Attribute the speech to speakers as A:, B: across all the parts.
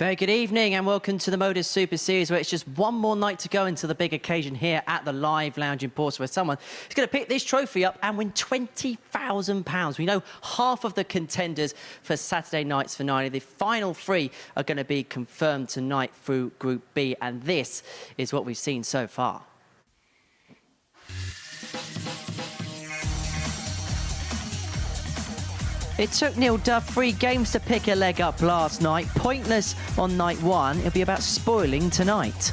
A: Very good evening and welcome to the MODUS Super Series, where it's just one more night to go into the big occasion here at the Live Lounge in Portsmouth, where someone is going to pick this trophy up and win £20,000. We know half of the contenders for Saturday night's finale. The final three are going to be confirmed tonight through Group B, and this is what we've seen so far. It took Neil Duff 3 games to pick a leg up last night. Pointless on night one. It'll be about spoiling tonight.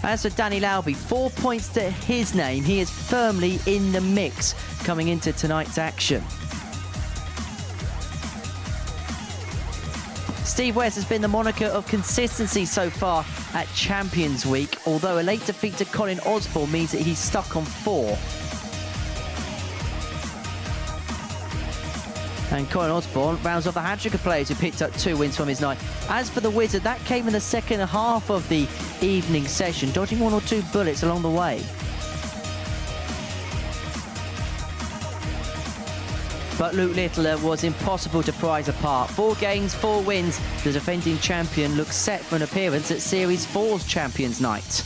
A: As for Danny Lauby, 4 points to his name. He is firmly in the mix coming into tonight's action. Steve West has been the moniker of consistency so far at Champions Week, although a late defeat to Colin Osborne means that he's stuck on 4. And Colin Osborne rounds off the hat-trick of players who picked up 2 wins from his night. As for the Wizard, that came in the second half of the evening session, dodging 1 or 2 bullets along the way. But Luke Littler was impossible to prize apart. 4 games, 4 wins. The defending champion looks set for an appearance at Series 4's Champions Night.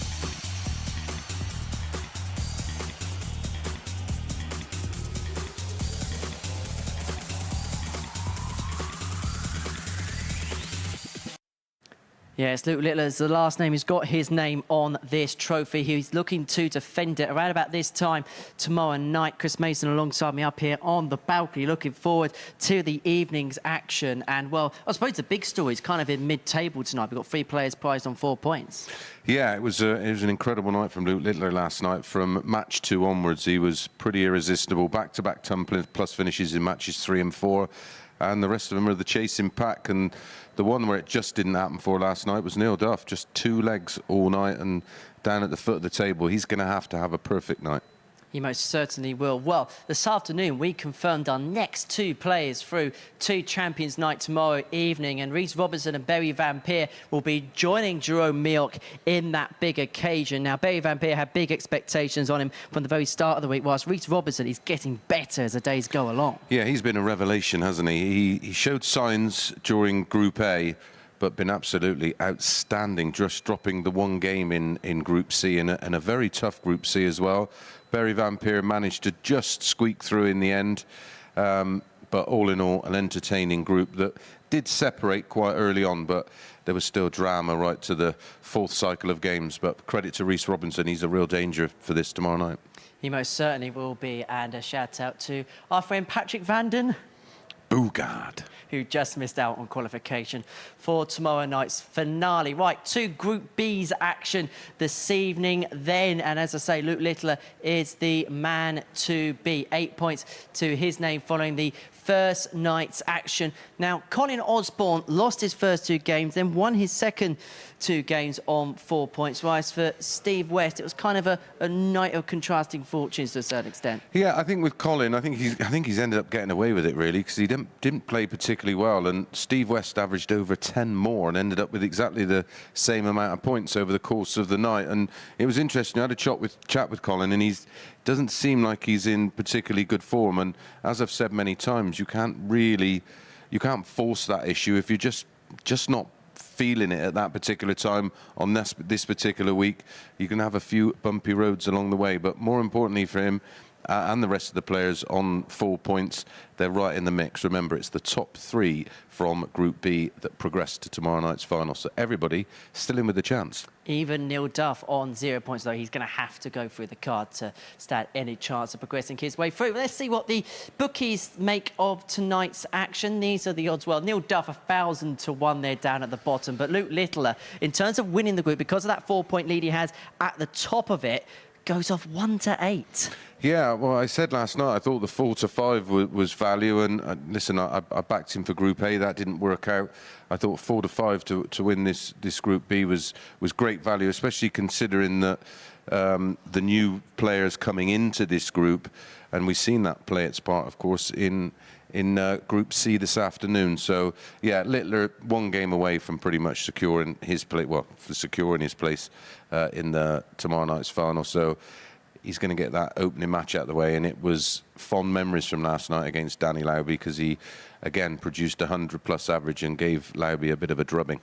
A: Yes, Luke Littler is the last name who's got his name on this trophy. He's looking to defend it around about this time tomorrow night. Chris Mason alongside me up here on the balcony, looking forward to the evening's action. And, well, I suppose the big story is kind of in mid-table tonight. We've got 3 players prized on 4 points. Yeah, it was an incredible night from Luke Littler last night. From match 2 onwards, he was pretty irresistible. Back-to-back tumbling plus finishes in matches 3 and 4. And the rest of them are the chasing pack. And the one where it just didn't happen for last night was Neil Duff. Just 2 legs all night and down at the foot of the table. He's going to have a perfect night. He most certainly will. Well, this afternoon we confirmed our next 2 players through to Champions Night tomorrow evening, and Reece Robinson and Berry Van Peer will be joining Jerome Meok in that big occasion. Now, Berry Van Peer had big expectations on him from the very start of the week, whilst Reece Robinson is getting better as the days go along. Yeah, he's been a revelation, hasn't he? He showed signs during Group A, but been absolutely outstanding, just dropping the 1 game in Group C, and a very tough Group C as well. Berry Van Peer managed to just squeak through in the end, but all in all, an entertaining group that did separate quite early on, but there was still drama right to the 4th cycle of games. But credit to Reece Robinson, he's a real danger for this tomorrow night. He most certainly will be, and a shout out to our friend Patrick Vanden Boogard, who just missed out on qualification for tomorrow night's finale. Right, to Group B's action this evening then. And as I say, Luke Littler is the man to beat. 8 points to his name following the first night's action. Now, Colin Osborne lost his first 2 games, then won his second 2 games on 4 points. Whereas for Steve West, it was kind of a night of contrasting fortunes to a certain extent. Yeah, I think with Colin, I think he's ended up getting away with it, really, because he didn't play particularly well. And Steve West averaged over 10 more and ended up with exactly the same amount of points over the course of the night. And it was interesting. I had a chat with Colin, and he's doesn't seem like he's in particularly good form. And as I've said many times, you can't force that issue if you're just not feeling it at that particular time on this particular week. You can have a few bumpy roads along the way, but more importantly for him and the rest of the players on 4 points, they're right in the mix. Remember, it's the top 3 from Group B that progressed to tomorrow night's final, so everybody still in with a chance. Even Neil Duff on 0 points, though. He's going to have to go through the card to stand any chance of progressing his way through. Let's see what the bookies make of tonight's action. These are the odds. Well, Neil Duff, 1,000 to 1 there down at the bottom. But Luke Littler, in terms of winning the group, because of that 4-point lead he has at the top of it, goes off 1 to 8. Yeah, well, I said last night I thought the 4 to 5 was value, and listen, I backed him for Group A. That didn't work out. I thought 4 to 5 to win this Group B was great value, especially considering that the new players coming into this group, and we've seen that play its part, of course, in Group C this afternoon. So yeah, Littler 1 game away from pretty much securing his place. Well, securing his place in the tomorrow night's final. So
B: he's going to get that opening match out of the way. And it was fond memories from last night against Danny Lauby because he, again, produced a 100-plus average and gave Lauby a bit of a drubbing.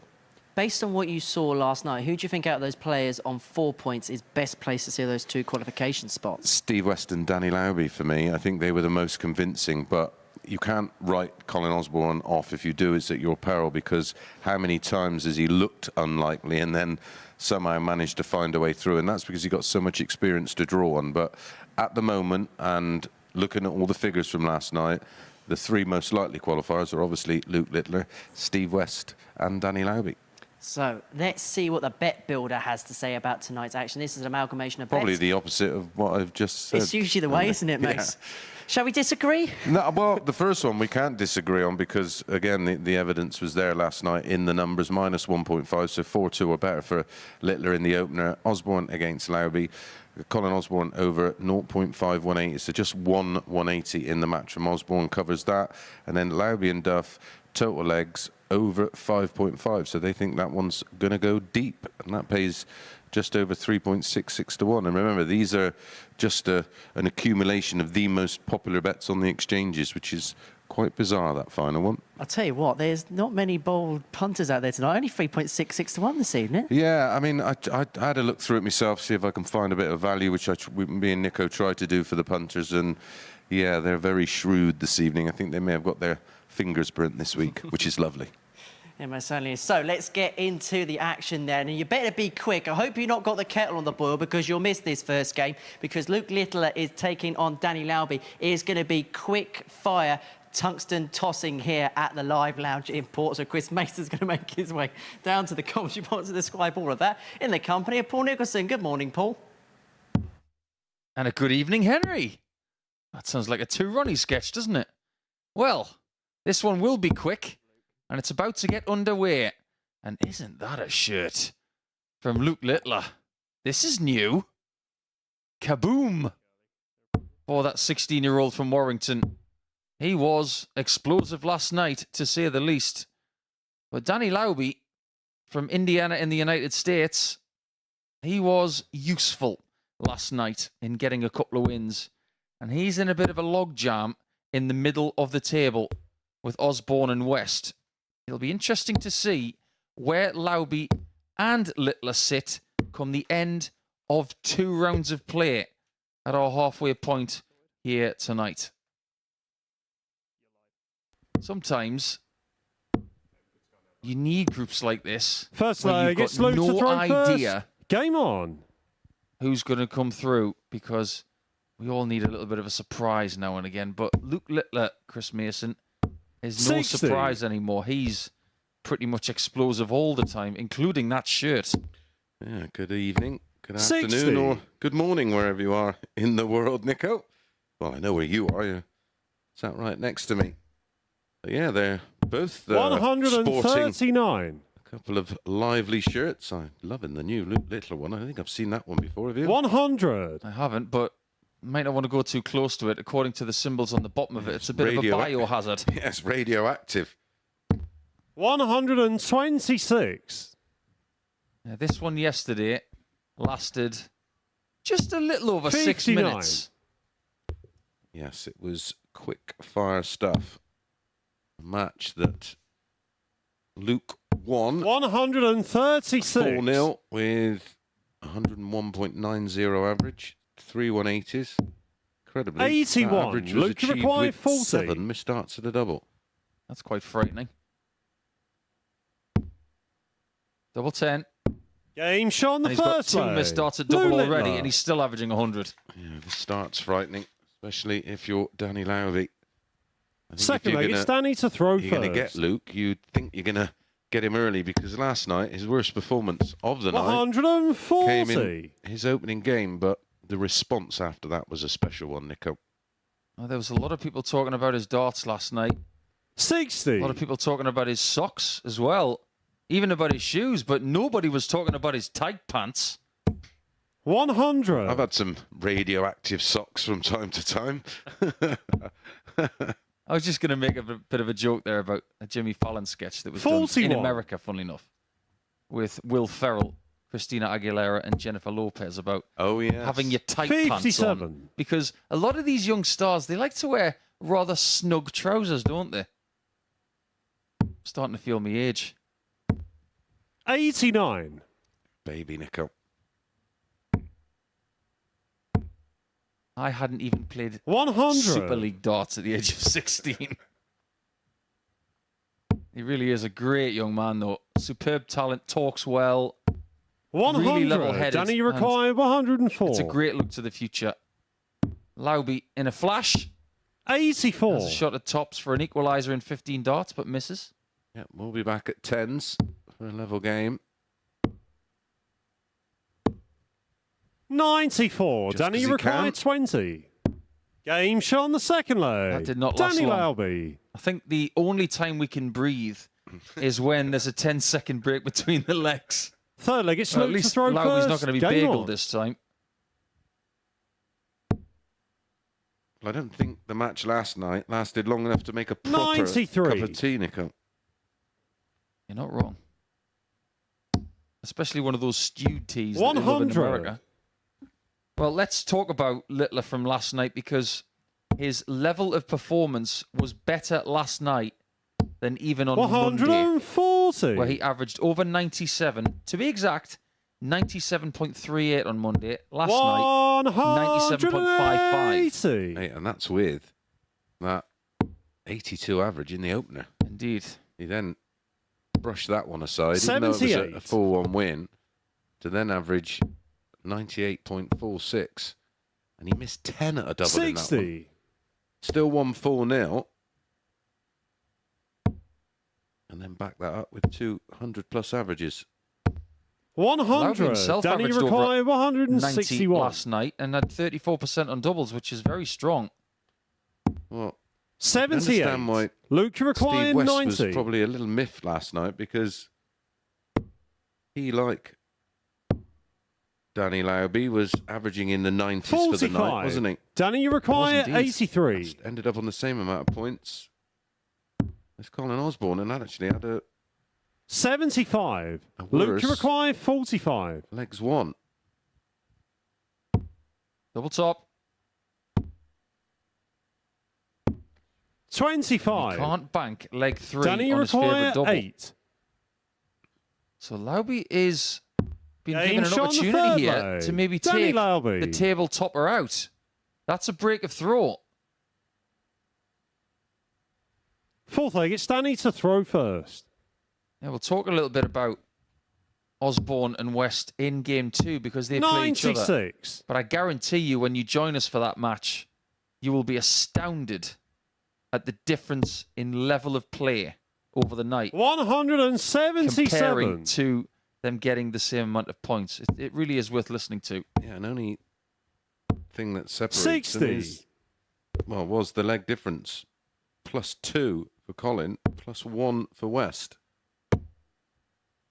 A: Based on what you saw last night, who do you think out of those players on 4 points is best placed to see those 2 qualification spots?
B: Steve West and Danny Lauby for me. I think they were the most convincing, but you can't write Colin Osborne off. If you do, it's at your peril, because how many times has he looked unlikely and then somehow managed to find a way through? And that's because he got so much experience to draw on. But at the moment, and looking at all the figures from last night, the 3 most likely qualifiers are obviously Luke Littler, Steve West and Danny Lauby.
A: So let's see what the bet builder has to say about tonight's action. This is an amalgamation of
B: Probably
A: bets.
B: the opposite of what I've just said.
A: It's usually the way, isn't it, Mace?
B: Yeah.
A: Shall we disagree?
B: No, well, the first one we can't disagree on because, again, the evidence was there last night in the numbers. Minus 1.5, so 4-2 or better for Littler in the opener. Osborne against Lauby. Colin Osborne over 0.518, so just 180 in the match from Osborne covers that. And then Lauby and Duff, total legs over 5.5, so they think that one's going to go deep, and that pays just over 3.66 to 1. And remember, these are just an accumulation of the most popular bets on the exchanges, which is quite bizarre, that final one.
A: I'll tell you what, there's not many bold punters out there tonight, only 3.66 to 1 this evening.
B: Yeah, I mean, I had a look through it myself, see if I can find a bit of value, which me and Nico tried to do for the punters, and yeah, they're very shrewd this evening. I think they may have got their fingers burnt this week, which is lovely.
A: Yeah, most certainly is. So let's get into the action then. And you better be quick. I hope you've not got the kettle on the boil because you'll miss this first game, because Luke Littler is taking on Danny Lauby. It is going to be quick fire tungsten tossing here at the Live Lounge in Port. So Chris Mason's going to make his way down to the commentary box to describe all of that in the company of Paul Nicholson. Good morning, Paul.
C: And a good evening, Henry. That sounds like a Two Ronnie sketch, doesn't it? Well, this one will be quick, and it's about to get underway. And isn't that a shirt from Luke Littler? This is new. Kaboom! For that 16-year-old from Warrington. He was explosive last night, to say the least. But Danny Lauby from Indiana in the United States, he was useful last night in getting a couple of wins. And he's in a bit of a logjam in the middle of the table with Osborne and West. It'll be interesting to see where Lauby and Littler sit come the end of 2 rounds of play at our halfway point here tonight. Sometimes you need groups like this.
D: First
C: where
D: leg,
C: you've
D: it's
C: got
D: Luke to
C: no
D: throw
C: idea
D: first. Game on.
C: who's going to come through, because we all need a little bit of a surprise now and again. But Luke Littler, Chris Mason, is no
D: 60.
C: surprise anymore. He's pretty much explosive all the time, including that shirt.
B: Yeah, good evening, good
D: 60.
B: afternoon, or good morning, wherever you are in the world, Nico. Well, I know where you are. You're sat right next to me. But yeah, they're both sporting
D: 139.
B: a couple of lively shirts. I'm loving the new Luke Littler one. I don't think I've seen that one before, have you?
D: 100.
C: I haven't, but might not want to go too close to it. According to the symbols on the bottom of it, it's a bit of a biohazard.
B: Yes, radioactive.
D: 126.
C: Yeah, this one yesterday lasted just a little over 6
D: 59.
C: minutes.
B: Yes, it was quick fire stuff. A match that Luke won
D: 136.
B: 4-0 with 101.90 average, 3 180s. Incredibly,
D: 81.
B: that average was
D: Luke
B: achieved
D: required
B: with
D: 40.
B: 7 misstarts at a double.
C: That's quite frightening. Double 10.
D: Game shot on the
C: And he's got
D: first
C: 2
D: leg.
C: missed starts at double
D: Luke
C: already,
D: Littler.
C: and he's still averaging 100.
B: Yeah, the start's frightening, especially if you're Danny Lauby. I think
D: Second
B: if you're
D: leg,
B: gonna-
D: it's Danny to throw
B: you're going to get
D: first.
B: Luke, you'd think you're going to get him early, because last night, his worst performance of the night came
D: 140.
B: in his opening game, but the response after that was a special one, Nico.
C: Oh, there was a lot of people talking about his darts last night.
D: 60.
C: A lot of people talking about his socks as well. Even about his shoes, but nobody was talking about his tight pants.
D: 100.
B: I've had some radioactive socks from time to time.
C: I was just going to make a bit of a joke there about a Jimmy Fallon sketch that was done in
D: 41.
C: America, funnily enough, with Will Ferrell Christina Aguilera and Jennifer Lopez about
B: Oh, yeah.
C: having your tight pants on.
D: 57.
C: Because a lot of these young stars, they like to wear rather snug trousers, don't they? Starting to feel my age.
D: 89.
B: Baby Nico.
C: I hadn't even played
D: 100.
C: Super League darts at the age of 16. He really is a great young man, though. Superb talent, talks well.
D: 100.
C: Really level-headed,
D: Danny
C: and
D: Rakai, 104.
C: It's a great look to the future. Lauby in a flash.
D: 84.
C: Has a shot at tops for an equaliser in 15 darts, but misses.
B: Yeah, we'll be back at 10s for a level game.
D: 94.
B: Just
D: Danny
B: 'cause he
D: Rakai,
B: can.
D: 20. Game shot on the second leg.
C: That did not last
D: Danny
C: long.
D: Lauby.
C: I think the only time we can breathe is when there's a 10-second break between the legs.
D: Third leg, it's
C: Well, at
D: Luke to
C: least
D: throw
C: Lauby's
D: first.
C: not going to be
D: Game
C: bageled
D: on.
C: this time.
B: Well, I don't think the match last night lasted long enough to make a proper
D: 93.
B: cup of tea, Nico.
C: You're not wrong. Especially one of those stewed teas that they love in
D: 100.
C: America. Well, let's talk about Littler from last night because his level of performance was better last night than even on Monday,
D: 140.
C: where he averaged over 97. To be exact, 97.38 on Monday. Last night, 97.55.
D: 180.
B: Hey, and that's with that 82 average in the opener.
C: Indeed.
B: He then brushed that one aside, even though it was a
D: 78.
B: 4-1 win, to then average 98.46. And he missed 10 at a double in that one.
D: 60.
B: Still won 4-0. And then back that up with 200-plus averages.
C: Lauby
D: 100.
C: himself
D: Danny
C: averaged over
D: Rakai,
C: 90
D: 161.
C: last night and had 34% on doubles, which is very strong.
B: Well,
D: 78.
B: understand why
D: Luke Rakai,
B: Steve West
D: 90.
B: was probably a little miffed last night because he, like Danny Lauby, was averaging in the 90s for the night,
D: 45.
B: wasn't he?
D: Danny Rakai,
C: indeed.
D: 83.
B: Just ended up on the same amount of points as Colin Osborne, and that actually had a
D: 75.
B: A
D: Luke
B: worse.
D: Rakai, 45.
B: legs one.
C: Double top.
D: 25.
C: Can't bank leg 3
D: Danny
C: on his favourite
D: Rakai,
C: double.
D: 8.
C: So Lauby is being
D: Game
C: given an
D: shot on the third
C: opportunity here
D: leg.
C: to maybe
D: Danny
C: take
D: Lauby.
C: the table topper out. That's a break of throw.
D: Fourth leg, it's Danny to throw first.
C: Yeah, we'll talk a little bit about Osborne and West in game 2 because they play each other.
D: 96.
C: But I guarantee you, when you join us for that match, you will be astounded at the difference in level of play over the night
D: 177.
C: comparing to them getting the same amount of points. It really is worth listening to.
B: Yeah, and only thing that separates
D: 60.
B: them is, well, was the leg difference. +2 for Colin, +1 for West.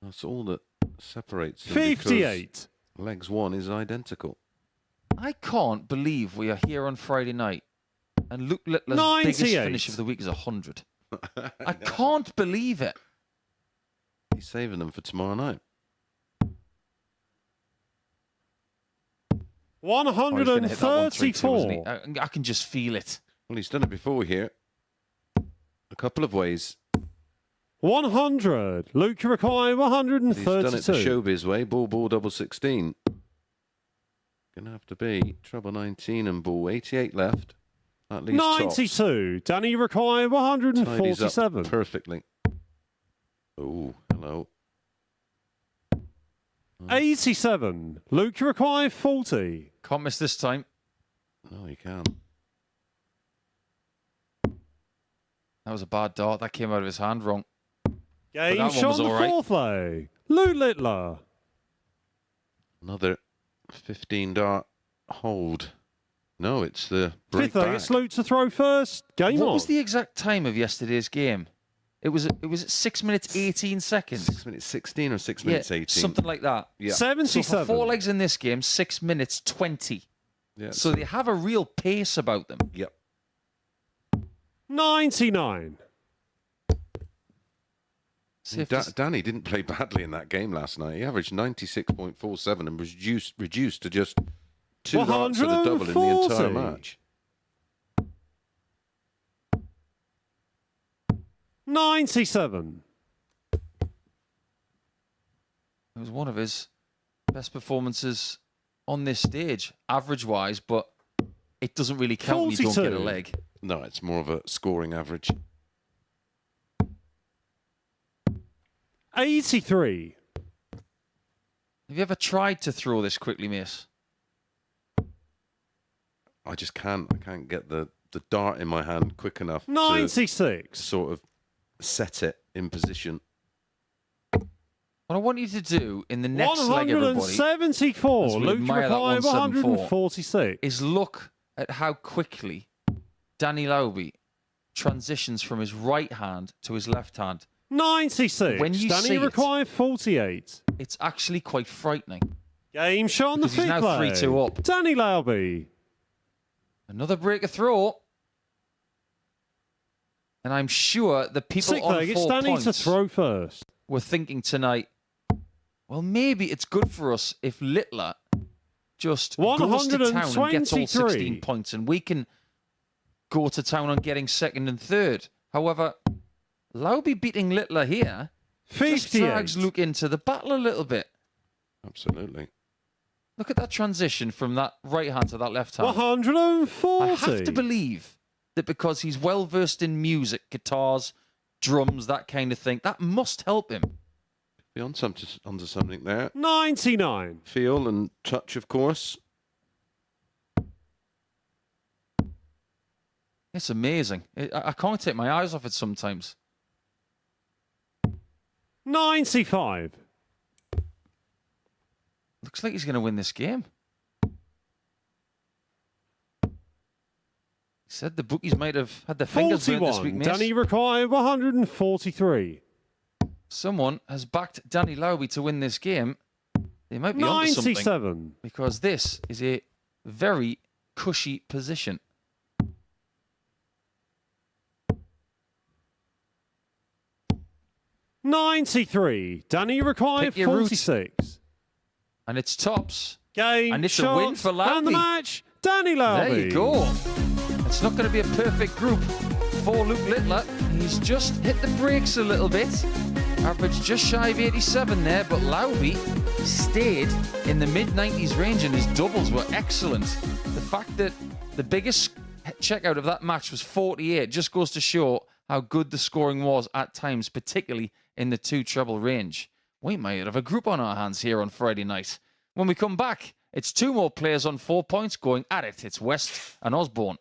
B: That's all that separates them. because
D: 58.
B: Legs one is identical.
C: I can't believe we are here on Friday night and Luke Littler's
D: 98.
C: biggest finish of the week is 100. I can't believe it.
B: He's saving them for tomorrow night.
C: Oh, he's gonna hit that 132,
D: 134.
C: isn't he? I can just feel it.
B: Well, he's done it before here. A couple of ways.
D: 100. Luke Rakai,
B: He's done it the
D: 132.
B: showbiz way. Ball, double 16. Gonna have to be treble 19 and ball 88 left. That leaves tops.
D: 92. Danny Rakai,
B: Tidies up
D: 147.
B: perfectly. Oh, hello.
D: 87. Luke Rakai, 40.
C: Can't miss this time.
B: No, you can't.
C: That was a bad dart. That came out of his hand wrong.
D: Game
C: that one
D: shot
C: was
D: on the
C: all right.
D: fourth leg. Luke Littler.
B: Another 15 dart hold. No, it's the break
D: Fifth leg,
B: back.
D: it's Luke to throw first. Game
C: What
D: on.
C: was the exact time of yesterday's game? It was at 6 minutes 18 seconds.
B: 6 minutes 16 or 6 minutes 18?
C: something like that.
B: Yeah.
C: So
D: 77.
C: for 4 legs in this game, 6 minutes 20.
B: Yeah,
C: So they have a real pace about them.
B: Yep.
D: 99.
C: See if this-
B: Danny didn't play badly in that game last night. He averaged 96.47 and was reduced to just 2 hearts of the double in the entire
D: 140.
B: match.
D: 97.
C: It was one of his best performances on this stage, average-wise, but it doesn't really count when you don't get a
D: 42.
C: leg.
B: No, it's more of a scoring average.
D: 83.
C: Have you ever tried to throw this quickly, Mace?
B: I just can't. I can't get the dart in my hand quick enough to
D: 96.
B: sort of set it in position.
C: What I want you to do in the next leg, everybody,
D: 174.
C: as we
D: Luke
C: admire that
D: Mackay,
C: 174,
D: 146.
C: is look at how quickly Danny Lauby transitions from his right hand to his left hand.
D: 96.
C: When you see
D: Danny
C: it-
D: required 48.
C: It's actually quite frightening.
D: Game shot on the
C: Because he's now
D: fifth play.
C: 3-2 up.
D: Danny Lauby.
C: Another breaker throw. And I'm sure the people
D: Sixth
C: on
D: leg, it's
C: 4
D: Danny
C: points
D: to throw first.
C: were thinking tonight, well, maybe it's good for us if Littler just goes to town and gets all 16
D: 123.
C: points and we can go to town on getting second and third. However, Lauby beating Littler here just
D: 58.
C: drags Luke into the battle a little bit.
B: Absolutely.
C: Look at that transition from that right hand to that left hand.
D: 140.
C: I have to believe that because he's well versed in music, guitars, drums, that kind of thing, that must help him.
B: Be onto something there.
D: 99.
B: Feel and touch, of course.
C: It's amazing. I can't take my eyes off it sometimes.
D: 95.
C: Looks like he's going to win this game. He said the bookies might have had their fingers burnt this week,
D: 41.
C: Mace.
D: Danny required 143.
C: Someone has backed Danny Lauby to win this game. They might be onto something.
D: 97.
C: Because this is a very cushy position.
D: $93. Danny required
C: Pick your route.
D: 46.
C: And it's tops.
D: Game
C: And it's a
D: shot,
C: win for
D: and the
C: Lauby.
D: match, Danny Lauby.
C: There you go. It's not going to be a perfect group for Luke Littler. He's just hit the brakes a little bit. Average just shy of 87 there, but Lauby stayed in the mid-90s range and his doubles were excellent. The fact that the biggest checkout of that match was 48 just goes to show how good the scoring was at times, particularly in the 2-treble range. We might have a group on our hands here on Friday night. When we come back, it's 2 more players on 4 points going at it. It's West and Osborne.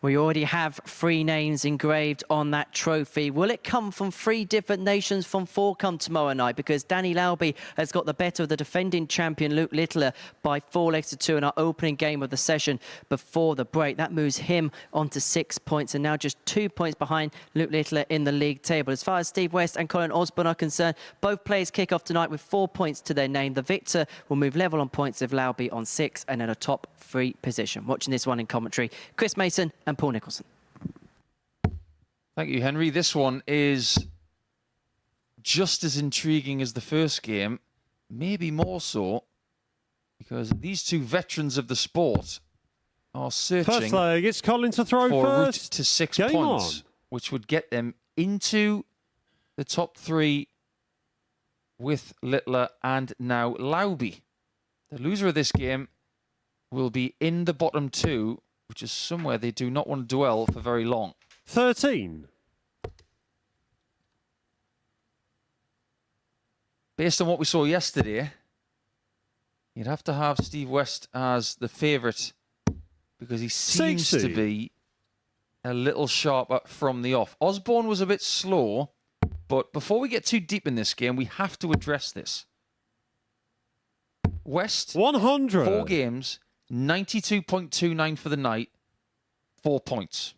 A: We already have 3 names engraved on that trophy. Will it come from 3 different nations from 4 come tomorrow night? Because Danny Lauby has got the better of the defending champion Luke Littler by 4 legs to 2 in our opening game of the session before the break. That moves him on to 6 points and now just 2 points behind Luke Littler in the league table. As far as Steve West and Colin Osborne are concerned, both players kick off tonight with 4 points to their name. The victor will move level on points with Lauby on 6 and in a top 3 position. Watching this one in commentary, Chris Mason and Paul Nicholson.
C: Thank you, Henry. This one is just as intriguing as the first game, maybe more so, because these 2 veterans of the sport are searching
D: First leg, it's Colin to throw
C: for a route
D: first.
C: to 6
D: Game
C: points,
D: on.
C: which would get them into the top 3 with Littler and now Lauby. The loser of this game will be in the bottom 2, which is somewhere they do not want to dwell for very long.
D: 13.
C: Based on what we saw yesterday, you'd have to have Steve West as the favourite because he seems
D: 60.
C: to be a little sharper from the off. Osborne was a bit slow, but before we get too deep in this game, we have to address this. West,
D: 100.
C: 4 games, 92.29 for the night, 4 points.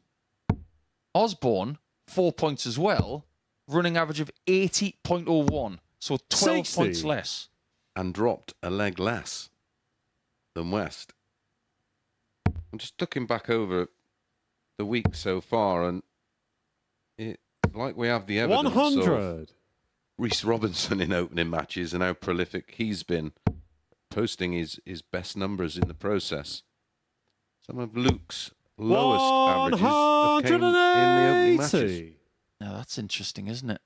C: Osborne, 4 points as well, running average of 80.01, so 12
D: 60.
C: points less.
B: And dropped a leg less than West. I'm just looking back over the week so far, and it like we have the evidence
D: 100.
B: of Reece Robinson in opening matches and how prolific he's been, posting his best numbers in the process. Some of Luke's lowest averages have came in the opening matches.
D: 180.
C: Now that's interesting, isn't it?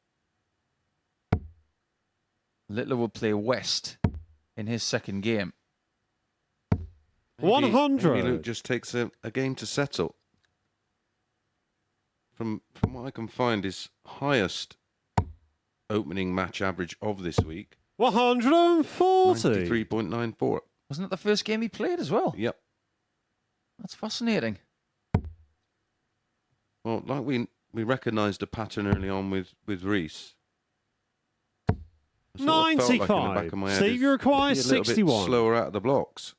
C: Littler will play West in his second game.
B: Maybe
D: 100.
B: Maybe Luke just takes a game to settle. From what I can find, his highest opening match average of this week,
D: 140.
C: Wasn't
B: 93.94.
C: that the first game he played as well?
B: Yep.
C: That's fascinating.
B: Well, like we recognised a pattern early on with Reece. I sort of felt like in the back
D: 95.
B: of my head
D: Steve,
B: is
D: you require
B: be a little bit
D: 61.
B: slower out of the blocks.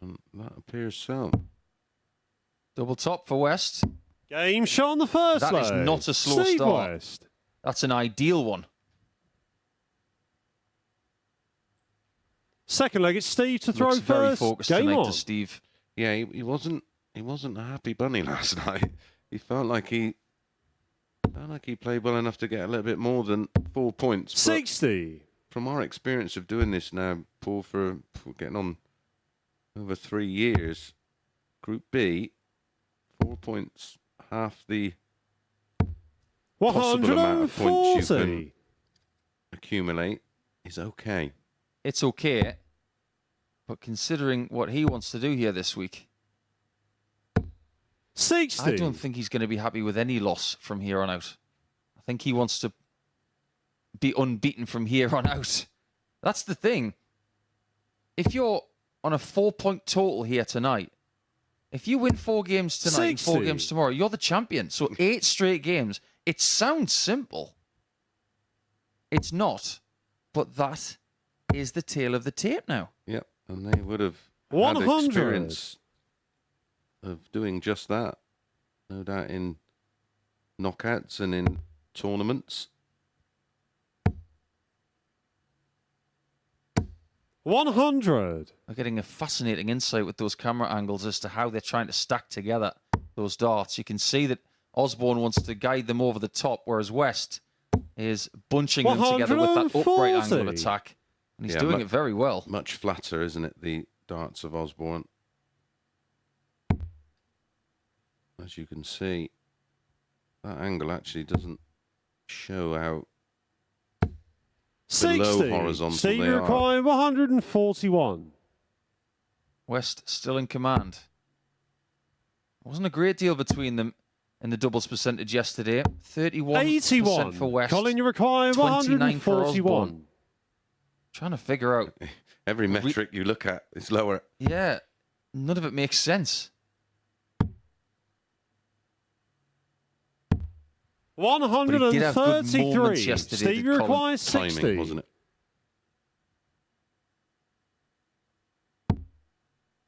B: And that appears so.
C: Double top for West.
D: Game shot on the first
C: That
D: leg.
C: is not a slow
D: Steve
C: start.
D: West.
C: That's an ideal one.
D: Second leg, it's Steve to throw
C: Looks very
D: first.
C: focused
D: Game
C: tonight
D: on.
C: to Steve.
B: Yeah, he wasn't a happy bunny last night. He felt like he played well enough to get a little bit more than 4 points. But
D: 60.
B: from our experience of doing this now, Paul, for getting on over 3 years, Group B, 4 points, half the possible amount of points you can
D: 140.
B: accumulate is okay.
C: It's okay, but considering what he wants to do here this week,
D: 60.
C: I don't think he's going to be happy with any loss from here on out. I think he wants to be unbeaten from here on out. That's the thing. If you're on a 4-point total here tonight, if you win 4 games tonight and 4
D: 60.
C: games tomorrow, you're the champion. So 8 straight games. It sounds simple. It's not. But that is the tale of the tape now.
B: Yep, and they would have had
D: 100.
B: experience of doing just that. No doubt in knockouts and in tournaments.
D: 100.
C: We're getting a fascinating insight with those camera angles as to how they're trying to stack together those darts. You can see that Osborne wants to guide them over the top, whereas West is bunching them together with that upright angle
D: 140.
C: attack. And he's
B: Yeah,
C: doing
B: mu-
C: it very well.
B: Much flatter, isn't it, the darts of Osborne? As you can see, that angle actually doesn't show how
D: 60.
B: horizontal
D: Steve,
B: they
D: you
B: are.
D: require 141.
C: West still in command. Wasn't a great deal between them in the doubles percentage yesterday. 31%
D: 81.
C: for West.
D: Colin, you require
C: 29 for
D: 141.
C: Osborne. Trying to figure out.
B: every metric you look at is lower.
C: Yeah, none of it makes sense. But he did have good moments
D: 133.
C: yesterday,
D: Steve
C: did Colin.
D: requires 60.
B: Timing, wasn't it?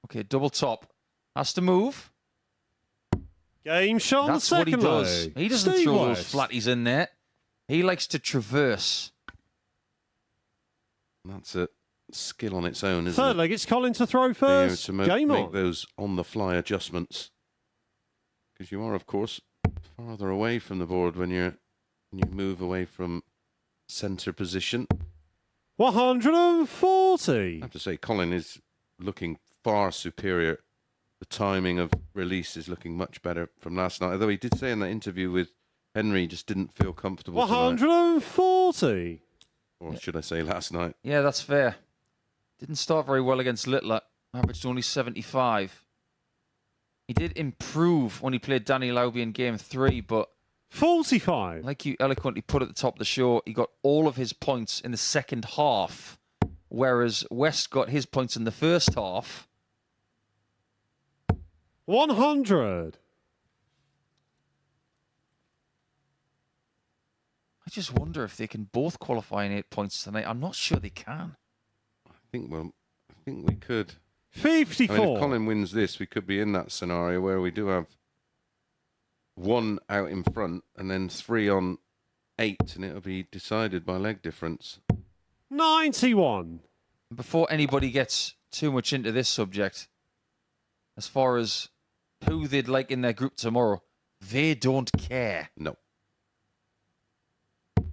C: Okay, double top. Has to move.
D: Game shot on the
C: That's what he
D: second
C: does.
D: leg.
C: He doesn't
D: Steve
C: throw
D: West.
C: those flatties in there. He likes to traverse.
B: That's a skill on its own, isn't
D: Third
B: it?
D: leg, it's Colin to throw
B: Being able
D: first.
B: to
D: Game
B: make
D: on.
B: those on-the-fly adjustments. Because you are, of course, farther away from the board when you move away from centre position.
D: 140.
B: I have to say, Colin is looking far superior. The timing of release is looking much better from last night. Although he did say in that interview with Henry, he just didn't feel comfortable tonight.
D: 140.
B: Or should I say last night?
C: Yeah, that's fair. Didn't start very well against Littler. Averaged only 75. He did improve when he played Danny Lauby in Game 3, but
D: 45.
C: like you eloquently put at the top of the show, he got all of his points in the second half, whereas West got his points in the first half.
D: 100.
C: I just wonder if they can both qualify in 8 points tonight. I'm not sure they can.
B: I think we could. I
D: 54.
B: mean, if Colin wins this, we could be in that scenario where we do have one out in front and then 3 on 8, and it'll be decided by leg difference.
D: 91.
C: Before anybody gets too much into this subject, as far as who they'd like in their group tomorrow, they don't care.
B: No.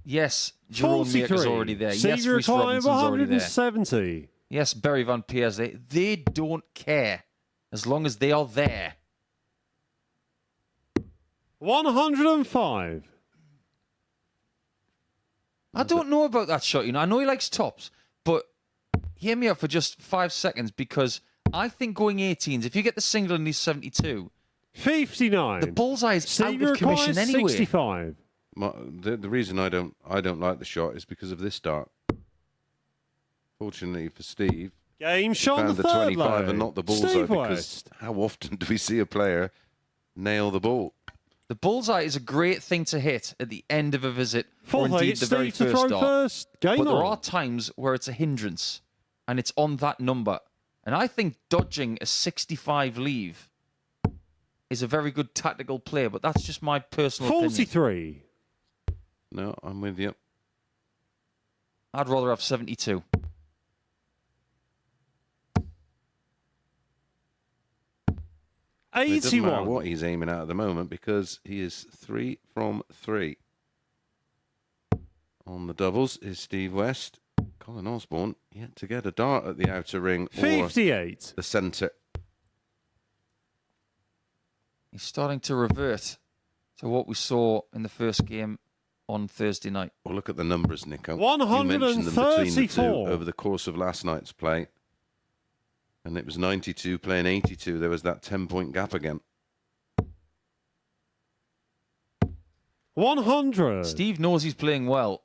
C: Yes, Jerome Maker's already there. Yes,
D: Xavier
C: Rhys
D: Klein,
C: Robinson's already there.
D: 170.
C: Yes, Barry Van Peers. They don't care as long as they are there.
D: 105.
C: I don't know about that shot. I know he likes tops, but hear me out for just 5 seconds, because I think going 18s, if you get the single in these 72,
D: 59.
C: the bullseye is
D: Xavier
C: out of commission
D: requires
C: anyway.
D: 65.
B: The reason I don't like the shot is because of this dart. Fortunately for Steve,
D: Game
B: he
D: shot on
B: found
D: the
B: the
D: third
B: 25
D: leg.
B: and not the bullseye,
D: Steve
B: because
D: West.
B: how often do we see a player nail the ball?
C: The bullseye is a great thing to hit at the end of a visit, or
D: Fourth leg,
C: indeed
D: it's
C: the very
D: Steve to
C: first
D: throw
C: start.
D: first. Game
C: But there
D: on.
C: are times where it's a hindrance, and it's on that number. And I think dodging a 65 leave is a very good tactical play, but that's just my personal opinion.
D: 43.
B: No, I'm with you.
C: I'd rather have 72.
B: It doesn't matter
D: 81.
B: what he's aiming at the moment, because he is 3 from 3. On the doubles is Steve West. Colin Osborne yet to get a dart at the outer ring or
D: 58.
B: the centre.
C: He's starting to revert to what we saw in the first game on Thursday night.
B: Well, look at the numbers, Nico. You mentioned them between the two
D: 134.
B: over the course of last night's play. And it was 92 playing 82. There was that 10-point gap again.
D: 100.
C: Steve knows he's playing well.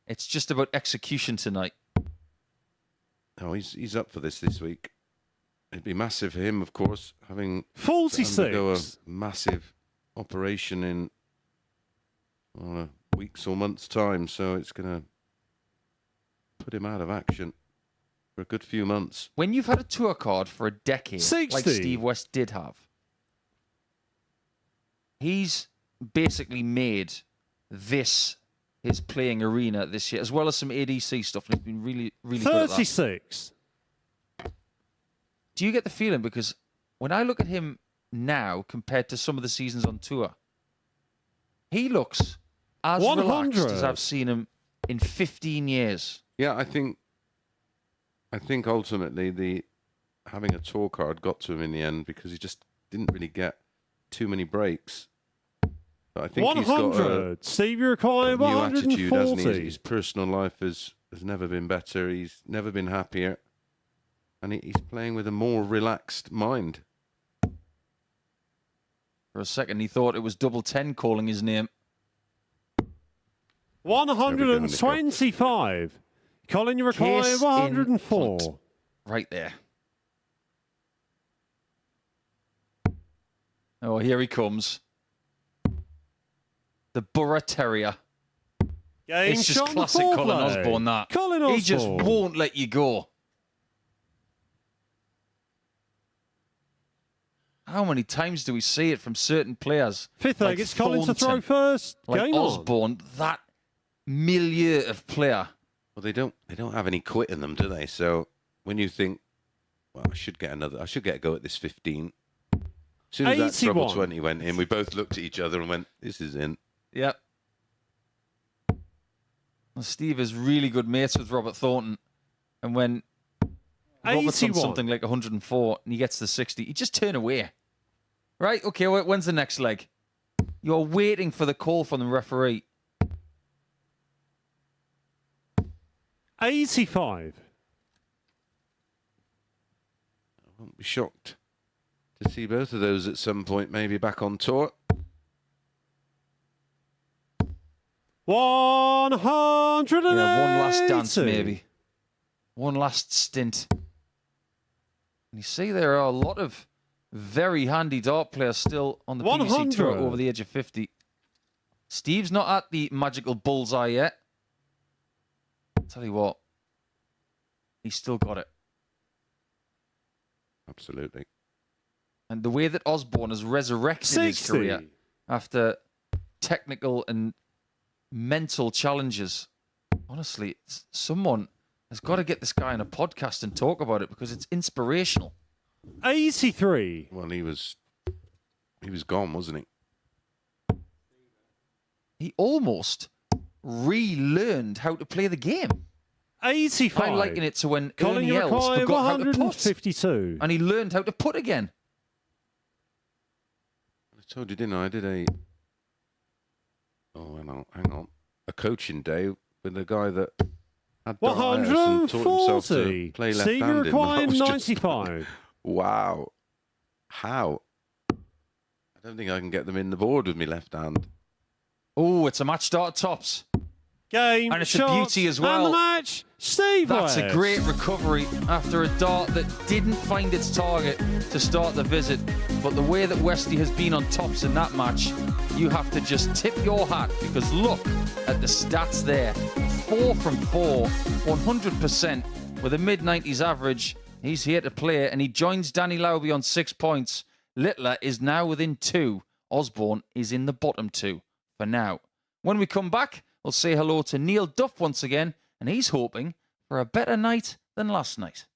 C: It's just about execution tonight.
B: Oh, he's up for this week. It'd be massive for him, of course, having to undergo a
D: 46.
B: massive operation in weeks or months' time. So it's going to put him out of action for a good few months.
C: When you've had a tour card for a decade,
D: 60.
C: like Steve West did have, he's basically made this his playing arena this year, as well as some ADC stuff, and he's been really, really good at that.
D: 36.
C: Do you get the feeling, because when I look at him now compared to some of the seasons on tour, he looks as
D: 100.
C: relaxed as I've seen him in 15 years.
B: Yeah, I think ultimately having a tour card got to him in the end, because he just didn't really get too many breaks. But I think he's got
D: 100. Steve Urquhart,
B: a new attitude, hasn't he?
D: 140.
B: His personal life has never been better. He's never been happier. And he's playing with a more relaxed mind.
C: For a second, he thought it was double 10 calling his name.
D: 125. Colin Urquhart,
C: Case in
D: 104.
C: point. Right there. Oh, here he comes. the Borough Terrier.
D: Game
C: It's just
D: shot on the
C: classic Colin
D: foreplay.
C: Osborne, that.
D: Colin Osborne.
C: He just won't let you go. How many times do we see it from certain players?
D: Fifth
C: like
D: leg, it's Colin to throw
C: Thornton,
D: first.
C: like
D: Game on.
C: Osborne, that milieu of player.
B: Well, they don't have any quit in them, do they? So when you think, well, I should get a go at this 15. As soon as that treble
D: 81.
B: 20 went in, we both looked at each other and went, this is in.
C: Yep. Well, Steve is really good mates with Robert Thornton. And when Robert's on
D: 81.
C: something like 104 and he gets to 60, he just turn away. Right? Okay, when's the next leg? You're waiting for the call from the referee.
D: 85.
B: I won't be shocked to see both of those at some point, maybe back on tour.
D: 180.
C: Yeah, one last dance, maybe. One last stint. And you see there are a lot of very handy dart players still on the PDC Tour
D: 100.
C: over the age of 50. Steve's not at the magical bullseye yet. Tell you what, he's still got it.
B: Absolutely.
C: And the way that Osborne has resurrected his
D: 60.
C: career after technical and mental challenges, honestly, someone has got to get this guy on a podcast and talk about it because it's inspirational.
D: 83.
B: Well, he was gone, wasn't he?
C: He almost relearned how to play the game.
D: 85.
C: I liken it to when
D: Colin
C: Ernie Els
D: Yamakai,
C: forgot how to put,
D: 152.
C: and he learned how to put again.
B: I told you, didn't I? I did a... Oh, hang on. A coaching day with a guy that had diabetes and taught himself to
D: 140.
B: play
D: Steve
B: left-handed.
D: required
B: That was just-
D: 95.
B: Wow. How? I don't think I can get them in the board with me left hand.
C: Oh, it's a match start tops.
D: Game,
C: And it's a
D: shots,
C: beauty as well.
D: And the match, Steve
C: That's a
D: West.
C: great recovery after a dart that didn't find its target to start the visit. But the way that Westy has been on tops in that match, you have to just tip your hat because look at the stats there. 4 from 4, 100% with a mid-90s average. He's here to play and he joins Danny Lauby on 6 points. Littler is now within 2. Osborne is in the bottom 2 for now. When we come back, we'll say hello to Neil Duff once again, and he's hoping for a better night than last night.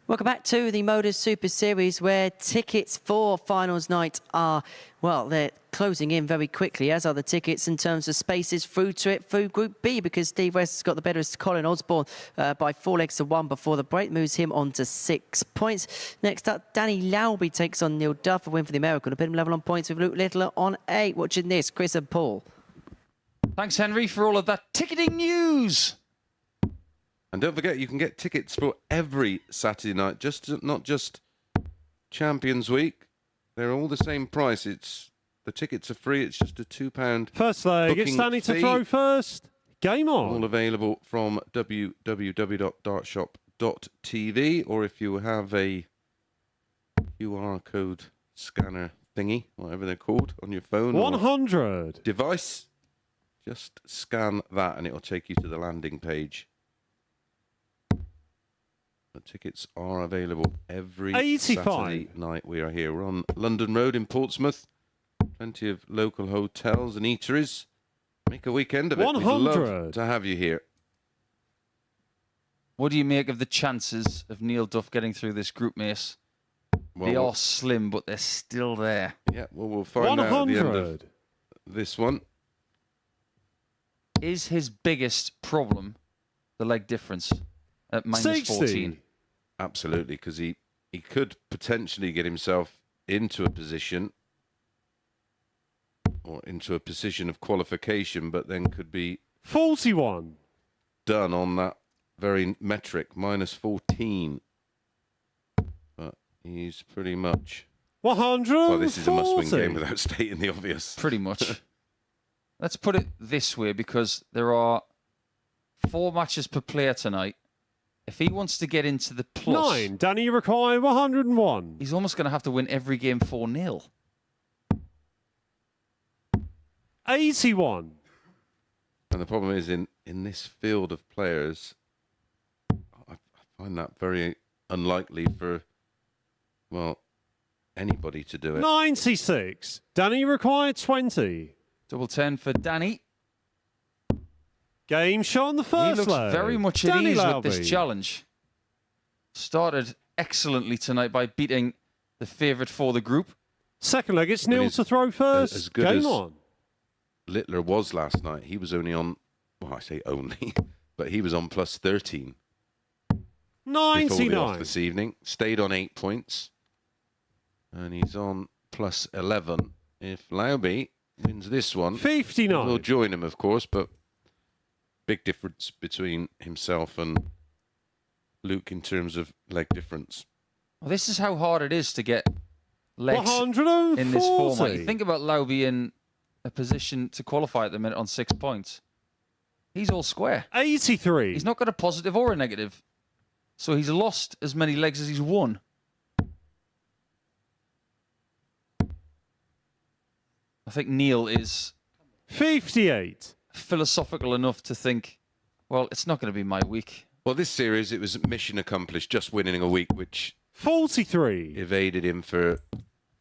A: Welcome back to the MODUS Super Series, where tickets for finals night are, well, they're closing in very quickly, as are the tickets in terms of spaces through to it through Group B, because Steve West has got the better of Colin Osborne by 4-1 before the break, moves him on to 6 points. Next up, Danny Lauby takes on Neil Duff, a win for the American. A bit of level on points with Luke Littler on 8. Watching this, Chris and Paul.
C: Thanks, Henry, for all of that ticketing news.
B: And don't forget, you can get tickets for every Saturday night, not just Champions Week. They're all the same price. The tickets are free. It's just a £2
D: First leg, it's Danny to throw first. Game on.
B: All available from www.dartshop.tv, or if you have a QR code scanner thingy, whatever they're called, on your phone
D: 100
B: device, just scan that and it'll take you to the landing page. The tickets are available every
D: 85
B: Saturday night we are here. We're on London Road in Portsmouth. Plenty of local hotels and eateries. Make a weekend of it.
D: 100
B: We'd love to have you here.
C: What do you make of the chances of Neil Duff getting through this group, Mace?
B: Well,
C: they are slim, but they're still there.
B: Yeah, well, we'll find out at the end of this one.
C: Is his biggest problem the leg difference at minus
D: 60
C: 14?
B: Absolutely, because he could potentially get himself into a position or into a position of qualification, but then could be
D: 41
B: done on that very metric, minus 14. But he's pretty much...
D: 100.
B: Well, this is a must-win game without stating the obvious.
C: Pretty much. Let's put it this way, because there are 4 matches per player tonight. If he wants to get into the plus...
D: 9. Danny, you require 101.
C: He's almost going to have to win every game 4-0.
D: 81.
B: And the problem is, in this field of players, I find that very unlikely for, well, anybody to do it.
D: 96. Danny, you require 20.
C: Double 10 for Danny.
D: Game shot on the first
C: He looks
D: leg.
C: very much at
D: Danny
C: ease
D: Lauby.
C: with this challenge. Started excellently tonight by beating the favourite for the group.
D: Second leg, it's
B: Well,
D: Neil
B: he's
D: to throw first.
B: as good
D: Game
B: as-
D: on.
B: Littler was last night. He was only on, well, I say only, but he was on plus 13 before the off
D: 99.
B: this evening. Stayed on 8 points. And he's on plus 11. If Lauby wins this one,
D: 59.
B: we'll join him, of course, but big difference between himself and Luke in terms of leg difference.
C: Well, this is how hard it is to get legs
D: 140.
C: in this format. You think about Lauby in a position to qualify at the minute on 6 points. He's all square.
D: 83.
C: He's not got a positive or a negative. So he's lost as many legs as he's won. I think Neil is
D: 58.
C: philosophical enough to think, well, it's not going to be my week.
B: Well, this series, it was mission accomplished, just winning a week, which
D: 43.
B: evaded him for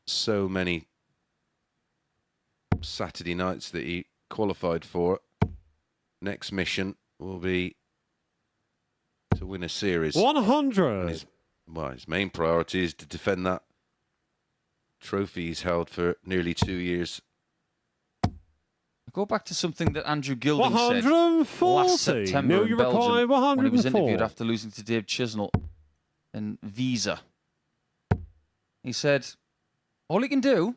B: so many Saturday nights that he qualified for. Next mission will be to win a series.
D: 100.
B: His main priority is to defend that trophy he's held for nearly 2 years.
C: Go back to something that Andrew Gilding said
D: 140.
C: last September
D: Neil,
C: in
D: you require
C: Belgium when he was
D: 104.
C: interviewed after losing to Dave Chisnell in Visa. He said, all he can do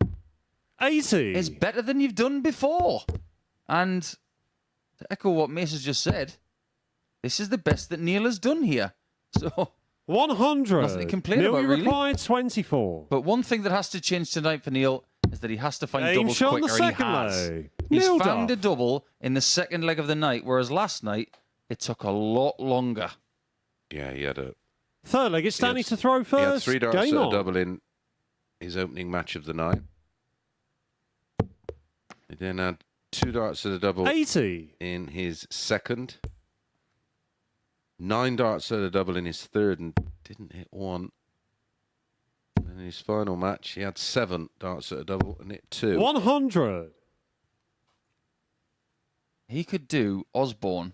D: 80.
C: is better than you've done before. And to echo what Mace has just said, this is the best that Neil has done here. So
D: 100.
C: nothing to complain
D: Neil,
C: about,
D: you
C: really.
D: require 24.
C: But one thing that has to change tonight for Neil is that he has to find
D: Game
C: doubles
D: shot on the
C: quicker, and he
D: second
C: has.
D: leg.
C: He's
D: Neil
C: found
D: Duff.
C: a double in the second leg of the night, whereas last night it took a lot longer.
B: Yeah, he had
D: Third leg, it's
B: He had-
D: Danny to throw
B: he had
D: first.
B: 3 darts
D: Game
B: at a
D: on.
B: double in his opening match of the night. He then had 2 darts at a double
D: 80.
B: in his second. 9 darts at a double in his third and didn't hit one. And in his final match, he had 7 darts at a double and hit 2.
D: 100.
C: He could do Osborne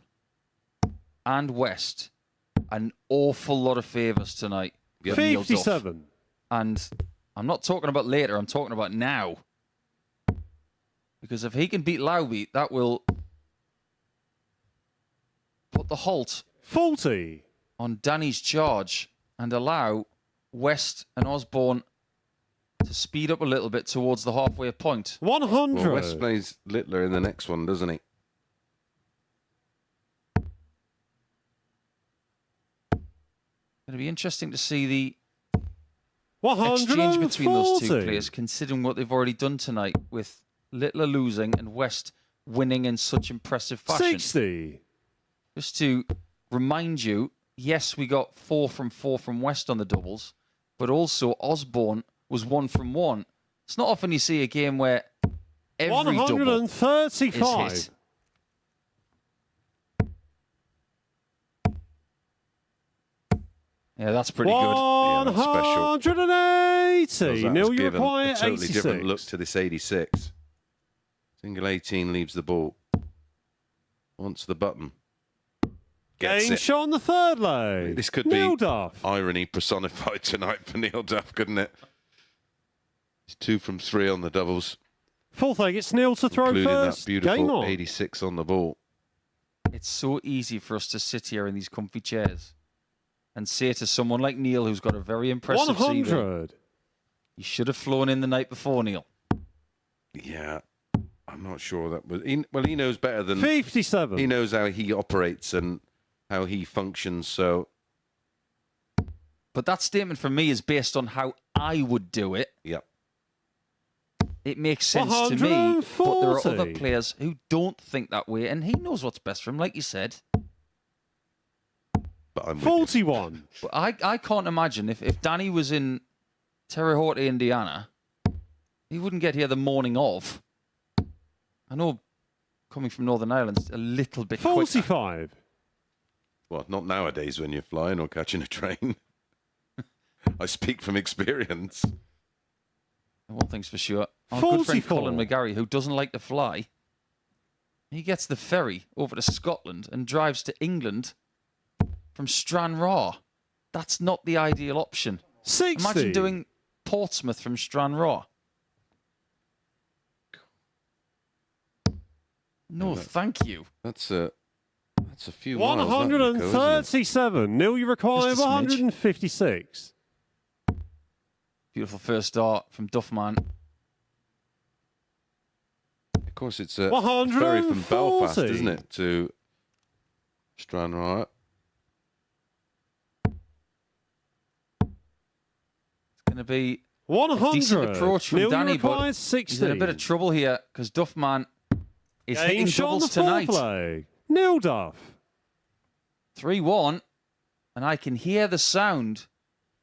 C: and West an awful lot of favours tonight for Neil Duff.
D: 57.
C: And I'm not talking about later, I'm talking about now. Because if he can beat Lauby, that will put the halt
D: 40.
C: on Danny's charge and allow West and Osborne to speed up a little bit towards the halfway point.
D: 100.
B: Well, West plays Littler in the next one, doesn't he?
C: Going to be interesting to see the
D: 140.
C: exchange between those two players, considering what they've already done tonight with Littler losing and West winning in such impressive fashion.
D: 60.
C: Just to remind you, yes, we got 4 from West on the doubles, but also Osborne was 1 from 1. It's not often you see a game where every double is
D: 135.
C: hit. Yeah, that's pretty good.
B: Yeah, that's special.
D: 180.
B: That
D: Neil,
B: was
D: you
B: given
D: require
B: a totally
D: 86.
B: different look to this 86. Single 18 leaves the ball. Wants the button. Gets
D: Game
B: it.
D: shot on the third leg.
B: This could
D: Neil
B: be
D: Duff.
B: irony personified tonight for Neil Duff, couldn't it? He's 2 from 3 on the doubles,
D: Fourth leg, it's Neil to throw
B: including
D: first.
B: that
D: Game
B: beautiful
D: on.
B: 86 on the ball.
C: It's so easy for us to sit here in these comfy chairs and say to someone like Neil, who's got a very impressive CV,
D: 100.
C: you should have flown in the night before, Neil.
B: Yeah, I'm not sure that was. Well, he knows better than
D: 57.
B: he knows how he operates and how he functions. So,
C: But that statement from me is based on how I would do it.
B: yeah,
C: It makes sense to me, but there are other
D: 140.
C: players who don't think that way, and he knows what's best for him, like you said.
B: but I'm with
D: 41.
C: But I can't imagine if Danny was in Terre Haute, Indiana, he wouldn't get here the morning of. I know coming from Northern Ireland, it's a little bit quicker.
D: 45.
B: you. Well, not nowadays when you're flying or catching a train. I speak from experience.
C: One thing's for sure. Our good friend
D: 44.
C: Colin McGarry, who doesn't like to fly, he gets the ferry over to Scotland and drives to England from Stranraer. That's not the ideal option.
D: 60.
C: Imagine doing Portsmouth from Stranraer. No, thank you.
B: That's a few miles. that would go, isn't it?
D: 137. Neil, you require
C: Just a smidge.
D: 156.
C: Beautiful first start from Duffman.
B: Of course, it's a ferry from
D: 140.
B: Belfast, isn't it, to Stranraer?
C: It's going to be
D: 100.
C: a decent approach from
D: Neil,
C: Danny,
D: you
C: but
D: require 60.
C: he's in a bit of trouble here because Duffman is
D: Game
C: hitting
D: shot on
C: doubles
D: the fourth
C: tonight.
D: leg. Neil Duff.
C: 3-1, and I can hear the sound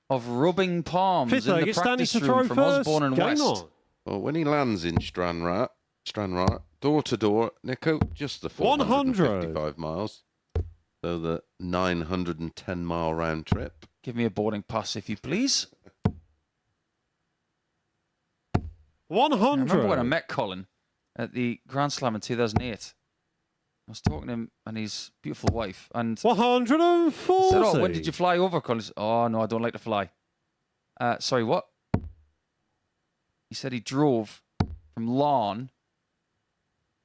C: of rubbing palms
D: Fifth
C: in
D: leg,
C: the
D: it's Danny
C: practice
D: to
C: room
D: throw
C: from
D: first.
C: Osborne and
D: Game
C: West.
D: on.
B: Well, when he lands in Stranraer, door to door, Nico, just the 455 miles. So the 910-mile round trip.
C: Give me a boarding pass, if you please.
D: 100.
C: I remember when I met Colin at the Grand Slam in 2008. I was talking to him and his beautiful wife, and I
D: 140.
C: said, "Oh, when did you fly over, Colin?" He said, "Oh, no, I don't like to fly." Sorry, what? He said he drove from Larne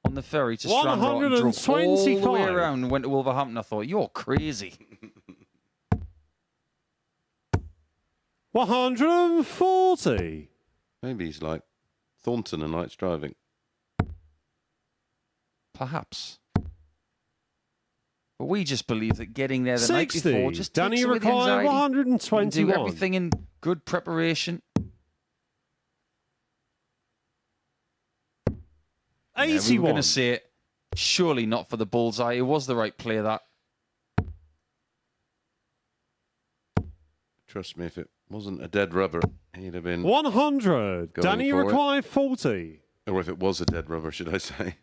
C: on the ferry to Stranraer and drove all the way
D: 125.
C: around and went to Wolverhampton. I thought, you're crazy.
D: 140.
B: Maybe he's like Thornton and likes driving.
C: Perhaps. But we just believe that getting there the night
D: 60.
C: before just
D: Danny
C: takes away the
D: require
C: anxiety. You can do
D: 121.
C: everything in good preparation. Yeah, we were
D: 81.
C: going to say it. Surely not for the bullseye. It was the right play, that.
B: Trust me, if it wasn't a dead rubber, he'd have been...
D: 100.
B: Going
D: Danny
B: for it.
D: require 40.
B: Or if it was a dead rubber, should I say.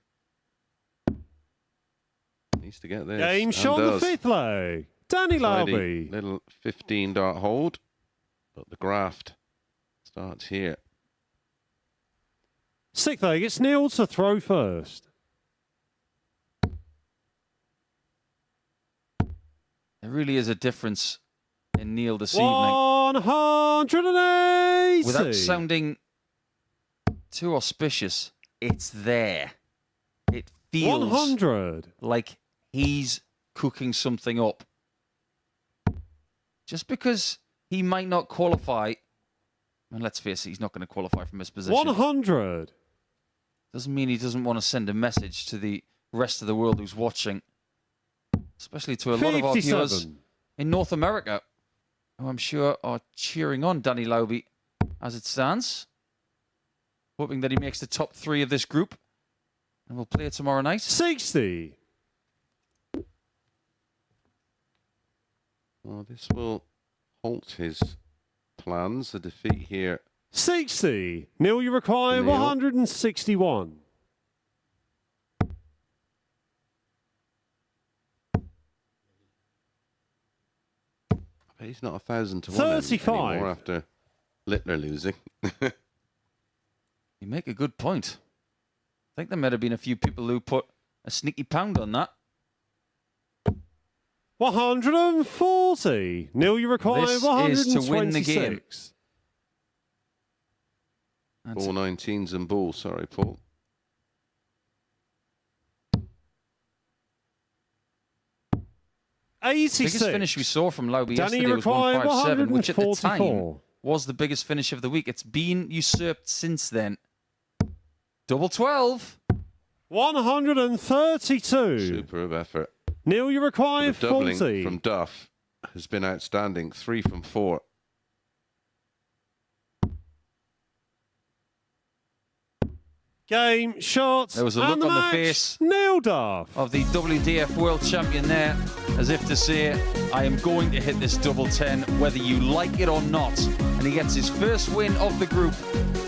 B: Needs to get this.
D: Game
B: and
D: shot on the
B: does.
D: fifth leg. Danny
B: Tidy
D: Lauby.
B: little 15-dart hold, but the graft starts here.
D: Sixth leg, it's Neil to throw first.
C: There really is a difference in Neil this evening.
D: 180.
C: Without sounding too auspicious, it's there. It feels
D: 100.
C: like he's cooking something up. Just because he might not qualify, and let's face it, he's not going to qualify from his position.
D: 100.
C: Doesn't mean he doesn't want to send a message to the rest of the world who's watching, especially to a lot of our viewers
D: 57.
C: in North America, who I'm sure are cheering on Danny Lauby as it stands, hoping that he makes the top 3 of this group, and we'll play it tomorrow night.
D: 60.
B: Well, this will halt his plans. The defeat here.
D: 60. Neil, you require
B: Neil.
D: 161.
B: But he's not 1,000 to 1
D: 35.
B: anymore after Littler losing.
C: You make a good point. I think there might have been a few people who put a sneaky pound on that.
D: 140. Neil, you require
C: This
D: 126.
C: is to win the game. That's
B: Ball 19s and ball. Sorry, Paul.
C: the
D: 86.
C: biggest finish we saw from Lauby
D: Danny,
C: yesterday
D: you
C: was
D: require
C: 157, which at the time
D: 144.
C: was the biggest finish of the week. It's been usurped since then. Double 12.
D: 132.
B: Superb effort.
D: Neil, you require
B: The doubling
D: 40.
B: from Duff has been outstanding. 3 from 4.
D: Game, shot,
C: There was a
D: and
C: look
D: the
C: on the
D: match.
C: face
D: Neil Duff.
C: Of the WDF World Champion there, as if to say, I am going to hit this double 10, whether you like it or not. And he gets his first win of the group.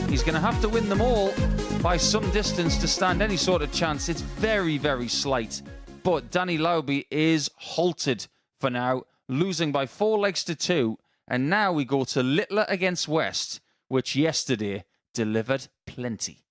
C: He's going to have to win them all by some distance to stand any sort of chance. It's very, very slight. But Danny Lauby is halted for now, losing by 4 legs to 2. And now we go to Littler against West, which yesterday delivered plenty.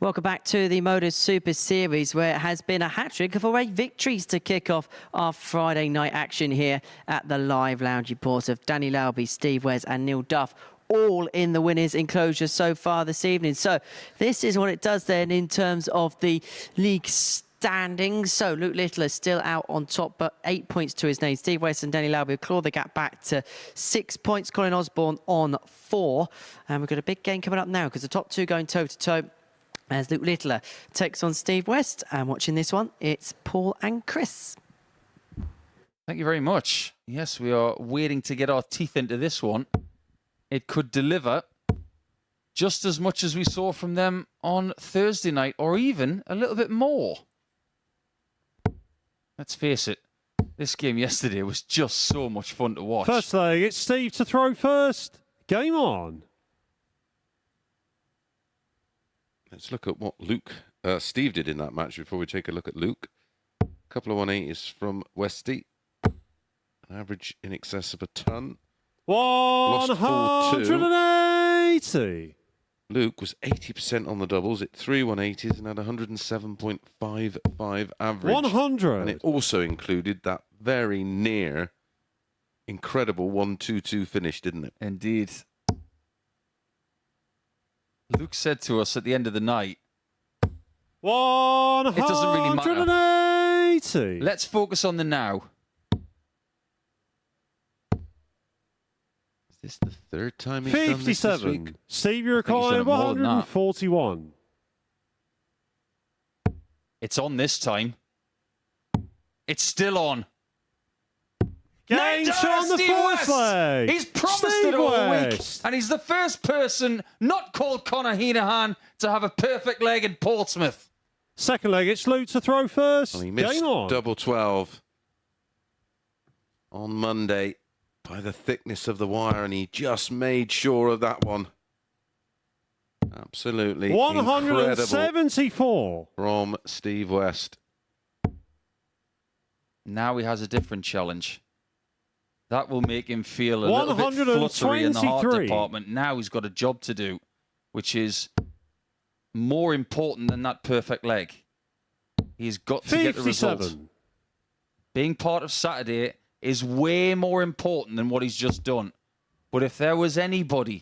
A: Welcome back to the MODUS Super Series, where it has been a hat-trick of away victories to kick off our Friday night action here at the live lounge report of Danny Lauby, Steve Wes and Neil Duff, all in the winners' enclosure so far this evening. So this is what it does then in terms of the league standings. So Luke Little is still out on top, but 8 points to his name. Steve West and Danny Lauby will claw the gap back to 6 points. Colin Osborne on 4. And we've got a big game coming up now because the top two going toe-to-toe as Luke Littler takes on Steve West. And watching this one, it's Paul and Chris.
C: Thank you very much. Yes, we are waiting to get our teeth into this one. It could deliver just as much as we saw from them on Thursday night, or even a little bit more. Let's face it, this game yesterday was just so much fun to watch.
D: First leg, it's Steve to throw first. Game on.
B: Let's look at what Steve did in that match before we take a look at Luke. A couple of 180s from Westy. An average in excess of a ton.
D: 180.
B: Luke was 80% on the doubles, hit 3 180s and had 107.55 average.
D: 100.
B: And it also included that very near, incredible 1-2-2 finish, didn't it?
C: Indeed. Luke said to us at the end of the night,
D: 180.
C: it doesn't really matter. Let's focus on the now.
B: Is this the third time he's done this
D: 57.
B: week?
D: Steve, you're
C: I think he's done
D: required
C: it more than that.
D: 141.
C: It's on this time. It's still on.
D: Game shot on the
C: Steve
D: first
C: West.
D: leg.
C: He's promised
D: Steve
C: it all week.
D: West.
C: And he's the first person not called Conor Heenahan to have a perfect leg in Portsmouth.
D: Second leg, it's Luke to throw first.
B: Well, he missed
D: Game on.
B: double 12 on Monday by the thickness of the wire, and he just made sure of that one. Absolutely incredible
D: 174.
B: from Steve West.
C: Now he has a different challenge. That will make him feel a little bit fluttery in the heart
D: 123.
C: department. Now he's got a job to do, which is more important than that perfect leg. He's got to get the result.
D: 57.
C: Being part of Saturday is way more important than what he's just done. But if there was anybody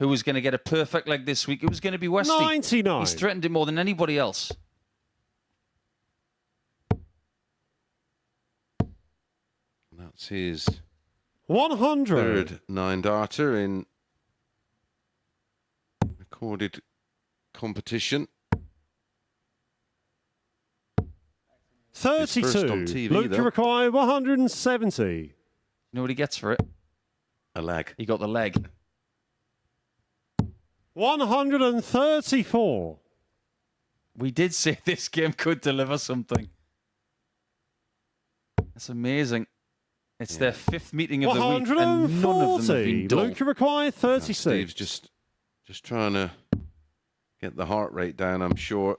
C: who was going to get a perfect leg this week, it was going to be Westy.
D: 99.
C: He's threatened it more than anybody else.
B: That's his
D: 100.
B: third 9-darter in recorded competition. His first on
D: 32.
B: TV,
D: Luke,
B: though.
D: you require 170.
C: You know what he gets for it?
B: A leg.
C: He got the leg.
D: 134.
C: We did say this game could deliver something. That's amazing. It's their fifth meeting of the week, and none of them have
D: 140.
C: been dull.
D: Luke, you require 36.
B: Steve's just trying to get the heart rate down, I'm sure.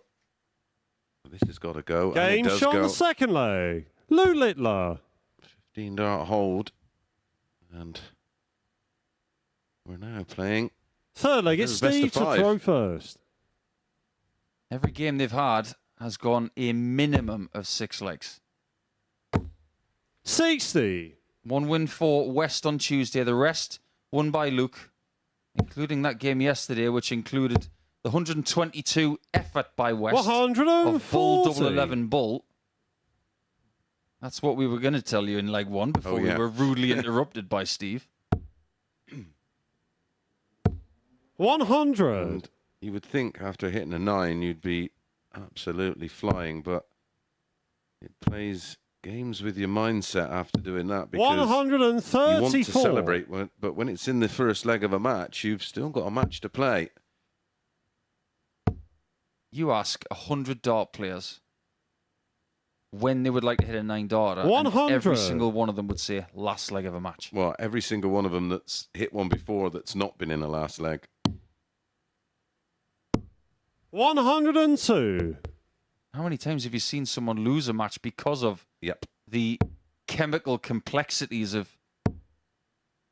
B: This has got to go. And it
D: Game
B: does
D: shot on
B: go.
D: the second leg. Luke Littler.
B: 15-dart hold. And we're now playing.
D: Third leg, it's
B: This is best of
D: Steve to
B: 5.
D: throw first.
C: Every game they've had has gone a minimum of 6 legs.
D: 60.
C: 1 win for West on Tuesday. The rest won by Luke, including that game yesterday, which included the 122 effort by West of Bull
D: 140.
C: double 11 Bull. That's what we were going to tell you in leg 1 before we were rudely interrupted by Steve.
D: 100.
B: And you would think after hitting a 9, you'd be absolutely flying, but it plays games with your mindset after doing that, because you want to
D: 134.
B: celebrate, but when it's in the first leg of a match, you've still got a match to play.
C: You ask 100 dart players when they would like to hit a 9-darter, and
D: 100.
C: every single one of them would say last leg of a match.
B: Well, every single one of them that's hit one before that's not been in a last leg.
D: 102.
C: How many times have you seen someone lose a match because of the chemical complexities of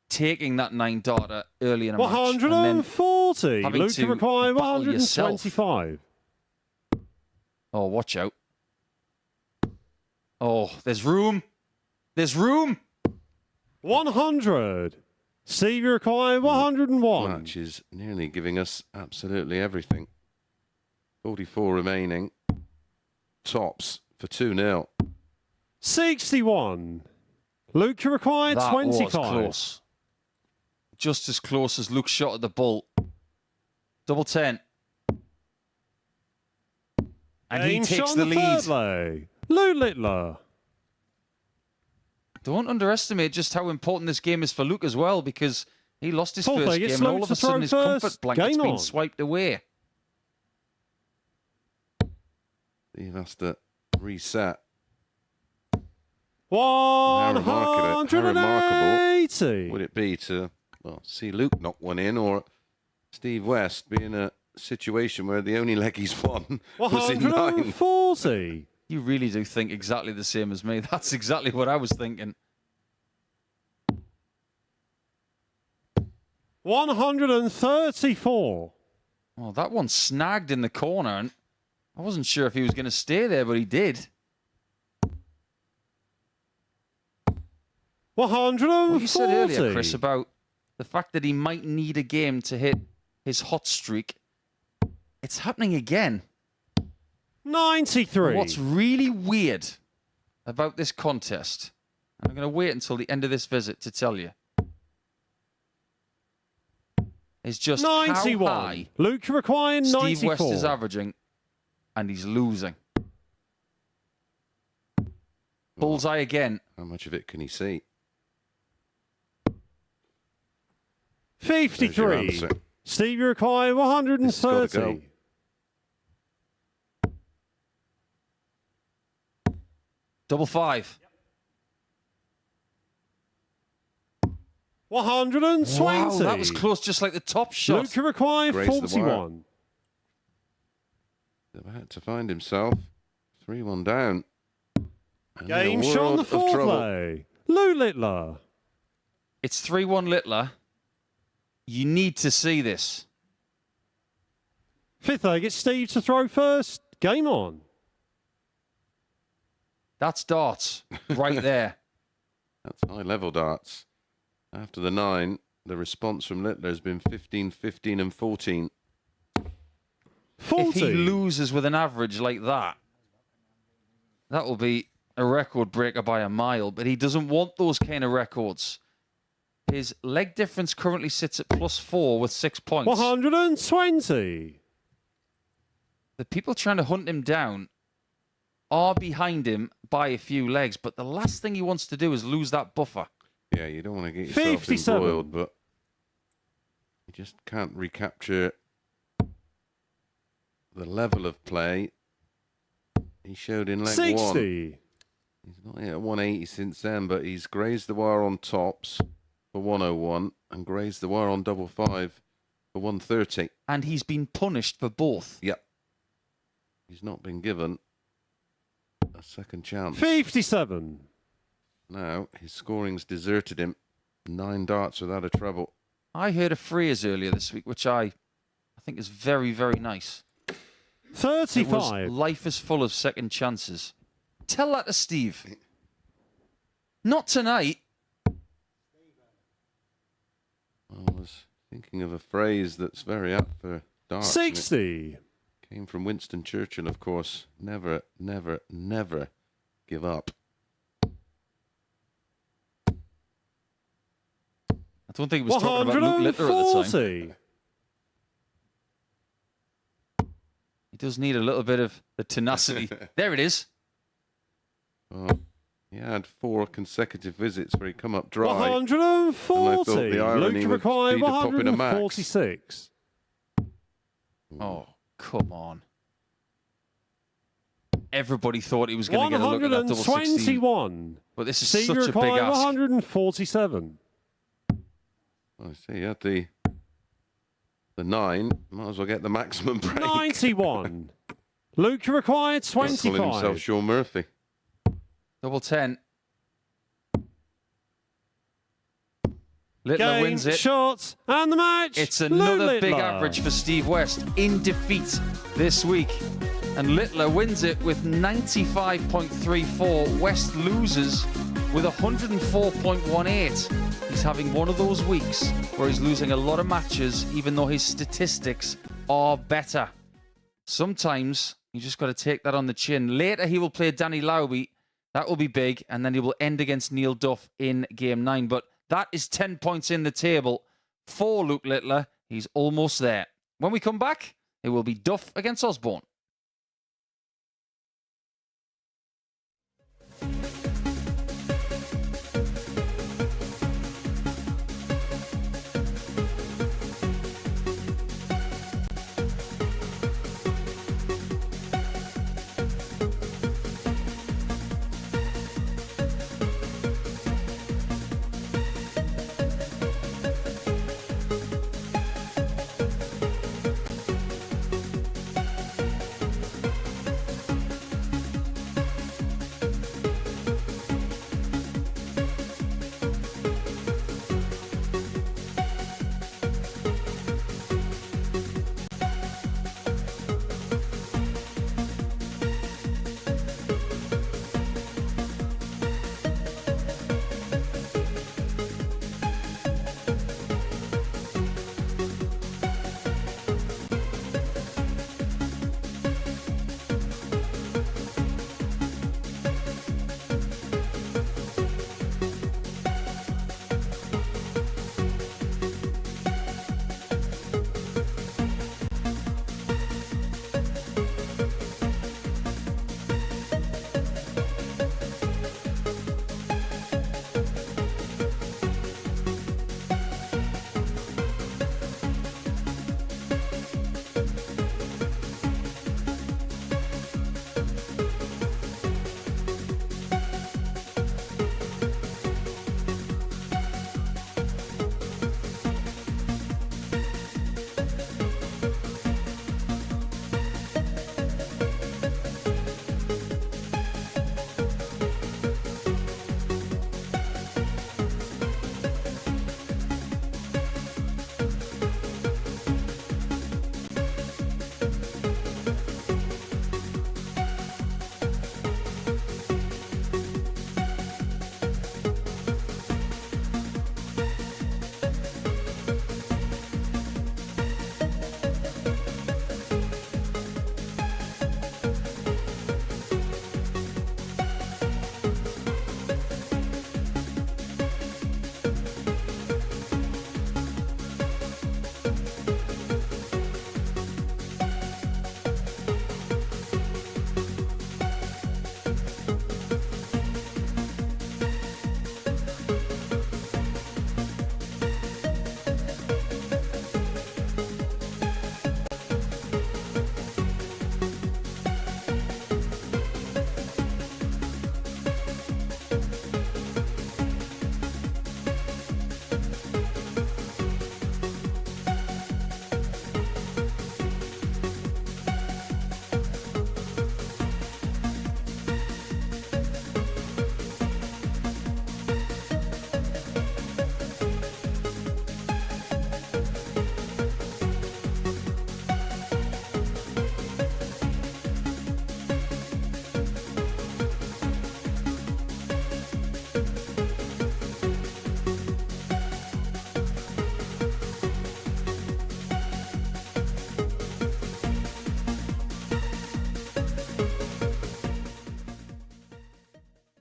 C: taking that 9-darter early in a match?
D: 140.
C: having
D: Luke
C: to
D: require
C: battle yourself.
D: 125.
C: Oh, watch out. Oh, there's room. There's room.
D: 100. Steve, you require 101.
B: Match is nearly giving us absolutely everything. 44 remaining. Tops for 2-0.
D: 61. Luke, you require
C: That
D: 25.
C: was close. Just as close as Luke's shot at the bull. Double 10. And he
D: Game
C: takes
D: shot
C: the
D: on
C: lead.
D: third leg. Lou Littler.
C: Don't underestimate just how important this game is for Luke as well, because he lost his
D: Fourth
C: first
D: leg,
C: game
D: it's
C: and
D: Luke
C: all of
D: to
C: a sudden
D: throw
C: his
D: first.
C: comfort blanket's
D: Game
C: been
D: on.
C: swiped away.
B: He has to reset. How remarkable
D: 180.
B: would it be to see Luke knock one in, or Steve West be in a situation where the only leg he's won was in 9?
D: 140.
C: You really do think exactly the same as me. That's exactly what I was thinking.
D: 134.
C: Oh, that one snagged in the corner, and I wasn't sure if he was going to stay there, but he did.
D: 140.
C: What you said earlier, Chris, about the fact that he might need a game to hit his hot streak, it's happening again.
D: 93.
C: What's really weird about this contest, and I'm going to wait until the end of this visit to tell you, is just
D: 91.
C: how high
D: Luke requiring 94.
C: Steve West is averaging, and he's losing. Bullseye again.
B: How much of it can he see?
D: 53.
B: answer.
D: Steve, you require
B: This has gotta
D: 130.
B: go.
C: Double 5.
D: 120.
C: Wow, that was close, just like the top shot.
D: Luke require
B: Grace the wire.
D: 41.
B: About to find himself 3-1 down. And
D: Game
B: in a
D: shot on
B: world
D: the
B: of
D: fourth
B: trouble.
D: leg. Lou Littler.
C: It's 3-1 Littler. You need to see this.
D: Fifth leg, it's Steve to throw first. Game on.
C: That's darts right there.
B: That's high-level darts. After the 9, the response from Littler has been 15, 15 and 14.
D: 40.
C: If he loses with an average like that, that will be a record breaker by a mile, but he doesn't want those kind of records. His leg difference currently sits at +4 with 6 points.
D: 120.
C: The people trying to hunt him down are behind him by a few legs, but the last thing he wants to do is lose that buffer.
B: Yeah, you don't want to get yourself
D: 57.
B: embroiled, but you just can't recapture the level of play he showed in leg 1.
D: 60.
B: He's not hit at 180 since then, but he's grazed the wire on tops for 101 and grazed the wire on double 5 for 130.
C: And he's been punished for both.
B: Yep. He's not been given a second chance.
D: 57.
B: Now, his scoring's deserted him. 9 darts without a treble.
C: I heard a phrase earlier this week, which I think is very, very nice. It was
D: 35.
C: life is full of second chances. Tell that to Steve. Not tonight.
B: I was thinking of a phrase that's very apt for darts. and it
D: 60.
B: Came from Winston Churchill, of course. Never, never, never give up.
C: I don't think he was talking about Luke Littler at the time.
D: 140.
C: He does need a little bit of the tenacity. There it is.
B: Oh, he had 4 consecutive visits where he come up dry.
D: 140.
B: the irony
D: Luke
B: would
D: required
B: be to pop in a max.
D: 146.
C: Oh, come on. Everybody thought he was going to get a look at that double 16.
D: 121.
C: But this is
D: Steve
C: such a big
D: required
C: ask.
D: 147.
B: I see, you had the 9. Might as well get the maximum break.
D: 91. Luke required
B: Calling himself
D: 25.
B: Sean Murphy.
C: Double 10. Littler
D: Game,
C: wins it.
D: shots, and the match.
C: It's
D: Lou
C: another big
D: Littler.
C: average for Steve West in defeat this week. And Littler wins it with 95.34. West loses with 104.18. He's having one of those weeks where he's losing a lot of matches, even though his statistics are better. Sometimes you just got to take that on the chin. Later, he will play Danny Lauby. That will be big. And then he will end against Neil Duff in Game 9. But that is 10 points in the table for Luke Littler. He's almost there. When we come back, it will be Duff against Osborne.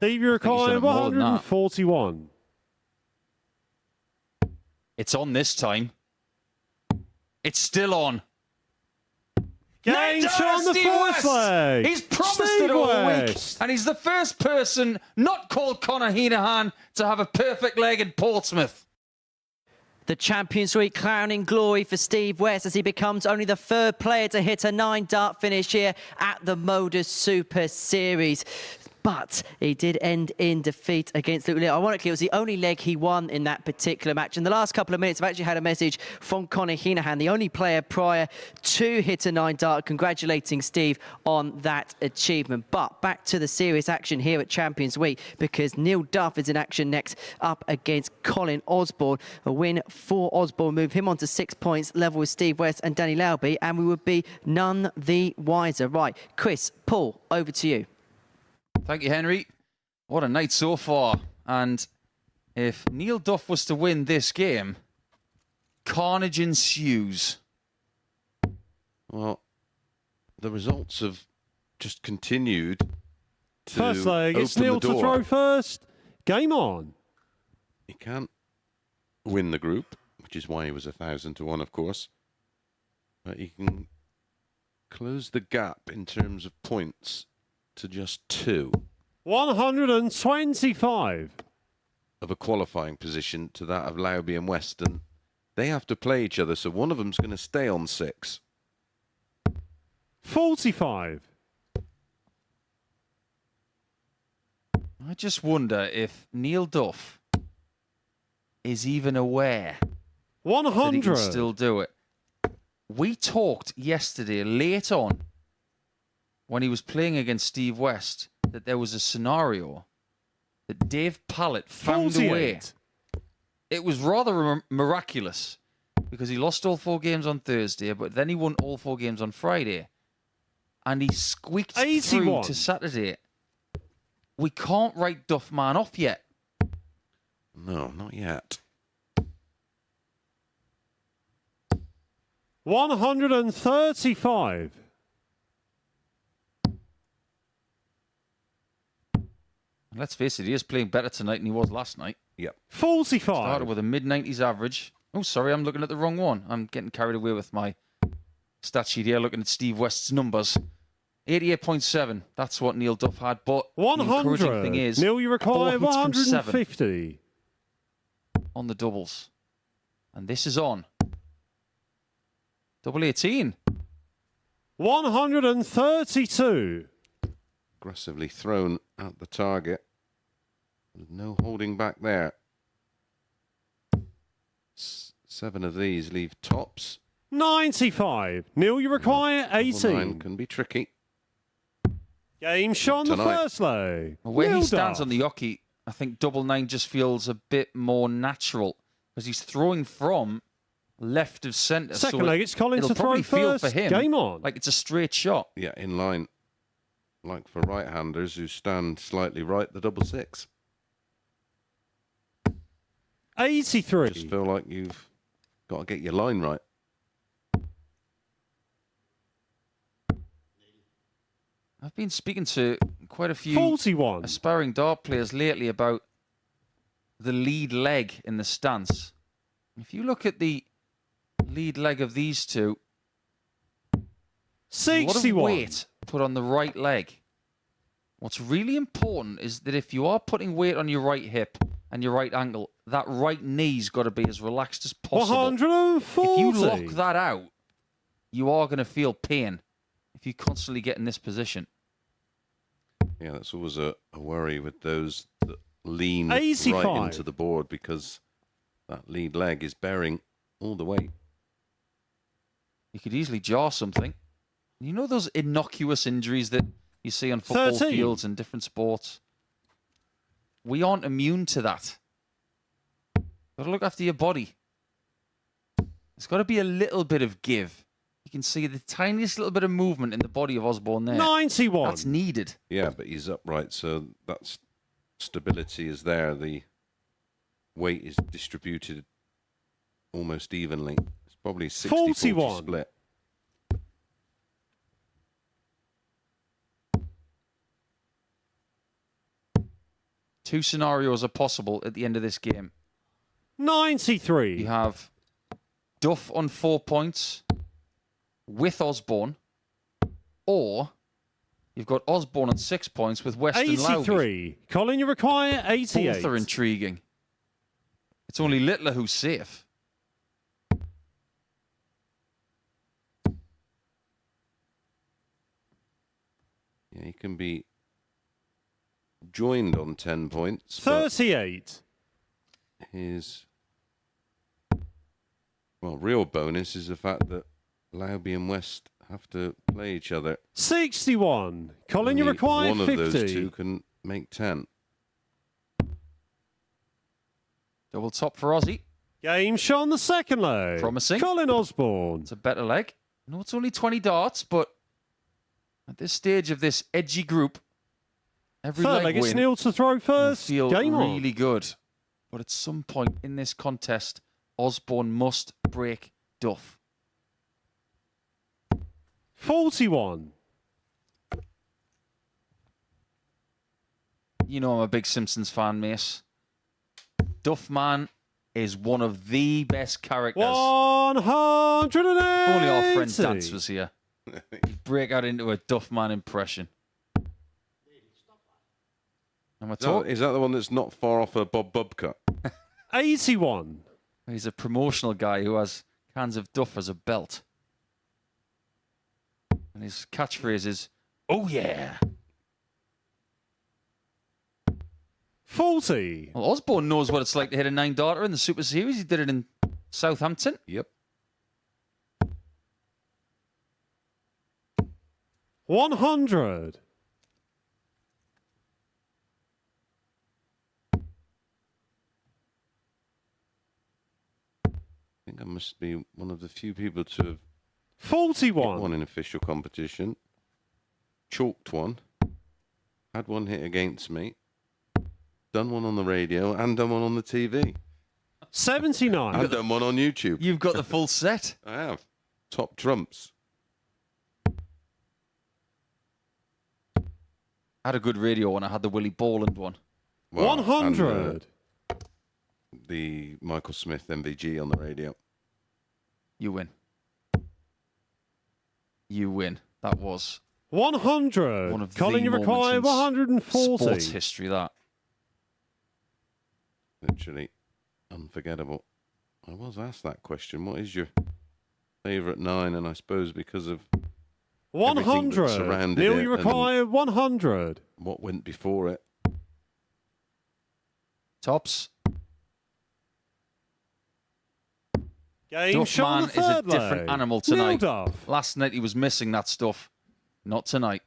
D: Steve, you're calling 141.
C: It's on this time. It's still on.
D: Games on the
C: Steve
D: first
C: West.
D: leg.
C: He's promised
D: Steve
C: it all week.
D: West.
C: And he's the first person not called Conor Heenahan to have a perfect leg in Portsmouth.
A: The Champions League crowning glory for Steve West as he becomes only the third player to hit a 9-dart finish here at the MODUS Super Series. but he did end in defeat against Luke Lee. Ironically, it was the only leg he won in that particular match. In the last couple of minutes, I've actually had a message from Conor Heenahan, the only player prior to hit a 9 dart, congratulating Steve on that achievement. But back to the serious action here at Champions Week, because Neil Duff is in action next up against Colin Osborne. A win for Osborne moved him on to 6 points, level with Steve West and Danny Lauby, and we would be none the wiser. Right, Chris, Paul, over to you.
C: Thank you, Henry. What a night so far. And if Neil Duff was to win this game, carnage ensues.
B: Well, the results have just continued to
D: First leg, it's
B: open
D: Neil
B: the
D: to
B: door.
D: throw first. Game on.
B: He can't win the group, which is why he was 1,000 to 1, of course. But he can close the gap in terms of points to just 2
D: 125.
B: of a qualifying position to that of Lauby and Weston. They have to play each other, so one of them's going to stay on 6.
D: 45.
C: I just wonder if Neil Duff is even aware that he
D: 100.
C: can still do it. We talked yesterday, late on, when he was playing against Steve West, that there was a scenario that Dave Pallett found a way.
D: 48.
C: It was rather miraculous because he lost all 4 games on Thursday, but then he won all 4 games on Friday. And he squeaked
D: 81.
C: through to Saturday. We can't write Duff man off yet.
B: No, not yet.
D: 135.
C: Let's face it, he is playing better tonight than he was last night.
B: Yep.
D: 45.
C: Started with a mid-90s average. Oh, sorry, I'm looking at the wrong one. I'm getting carried away with my stat sheet here, looking at Steve West's numbers. 88.7. That's what Neil Duff had. But the encouraging
D: 100.
C: thing is,
D: Neil, you require
C: 4 hits from 7
D: 150.
C: on the doubles. And this is on. Double 18.
D: 132.
B: Aggressively thrown at the target. There's no holding back there. 7 of these leave tops.
D: 95. Neil, you require
B: Double
D: 18.
B: 9 can be tricky.
D: Game shot on the
B: Tonight.
D: first leg.
C: Well, where
D: Neil
C: he stands
D: Duff.
C: on the yoki, I think double 9 just feels a bit more natural because he's throwing from left of centre.
D: Second leg, it's Colin
C: it'll
D: to throw
C: probably feel
D: first.
C: for him
D: Game on.
C: like it's a straight shot.
B: Yeah, in line. Like for right-handers who stand slightly right, the double 6.
D: 83.
B: Just feel like you've got to get your line right.
C: I've been speaking to quite a few
D: 41.
C: aspiring dart players lately about the lead leg in the stance. If you look at the lead leg of these two, a lot of
D: 61.
C: weight put on the right leg. What's really important is that if you are putting weight on your right hip and your right ankle, that right knee's got to be as relaxed as possible.
D: 140.
C: If you lock that out, you are going to feel pain if you constantly get in this position.
B: Yeah, that's always a worry with those that lean
D: 85.
B: right into the board because that lead leg is bearing all the weight.
C: You could easily jar something. You know those innocuous injuries that you see on football
D: 13.
C: fields and different sports? We aren't immune to that. Got to look after your body. There's got to be a little bit of give. You can see the tiniest little bit of movement in the body of Osborne there.
D: 91.
C: That's needed.
B: Yeah, but he's upright, so that stability is there. The weight is distributed almost evenly. It's probably 60-40
D: 41.
B: split.
C: Two scenarios are possible at the end of this game.
D: 93.
C: You have Duff on 4 points with Osborne, or you've got Osborne on 6 points with Weston Lauby.
D: 83. Colin, you require 88.
C: Both are intriguing. It's only Littler who's safe.
B: Yeah, he can be joined on 10 points. but
D: 38.
B: His real bonus is the fact that Lauby and West have to play each other.
D: 61. Colin, you
B: Only
D: require
B: one
D: 50.
B: of those two can make 10.
C: Double top for Aussie.
D: Game shot on the second leg.
C: Promising.
D: Colin Osborne.
C: It's a better leg. No, it's only 20 darts, but at this stage of this edgy group, every
D: Third
C: leg
D: leg, it's
C: win
D: Neil to throw
C: will
D: first.
C: feel
D: Game
C: really
D: on.
C: good. But at some point in this contest, Osborne must break Duff.
D: 41.
C: You know I'm a big Simpsons fan, Mace. Duff Man is one of the best characters.
D: 180.
C: If only our friend Dance was here. He'd break out into a Duff Man impression. Am I talking?
B: Is that the one that's not far off a Bob Bub cut?
D: 81.
C: He's a promotional guy who has cans of Duff as a belt. And his catchphrase is, "Oh yeah."
D: 40.
C: Well, Osborne knows what it's like to hit a 9-darter in the Super Series. He did it in Southampton.
B: Yep.
D: 100.
B: I think I must be one of the few people to have hit
D: 41.
B: one in official competition. Chalked one. Had one hit against me. Done one on the radio and done one on the TV.
D: 79.
B: And done one on YouTube.
C: You've got the full set.
B: I have. Top trumps.
C: I had a good radio one. I had the Willie Borland one.
B: Well,
D: 100.
B: and, the Michael Smith MVG on the radio.
C: You win. You win. That was
D: 100.
C: one of
D: Colin,
C: the
D: you require
C: moments in
D: 140.
C: sports history, that.
B: Literally unforgettable. I was asked that question. What is your favourite 9? And I suppose because of everything that
D: 100.
B: surrounded
D: Neil,
B: it
D: you
B: and
D: require 100.
B: what went before it.
C: Tops.
D: Game
C: Duff
D: shot on
C: Man
D: the
C: is a
D: third
C: different
D: leg.
C: animal
D: Neil
C: tonight.
D: Duff.
C: Last night he was missing that stuff. Not tonight.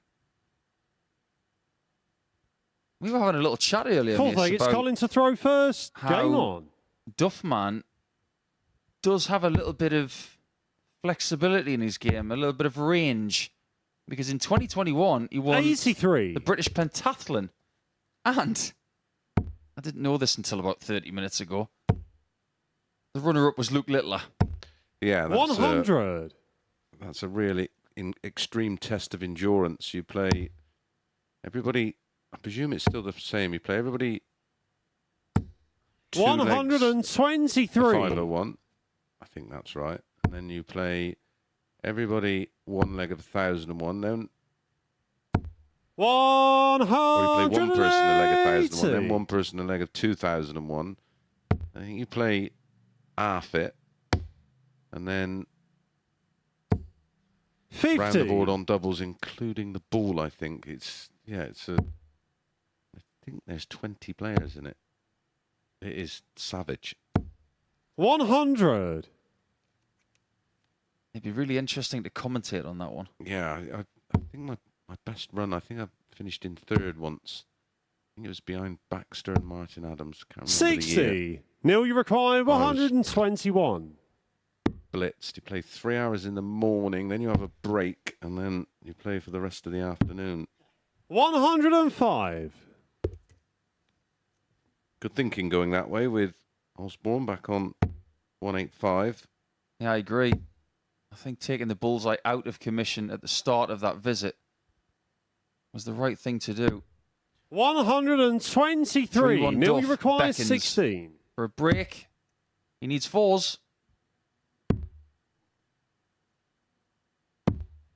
C: We were having a little chat earlier,
D: Fourth
C: Mace,
D: leg, it's
C: about
D: Colin to throw first.
C: how
D: Game on.
C: Duff Man does have a little bit of flexibility in his game, a little bit of range. Because in 2021, he won
D: 83.
C: the British Pentathlon. And I didn't know this until about 30 minutes ago. The runner-up was Luke Littler.
B: Yeah, that's
D: 100.
B: that's a really extreme test of endurance. You play everybody. I presume it's still the same. You play everybody.
D: 123.
B: 501. I think that's right. And then you play everybody one leg of 1001. Then
D: 180.
B: or you play one person a leg of 1001. Then one person a leg of 2001. I think you play half it, and then
D: 50.
B: round the board on doubles, including the ball. I think it's I think there's 20 players in it. It is savage.
D: 100.
C: It'd be really interesting to commentate on that one.
B: Yeah, I think my best run. I think I finished in third once. I think it was behind Baxter and Martin Adams. Can't remember the year.
D: 60. Neil, you require 121.
B: Blitzed. You play 3 hours in the morning, then you have a break, and then you play for the rest of the afternoon.
D: 105.
B: Good thinking going that way with Osborne back on 185.
C: Yeah, I agree. I think taking the bullseye out of commission at the start of that visit was the right thing to do.
D: 123.
C: 3-1
D: Neil, you
C: Duff
D: require
C: beckons.
D: 16.
C: For a break, he needs 4s.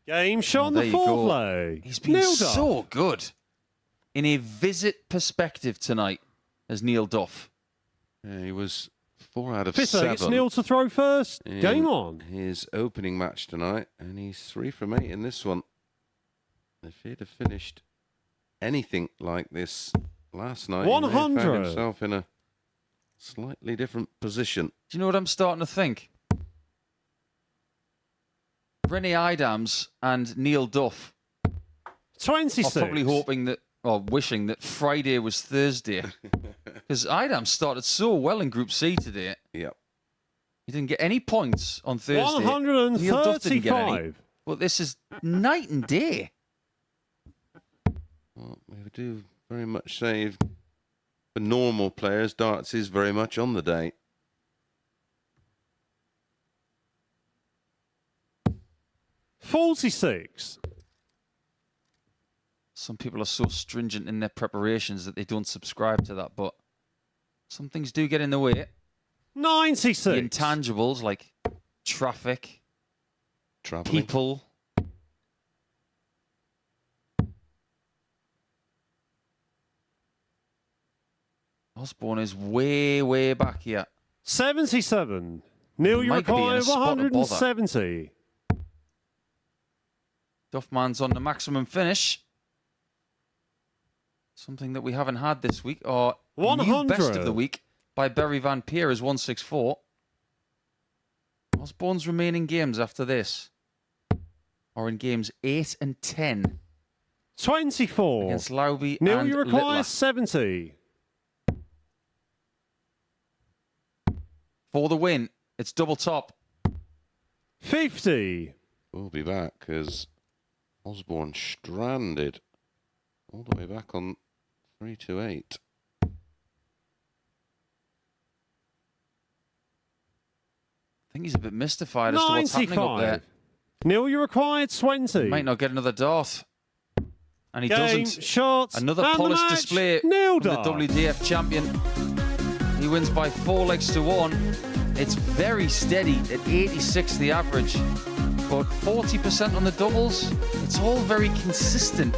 D: Game shot on
C: there
D: the
C: you
D: fourth
C: go.
D: leg.
C: He's been
D: Neil Duff.
C: so good in a visit perspective tonight as Neil Duff.
B: Yeah, he was 4 out of
D: Fifth leg,
B: 7.
D: it's Neil to throw first.
B: in
D: Game on.
B: his opening match tonight, and he's 3 from 8 in this one. If he'd have finished anything like this last night. He may have
D: 100.
B: found himself in a slightly different position.
C: Do you know what I'm starting to think? Rennie Idams and Neil Duff
D: 26.
C: are probably hoping that, or wishing that Friday was Thursday. Because Idams started so well in Group C today.
B: Yep.
C: He didn't get any points on Thursday. Neil Duff didn't get any.
D: 135.
C: But this is night and day.
B: Well, we do very much say for normal players, darts is very much on the day.
D: $46.
C: Some people are so stringent in their preparations that they don't subscribe to that, but some things do get in the way.
D: 96.
C: The intangibles like traffic,
B: Traveling.
C: people. Osborne is way, way back here.
D: 77. Neil, you
C: Might be in a
D: require
C: spot of bother.
D: 170.
C: Duffman's on the maximum finish. Something that we haven't had this week. Or new
D: 100.
C: best of the week by Barry Van Peer is 164. Osborne's remaining games after this are in games 8 and 10
D: 24.
C: against Lauby
D: Neil,
C: and
D: you require
C: Littler.
D: 70.
C: For the win, it's double top.
D: 50.
B: We'll be back because Osborne stranded all the way back on 328.
C: I think he's a bit mystified as to what's happening up there.
D: 95. Neil, you require 20.
C: Might not get another dart. And he
D: Game,
C: doesn't.
D: shots,
C: Another
D: and the
C: polished
D: match.
C: display
D: Neil
C: from the
D: dart.
C: WDF champion. He wins by 4 legs to 1. It's very steady at 86 the average, but 40% on the doubles. It's all very consistent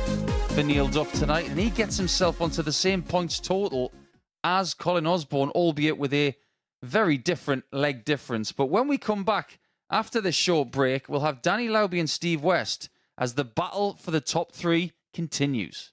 C: for Neil Duff tonight, and he gets himself onto the same points total as Colin Osborne, albeit with a very different leg difference. But when we come back after this short break, we'll have Danny Lauby and Steve West as the battle for the top 3 continues.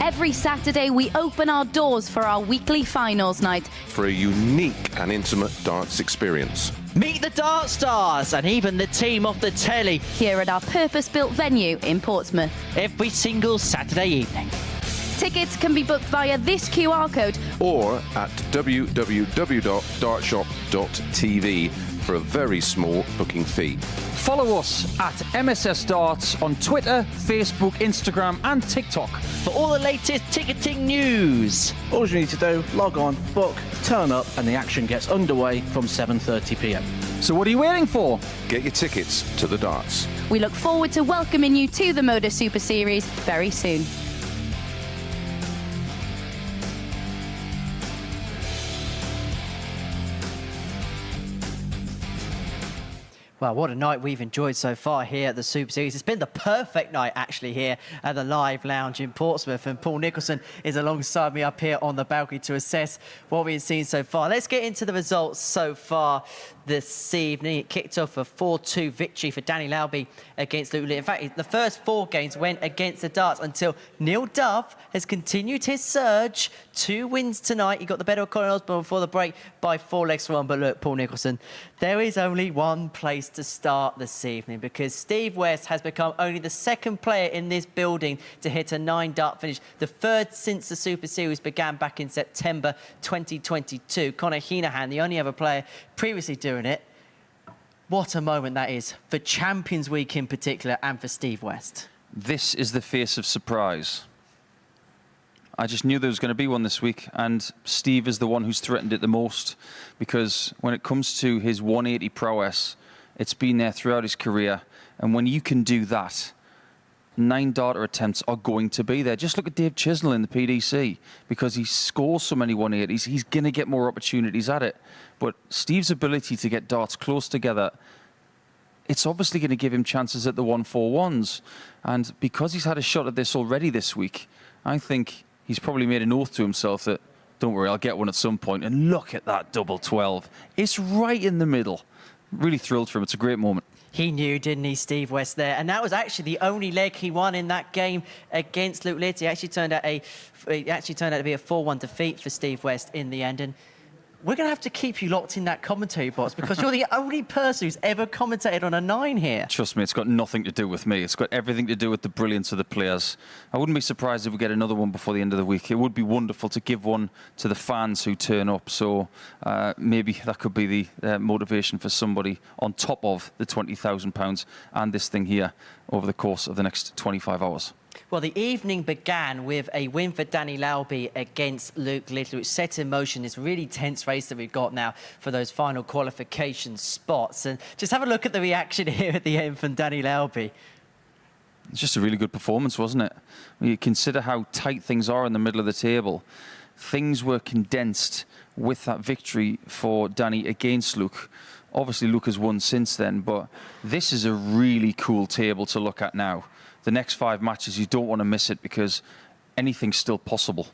E: Every Saturday, we open our doors for our weekly finals night.
B: For a unique and intimate darts experience.
A: Meet the Dart Stars and even the team off the telly
E: Here at our purpose-built venue in Portsmouth.
A: every single Saturday evening.
E: Tickets can be booked via this QR code.
B: Or at www.dartshop.tv for a very small booking fee.
C: Follow us at MSS Darts on Twitter, Facebook, Instagram and TikTok.
A: For all the latest ticketing news.
F: All you need to do, log on, book, turn up, and the action gets underway from 7:30 p.m.
C: So what are you waiting for?
B: Get your tickets to the darts.
E: We look forward to welcoming you to the MODUS Super Series very soon.
A: Well, what a night we've enjoyed so far here at the Super Series. It's been the perfect night, actually, here at the Live Lounge in Portsmouth. And Paul Nicholson is alongside me up here on the balcony to assess what we've seen so far. Let's get into the results so far this evening. It kicked off a 4-2 victory for Danny Lauby against Luke Lee. In fact, the first 4 games went against the darts until Neil Dove has continued his surge. 2 wins tonight. He got the better of Colin Osborne before the break by 4 legs to 1. But look, Paul Nicholson, there is only one place to start this evening because Steve West has become only the 2nd player in this building to hit a 9-dart finish. The 3rd since the Super Series began back in September 2022. Conor Heenahan, the only other player previously doing it. What a moment that is for Champions Week in particular and for Steve West.
C: This is the face of surprise. I just knew there was going to be one this week, and Steve is the one who's threatened it the most because when it comes to his 180 prowess, it's been there throughout his career, and when you can do that, 9 darter attempts are going to be there. Just look at Dave Chisnell in the PDC. Because he scores so many 180s, he's going to get more opportunities at it. But Steve's ability to get darts close together, it's obviously going to give him chances at the 141s. And because he's had a shot at this already this week, I think he's probably made an oath to himself that, don't worry, I'll get one at some point. And look at that double 12. It's right in the middle. Really thrilled for him. It's a great moment.
A: He knew, didn't he, Steve West there? And that was actually the only leg he won in that game against Luke Liddy. It actually turned out to be a 4-1 defeat for Steve West in the end. And we're going to have to keep you locked in that commentary box because you're the only person who's ever commentated on a 9 here.
C: Trust me, it's got nothing to do with me. It's got everything to do with the brilliance of the players. I wouldn't be surprised if we get another one before the end of the week. It would be wonderful to give one to the fans who turn up. So maybe that could be the motivation for somebody on top of the £20,000 and this thing here over the course of the next 25 hours.
A: Well, the evening began with a win for Danny Lauby against Luke Little, which set in motion this really tense race that we've got now for those final qualification spots. And just have a look at the reaction here at the end from Danny Lauby.
C: It's just a really good performance, wasn't it? When you consider how tight things are in the middle of the table, things were condensed with that victory for Danny against Luke. Obviously, Luke has won since then, but this is a really cool table to look at now. The next 5 matches, you don't want to miss it because anything's still possible.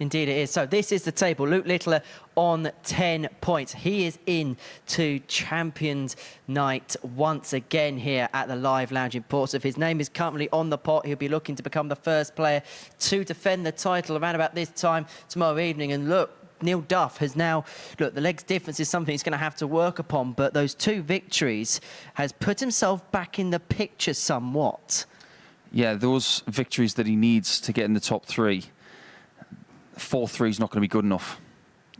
A: Indeed it is. So this is the table. Luke Littler on 10 points. He is in to Champions Night once again here at the Live Lounge in Portsmouth. His name is currently on the pot. He'll be looking to become the first player to defend the title around about this time tomorrow evening. And look, Neil Duff has now, look, the legs difference is something he's going to have to work upon, but those 2 victories has put himself back in the picture somewhat.
C: Yeah, those victories that he needs to get in the top 3, 4-3 is not going to be good enough.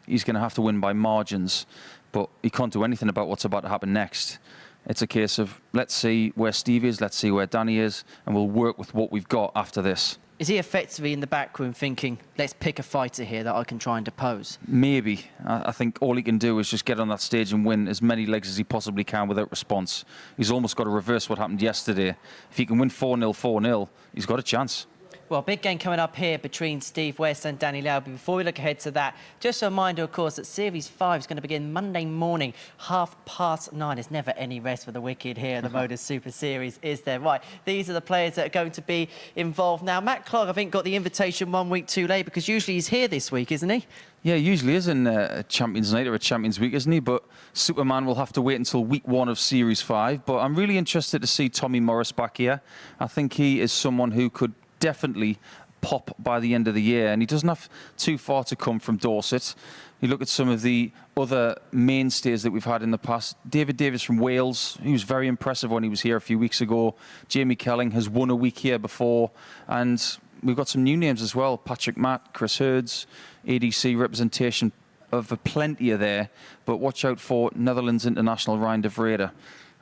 C: He's going to have to win by margins, but he can't do anything about what's about to happen next. It's a case of, let's see where Steve is, let's see where Danny is, and we'll work with what we've got after this.
A: Is he effectively in the back room thinking, let's pick a fighter here that I can try and depose?
C: Maybe. I think all he can do is just get on that stage and win as many legs as he possibly can without response. He's almost got to reverse what happened yesterday. If he can win 4-0, 4-0, he's got a chance.
A: Well, big game coming up here between Steve West and Danny Lauby. Before we look ahead to that, just a reminder, of course, that Series 5 is going to begin Monday morning, 9:30. There's never any rest for the wicked here at the MODUS Super Series, is there? Right, these are the players that are going to be involved. Now, Matt Clark, I think, got the invitation 1 week too late because usually he's here this week, isn't he?
C: Yeah, usually is in a Champions Night or a Champions Week, isn't he? But Superman will have to wait until week 1 of Series 5. But I'm really interested to see Tommy Morris back here. I think he is someone who could definitely pop by the end of the year, and he doesn't have too far to come from Dorset. You look at some of the other mainstays that we've had in the past. David Davis from Wales, he was very impressive when he was here a few weeks ago. Jamie Kelling has won a week here before, and we've got some new names as well. Patrick Matt, Chris Hurds, ADC representation of plenty of there, but watch out for Netherlands international Ryan de Vrede.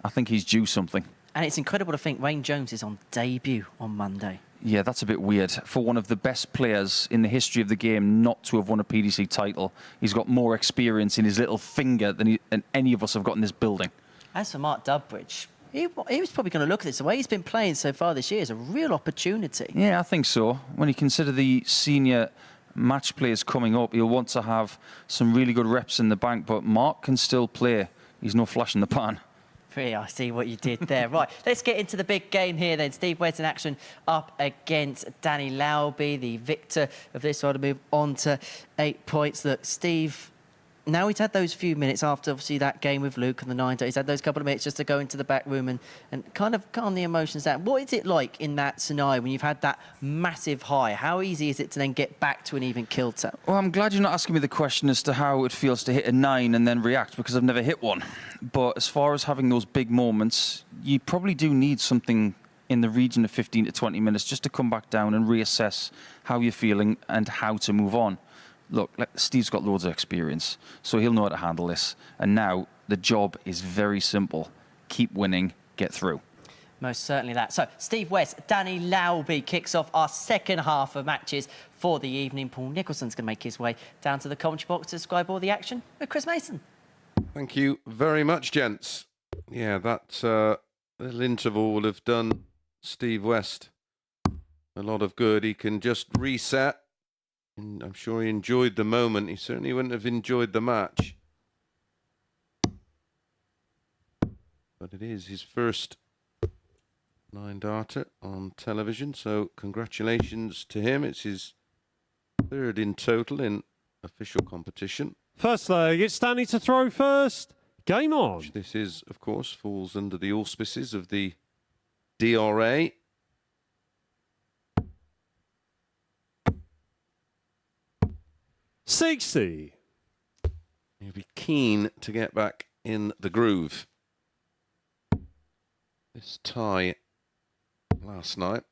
C: I think he's due something.
A: And it's incredible to think Wayne Jones is on debut on Monday.
C: Yeah, that's a bit weird. For one of the best players in the history of the game not to have won a PDC title, he's got more experience in his little finger than any of us have got in this building.
A: As for Mark Dudbridge, he was probably going to look at this. The way he's been playing so far this year is a real opportunity.
C: Yeah, I think so. When you consider the senior match players coming up, he'll want to have some really good reps in the bank, but Mark can still play. He's no flash in the pan.
A: Yeah, I see what you did there. Right, let's get into the big game here then. Steve West in action up against Danny Lauby, the victor of this one, to move on to 8 points. Look, Steve, now he's had those few minutes after obviously that game with Luke and the 9 days. He's had those couple of minutes just to go into the back room and kind of calm the emotions down. What is it like in that scenario when you've had that massive high? How easy is it to then get back to an even kilter?
C: Well, I'm glad you're not asking me the question as to how it feels to hit a 9 and then react, because I've never hit one. But as far as having those big moments, you probably do need something in the region of 15 to 20 minutes just to come back down and reassess how you're feeling and how to move on. Look, Steve's got loads of experience, so he'll know how to handle this. And now the job is very simple. Keep winning, get through.
A: Most certainly that. So, Steve West, Danny Lauby kicks off our second half of matches for the evening. Paul Nicholson's going to make his way down to the commentary box to describe all the action with Chris Mason.
B: Thank you very much, gents. Yeah, that little interval will have done Steve West a lot of good. He can just reset. And I'm sure he enjoyed the moment. He certainly wouldn't have enjoyed the match. But it is his first 9-darter on television, so congratulations to him. It's his third in total in official competition.
D: First leg, it's Danny to throw first. Game on.
B: This is, of course, falls under the auspices of the DRA.
D: $60.
B: He'll be keen to get back in the groove. This last night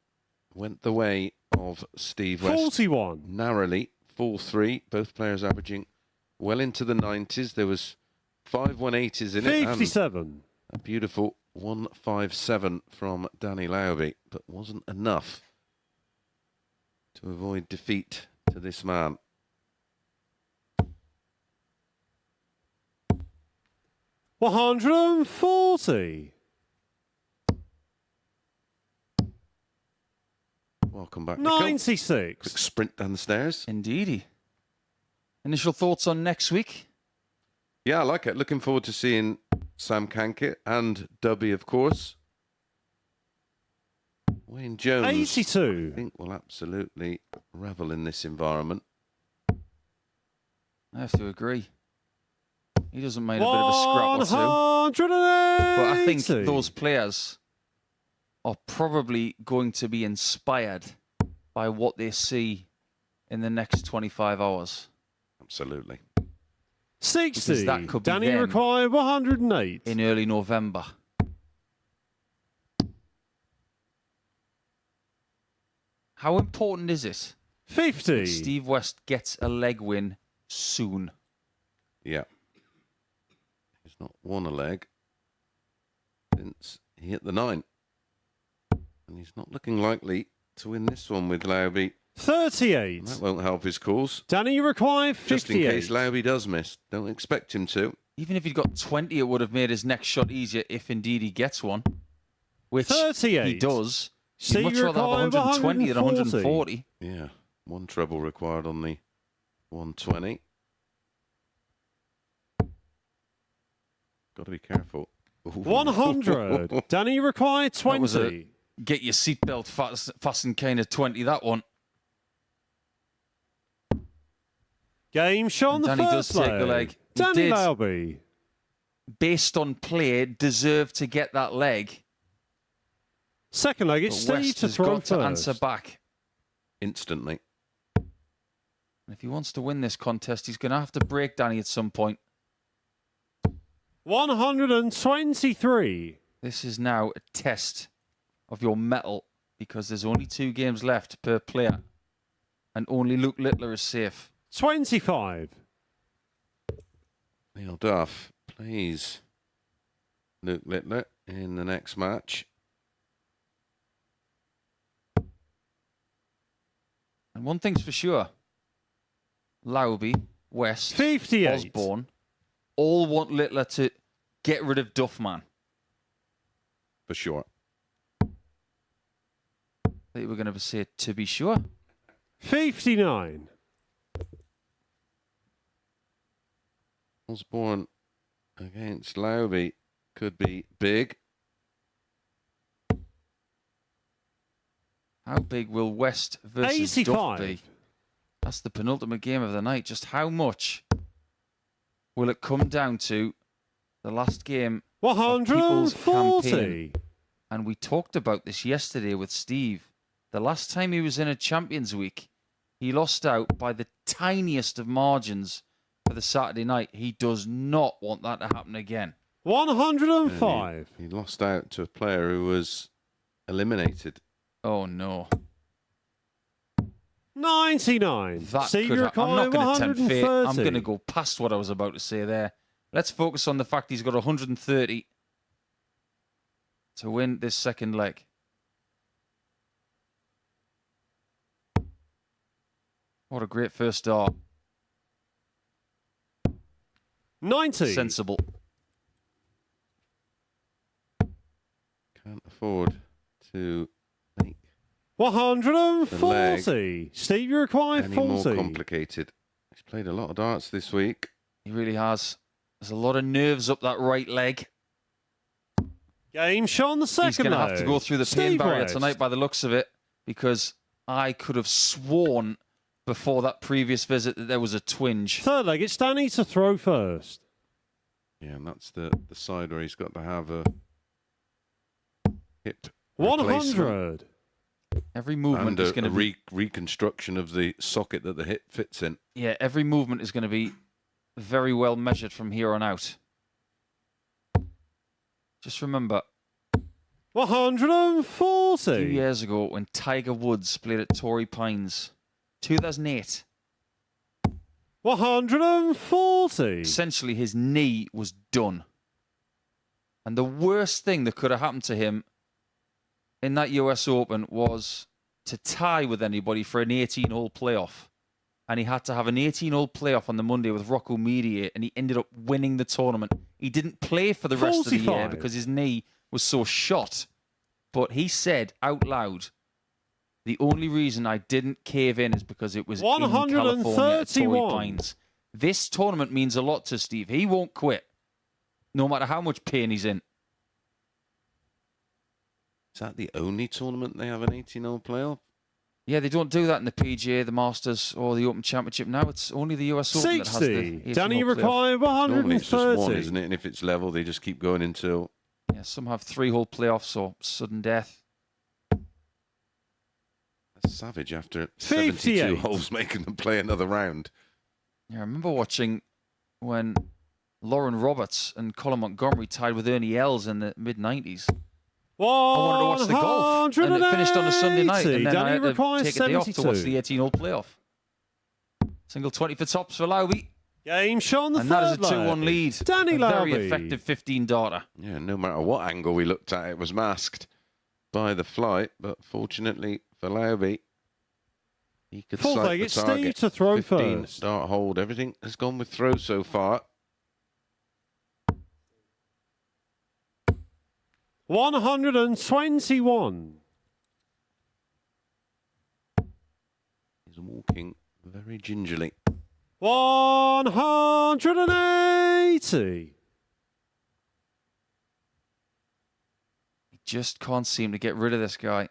B: went the way of Steve West.
D: 41.
B: Narrowly, 4-3. Both players averaging well into the 90s. There was 5 180s in it.
D: 57.
B: And a beautiful 157 from Danny Lauby, but wasn't enough to avoid defeat to this man.
D: $140.
B: Welcome back, Nicole.
D: 96.
B: Quick sprint down the stairs.
C: Indeedy. Initial thoughts on next week?
B: Yeah, I like it. Looking forward to seeing Sam Kankit and Dubby, of course. Wayne Jones,
D: 82.
B: I think, will absolutely revel in this environment.
C: I have to agree. He doesn't mind a bit of a scrap or two.
D: 180.
C: But I think those players are probably going to be inspired by what they see in the next 25 hours.
B: Absolutely.
D: 60.
C: Because that could be
D: Danny
C: them
D: required 108.
C: in early November. How important is it
D: 50.
C: that Steve West gets a leg win soon?
B: Yeah. He's not won a leg since he hit the 9. And he's not looking likely to win this one with Lauby.
D: 38.
B: And that won't help his cause.
D: Danny required 58.
B: Just in case Lauby does miss. Don't expect him to.
C: Even if he'd got 20, it would have made his next shot easier if indeed he gets one. Which
D: 38.
C: he does.
D: See,
C: He'd much rather have 120 than
D: 140.
C: 140.
B: Yeah. 1 treble required on the 120. Got to be careful. Ooh.
D: 100. Danny required 20.
C: That was a get your seatbelt fastened kind of 20, that one.
D: Game shot on
C: And
D: the
C: Danny does
D: first
C: take the leg. He
D: Danny
C: did,
D: Lauby.
C: based on play, deserve to get that leg.
D: Second leg, it's
C: But
D: Steve
C: West
D: to
C: has
D: throw
C: got
D: first.
C: to answer back.
B: instantly.
C: And if he wants to win this contest, he's going to have to break Danny at some point.
D: 123.
C: This is now a test of your mettle because there's only 2 games left per player. And only Luke Littler is safe.
D: 25.
B: Neil Duff plays Luke Littler in the next match.
C: And one thing's for sure. Lauby, West,
D: 58.
C: Osborne, all want Littler to get rid of Duffman.
B: For sure.
C: They were going to say to be sure.
D: 59.
B: Osborne against Lauby could be big.
C: How big will West versus
D: 85.
C: Duff be? That's the penultimate game of the night. Just how much will it come down to the last game of people's
D: 140.
C: campaign? And we talked about this yesterday with Steve. The last time he was in a Champions Week, he lost out by the tiniest of margins for the Saturday night. He does not want that to happen again.
D: 105.
B: He lost out to a player who was eliminated.
C: Oh, no.
D: 99.
C: That
D: Steve
C: could I'm not going to tempt fate.
D: 130.
C: I'm going to go past what I was about to say there. Let's focus on the fact he's got 130 to win this second leg. What a great first start.
D: 90.
C: Sensible.
B: Can't afford to make
D: 140. Steve, you require
B: any more
D: 40.
B: complicated. He's played a lot of darts this week.
C: He really has. There's a lot of nerves up that right leg.
D: Game shot on the second
C: He's going to have to
D: leg.
C: go through the pain
D: Steve
C: barrier
D: West.
C: tonight by the looks of it, because I could have sworn before that previous visit that there was a twinge.
D: Third leg, it's Danny to throw first.
B: Yeah, and that's the side where he's got to have a hip
D: 100.
C: Every movement
B: and
C: is going to be...
B: reconstruction of the socket that the hip fits in.
C: Yeah, every movement is going to be very well measured from here on out. Just remember,
D: 140.
C: a few years ago when Tiger Woods played at Torrey Pines, 2008,
D: 140.
C: essentially his knee was done. And the worst thing that could have happened to him in that US Open was to tie with anybody for an 18-hole playoff. And he had to have an 18-hole playoff on the Monday with Rocco Mediate, and he ended up winning the tournament. He didn't play for the rest of the year
D: 45.
C: because his knee was so shot. But he said out loud, the only reason I didn't cave in is because it was in California at Torrey
D: 131.
C: Pines. This tournament means a lot to Steve. He won't quit, no matter how much pain he's in.
B: Is that the only tournament they have an 18-hole playoff?
C: Yeah, they don't do that in the PGA, the Masters, or the Open Championship now. It's only the US Open that has the
D: 60. Danny
C: 18-hole playoff.
D: require
B: Normally it's just
D: 130.
B: one, isn't it? And if it's level, they just keep going until...
C: Yeah, some have 3-hole playoffs or sudden death.
B: That's savage after 72
D: 58.
B: holes making them play another round.
C: Yeah, I remember watching when Lauren Roberts and Colin Montgomery tied with Ernie Els in the mid-90s. I wanted to watch the golf, and it finished on a Sunday night, and then
D: Danny
C: I had to
D: requires
C: take a day off to watch
D: 72.
C: the 18-hole playoff. Single 20 for tops for Lauby,
D: Game shot on the
C: and
D: third
C: that is a 2-1
D: leg.
C: lead.
D: Danny
C: A very
D: Lauby.
C: effective 15-darter.
B: Yeah, no matter what angle we looked at, it was masked by the flight. But fortunately for Lauby, he could
D: Fourth
B: sight
D: leg,
B: the
D: it's Steve
B: target.
D: to throw
B: 15
D: first.
B: start hold. Everything has gone with throw so far.
D: 121.
B: He's walking very gingerly.
D: 180.
C: He just can't seem to get rid of this guy.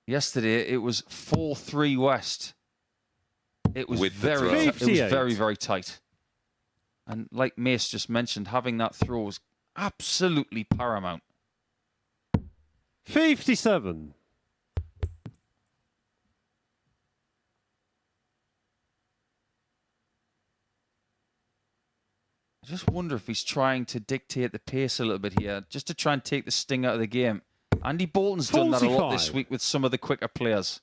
C: Yesterday, it was 4-3 West. It was
B: With the
C: very,
B: throw.
C: it was
D: 58.
C: very, very tight. And like Mace just mentioned, having that throw was absolutely paramount.
D: 57.
C: I just wonder if he's trying to dictate the pace a little bit here, just to try and take the sting out of the game. Andy Bolton's done that a lot this
D: 45.
C: week with some of the quicker players.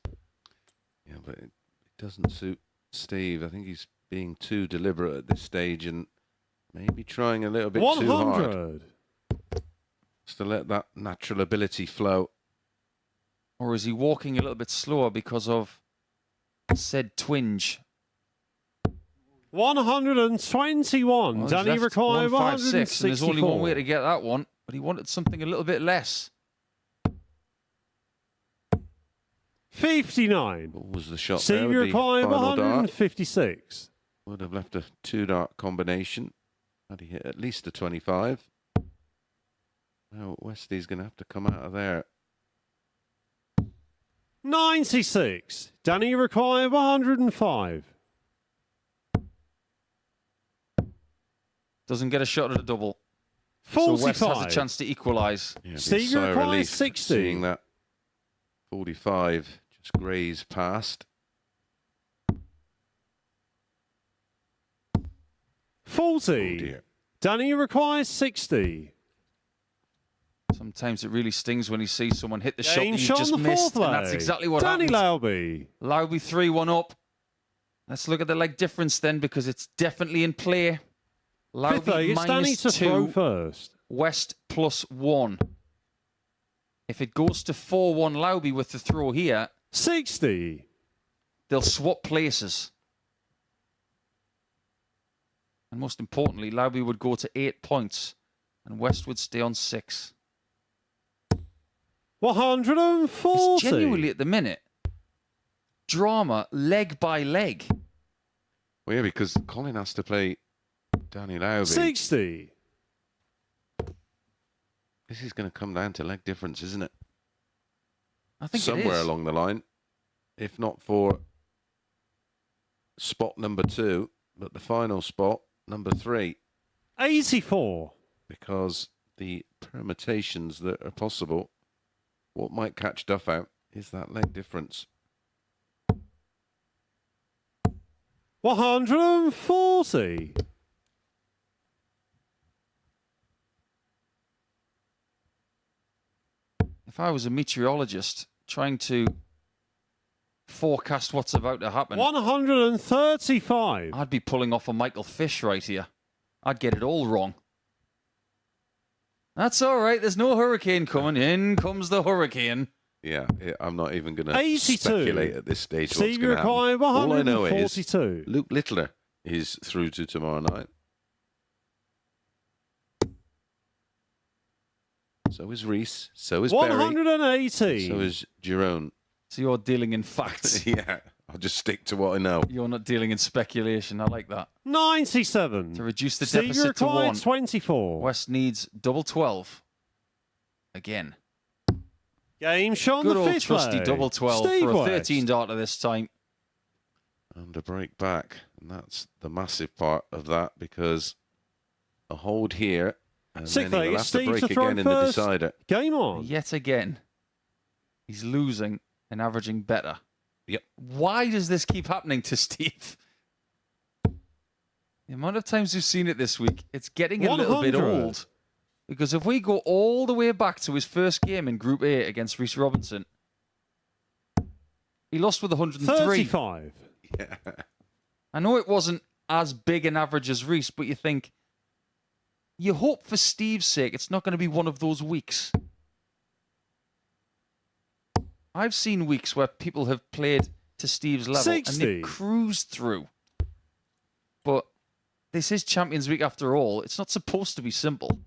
B: Yeah, but it doesn't suit Steve. I think he's being too deliberate at this stage and maybe trying a little bit too hard.
D: 100.
B: Just to let that natural ability flow.
C: Or is he walking a little bit slower because of said twinge?
D: 121.
C: Well,
D: Danny
C: he's left
D: required
C: 156, and there's only one way
D: 164.
C: to get that one, but he wanted something a little bit less.
D: 59.
B: What was the shot
D: Steve
B: there? With the
D: required
B: final dart?
D: 156.
B: Would have left a 2-dart combination. Had he hit at least a 25. Now Westy's going to have to come out of there.
D: 96. Danny required 105.
C: Doesn't get a shot at a double. So West has a
D: 45.
C: chance to equalise.
B: Yeah,
D: Steve
B: big sigh of
D: requires
B: relief
D: 60.
B: Seeing that 45 just graze past.
D: 40.
B: Oh dear.
D: Danny requires 60.
C: Sometimes it really stings when you see someone hit the shot that
D: Game
C: you
D: shot
C: just
D: on the
C: missed,
D: fourth
C: and that's
D: leg.
C: exactly what
D: Danny
C: happened.
D: Lauby.
C: Lauby 3-1 up. Let's look at the leg difference then, because it's definitely in play.
D: Fifth leg,
C: Lauby
D: it's Danny
C: minus
D: to throw
C: 2,
D: first.
C: West plus 1. If it goes to 4-1 Lauby with the throw here,
D: 60.
C: they'll swap places. And most importantly, Lauby would go to 8 points, and West would stay on 6.
D: 140.
C: It's genuinely, at the minute, drama leg by leg.
B: Well, yeah, because Colin has to play Danny Lauby.
D: 60.
B: This is going to come down to leg difference, isn't it?
C: I think
B: Somewhere
C: it is.
B: along the line. If not for spot number 2, but the final spot, number 3.
D: 84.
B: Because the permutations that are possible, what might catch Duff out is that leg difference.
D: 140.
C: If I was a meteorologist trying to forecast what's about to happen,
D: 135.
C: I'd be pulling off a Michael Fish right here. I'd get it all wrong. That's all right. There's no hurricane coming. In comes the hurricane.
B: Yeah, I'm not even going to
D: 82.
B: speculate at this stage what's
D: Steve
B: going to happen.
D: required
B: All I know is
D: 142.
B: Luke Littler is through to tomorrow night. So is Reese. So is Berry.
D: 180.
B: So is Jerome.
C: So you're dealing in facts.
B: Yeah, I'll just stick to what I know.
C: You're not dealing in speculation. I like that.
D: 97.
C: To reduce the
D: Steve
C: deficit to
D: required
C: 1,
D: 24.
C: West needs double 12. Again.
D: Game shot on
C: Good
D: the
C: old
D: fifth
C: trusty
D: leg.
C: double 12
D: Steve
C: for a
D: West.
C: 13 darter this time.
B: And a break back. And that's the massive part of that, because a hold here, and
D: Sixth
B: then
D: leg,
B: he'll
D: it's
B: have to
D: Steve
B: break
D: to throw
B: again in the
D: first.
B: decider.
D: Game on.
C: Yet again, he's losing and averaging better.
B: Yep.
C: Why does this keep happening to Steve? The amount of times we've seen it this week, it's getting a little bit
D: 100.
C: old. Because if we go all the way back to his first game in Group A against Reece Robinson, he lost with 103.
D: 35.
B: Yeah.
C: I know it wasn't as big an average as Reece, but you think, you hope for Steve's sake it's not going to be one of those weeks. I've seen weeks where people have played to Steve's level
D: 60.
C: and they've cruised through. But this is Champions Week after all. It's not supposed to be simple.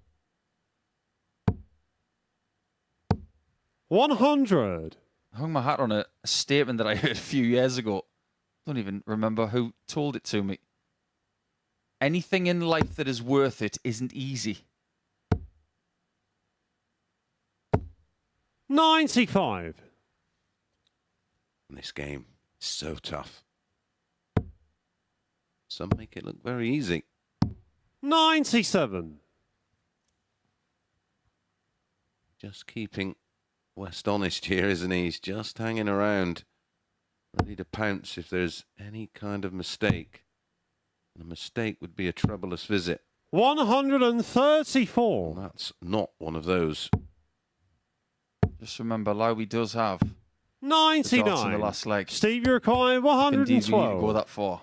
D: 100.
C: I hung my hat on a statement that I heard a few years ago. Don't even remember who told it to me. Anything in life that is worth it isn't easy.
D: 95.
B: And this game is so tough. Some make it look very easy.
D: 97.
B: Just keeping West honest here, isn't he? He's just hanging around, ready to pounce if there's any kind of mistake. And a mistake would be a troublous visit.
D: 134.
B: That's not one of those.
C: Just remember, Lowby does have the darts in the
D: 99.
C: last leg.
D: Steve, you require
C: Indeed, we need to
D: 112.
C: go that far.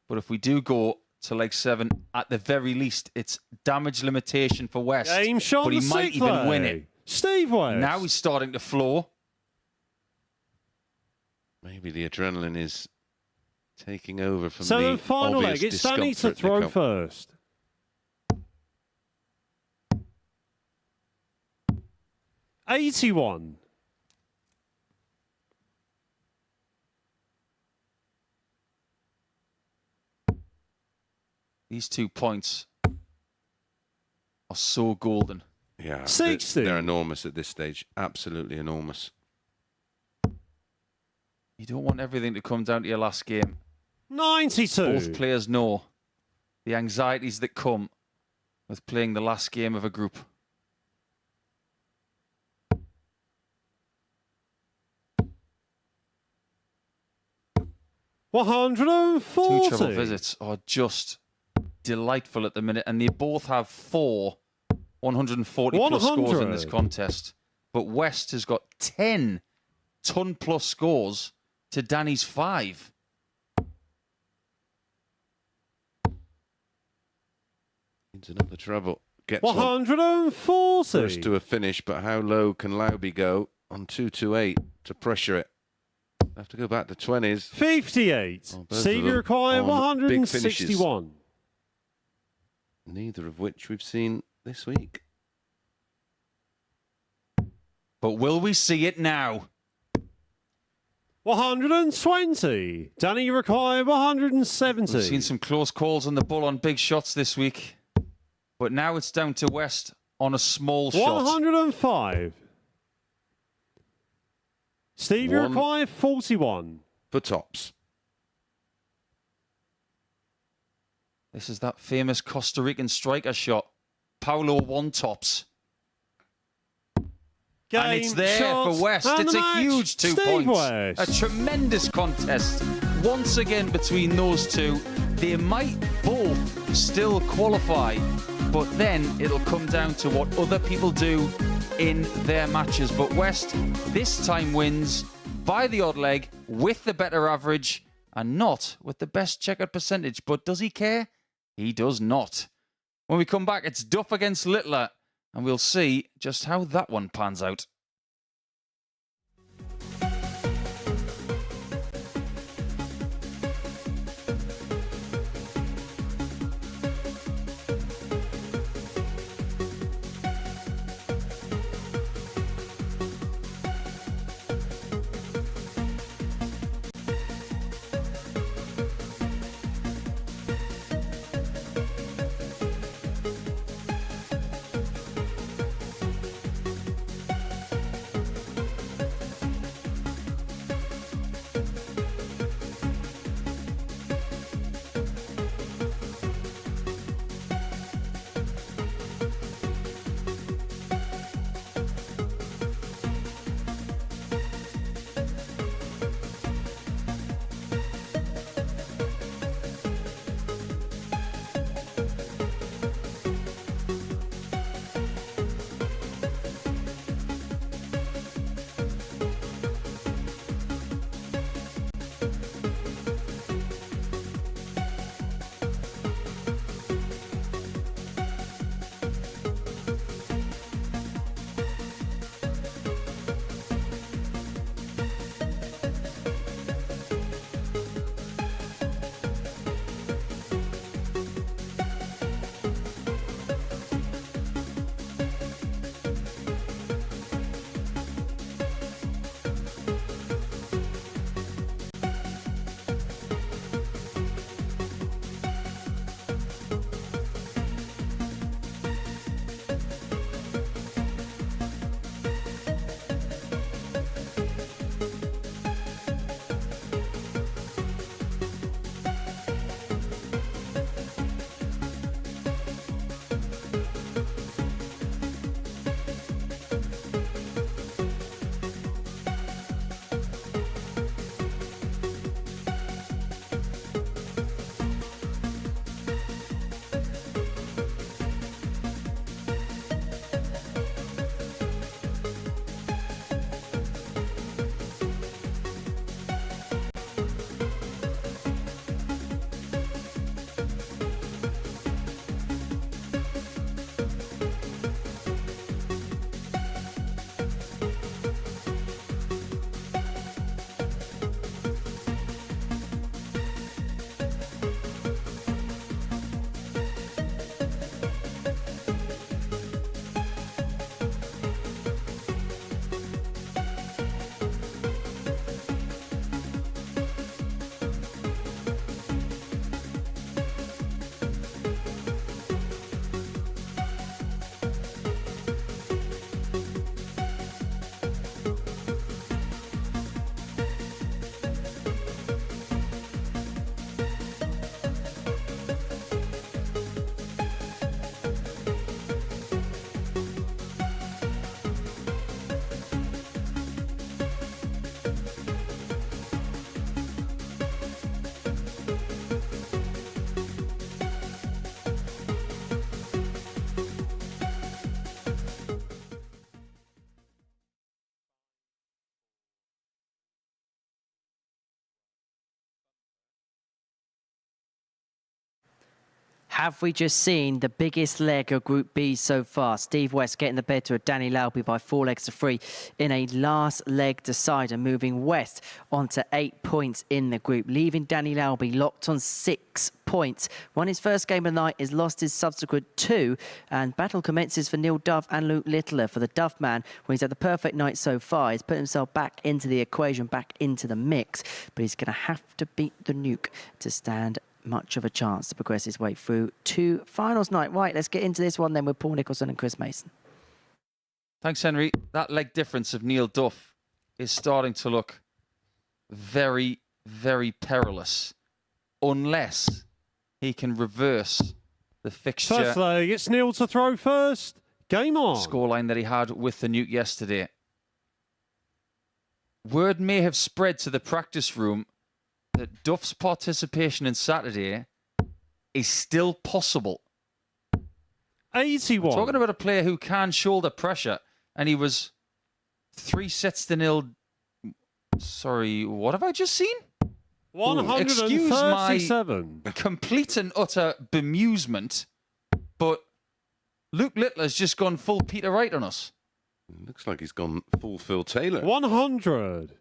C: But if we do go to leg 7, at the very least, it's damage limitation for West.
D: Game shot
C: but he
D: the
C: might
D: sixth
C: even win
D: leg.
C: it.
D: Steve West.
C: Now he's starting to floor.
B: Maybe the adrenaline is taking over from
D: So
B: the
D: the final
B: obvious
D: leg, it's Danny to
B: discomfort in the
D: throw
B: cup.
D: first. $81.
C: These 2 points are so golden.
B: Yeah,
D: 60.
B: They're enormous at this stage. Absolutely enormous.
C: You don't want everything to come down to your last game.
D: 92.
C: Both players know the anxieties that come with playing the last game of a group.
D: $140.
C: Two treble visits are just delightful at the minute, and they both have 4 140 plus scores in this
D: 100.
C: contest. But West has got 10 ton plus scores to Danny's 5.
B: Needs another treble. Gets one
D: 140.
B: close to a finish, but how low can Lowby go on 228 to pressure it? Have to go back to 20s.
D: 58.
B: Oh, both
D: Steve,
B: of
D: you
B: them
D: require
B: on big finishes.
D: 161.
B: Neither of which we've seen this week.
C: But will we see it now?
D: 120. Danny, you require 170.
C: We've seen some close calls on the bull on big shots this week. But now it's down to West on a small shot.
D: 105. Steve, you
B: One.
D: require 41.
B: For tops.
C: This is that famous Costa Rican striker shot. Paulo one tops. And it's there
D: shot,
C: for West.
D: and
C: It's
D: the
C: a
D: match,
C: huge 2
D: Steve
C: points.
D: West.
C: A tremendous contest. Once again between those two. They might both still qualify, but then it'll come down to what other people do in their matches. But West this time wins by the odd leg with the better average and not with the best checkered percentage. But does he care? He does not. When we come back, it's Duff against Littler, and we'll see just how that one pans out.
A: Have we just seen the biggest leg of Group B so far? Steve West getting the better of Danny Lauby by 4 legs to 3 in a last leg decider, moving West onto 8 points in the group, leaving Danny Lauby locked on 6 points. Won his first game of the night, has lost his subsequent 2, and battle commences for Neil Duff and Luke Littler. For the Duff man, when he's had the perfect night so far, he's put himself back into the equation, back into the mix, but he's going to have to beat the Nuke to stand much of a chance to progress his way through to finals night. Right, let's get into this one then with Paul Nicholson and Chris Mason.
C: Thanks, Henry. That leg difference of Neil Duff is starting to look very, very perilous, unless he can reverse the fixture
D: First leg, it's Neil to throw first. Game on.
C: scoreline that he had with the Nuke yesterday. Word may have spread to the practice room that Duff's participation in Saturday is still possible.
D: 81.
C: Talking about a player who can shoulder pressure, and he was 3 sets to 0. Sorry, what have I just seen?
D: 137.
C: Complete and utter bemusement, but Luke Littler's just gone full Peter Wright on us.
B: Looks like he's gone full Phil Taylor.
D: 100.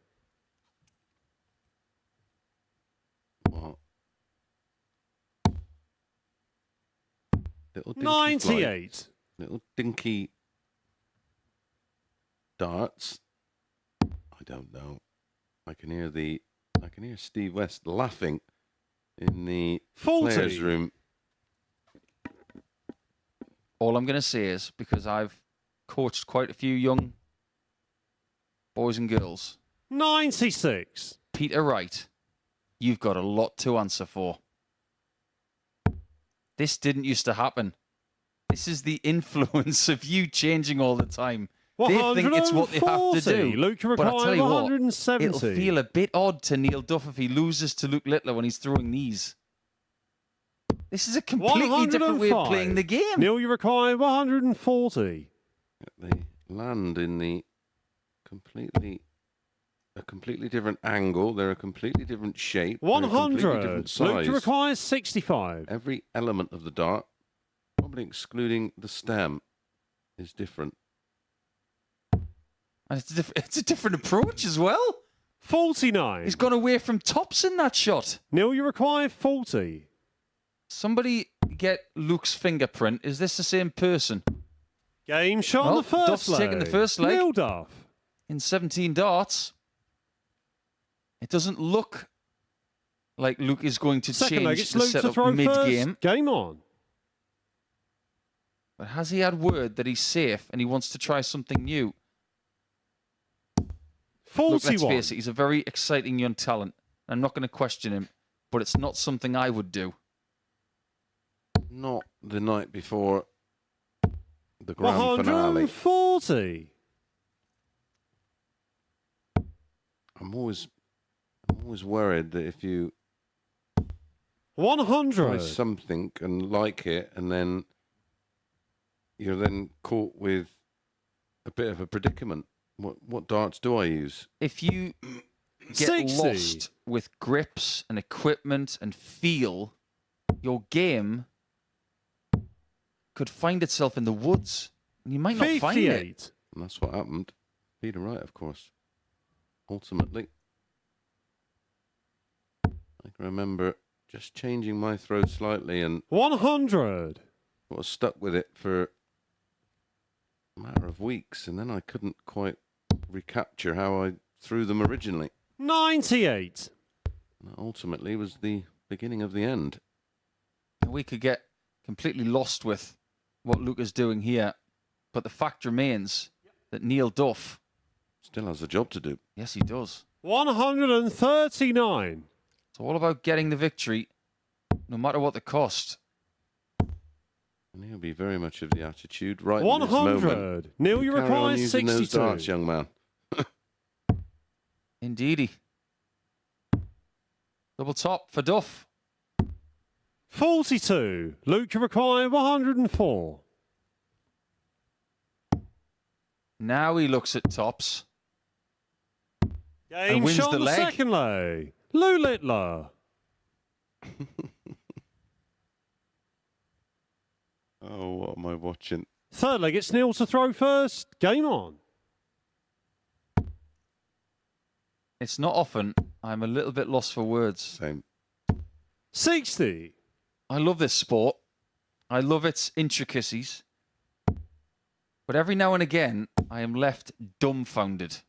B: What? Little dinky
D: 98.
B: flight, little dinky darts. I don't know. I can hear Steve West laughing in the
D: 40.
B: players' room.
C: All I'm going to say is, because I've coached quite a few young boys and girls,
D: 96.
C: Peter Wright, you've got a lot to answer for. This didn't used to happen. This is the influence of you changing all the time. They think it's what they have to do.
D: Luke
C: But I'll tell you what,
D: 170.
C: it'll feel a bit odd to Neil Duff if he loses to Luke Littler when he's throwing these. This is a completely different way of playing the game.
D: Neil, you require 140.
B: They land in the completely different angle. They're a completely different shape. They're a completely
D: 100.
B: different
D: Luke,
B: size.
D: you require 65.
B: Every element of the dart, probably excluding the stem, is different.
C: And it's a different approach as well.
D: 49.
C: He's gone away from tops in that shot.
D: Neil, you require 40.
C: Somebody get Luke's fingerprint. Is this the same person?
D: Game shot on
C: Well,
D: the first
C: Duff's
D: leg.
C: taking the first leg.
D: Neil Duff.
C: In 17 darts. It doesn't look like Luke is going to
D: Second leg,
C: change
D: it's
C: the
D: Luke to
C: setup
D: throw
C: mid-game.
D: first. Game on.
C: But has he had word that he's safe and he wants to try something new?
D: 41.
C: Look, let's face it, he's a very exciting young talent. I'm not going to question him, but it's not something I would do.
B: Not the night before the grand finale.
D: 140.
B: I'm always worried that if you try
D: 100.
B: something and like it, and then you're then caught with a bit of a predicament. What darts do I use?
C: If you get
D: 60.
C: lost with grips and equipment and feel, your game could find itself in the woods, and you might not find it.
D: 58.
B: And that's what happened. Peter Wright, of course. Ultimately, I can remember just changing my throw slightly and
D: 100.
B: I was stuck with it for a matter of weeks, and then I couldn't quite recapture how I threw them originally.
D: 98.
B: And that ultimately was the beginning of the end.
C: We could get completely lost with what Luke is doing here, but the fact remains that Neil Duff,
B: Still has a job to do.
C: yes, he does.
D: 139.
C: It's all about getting the victory, no matter what the cost.
B: And he'll be very much of the attitude right in this moment.
D: 100. Neil, you
B: Carry on
D: require
B: using those
D: 62.
B: darts, young man.
C: Indeedy. Double top for Duff.
D: 42. Luke, you require 104.
C: Now he looks at tops.
D: Game
C: wins
D: shot
C: the
D: on the
C: leg.
D: second leg. Lou Littler.
B: watching.
D: Third leg, it's Neil to throw first. Game on.
C: It's not often I'm a little bit lost for words.
B: Same.
D: 60.
C: I love this sport. I love its intricacies. But every now and again, I am left dumbfounded.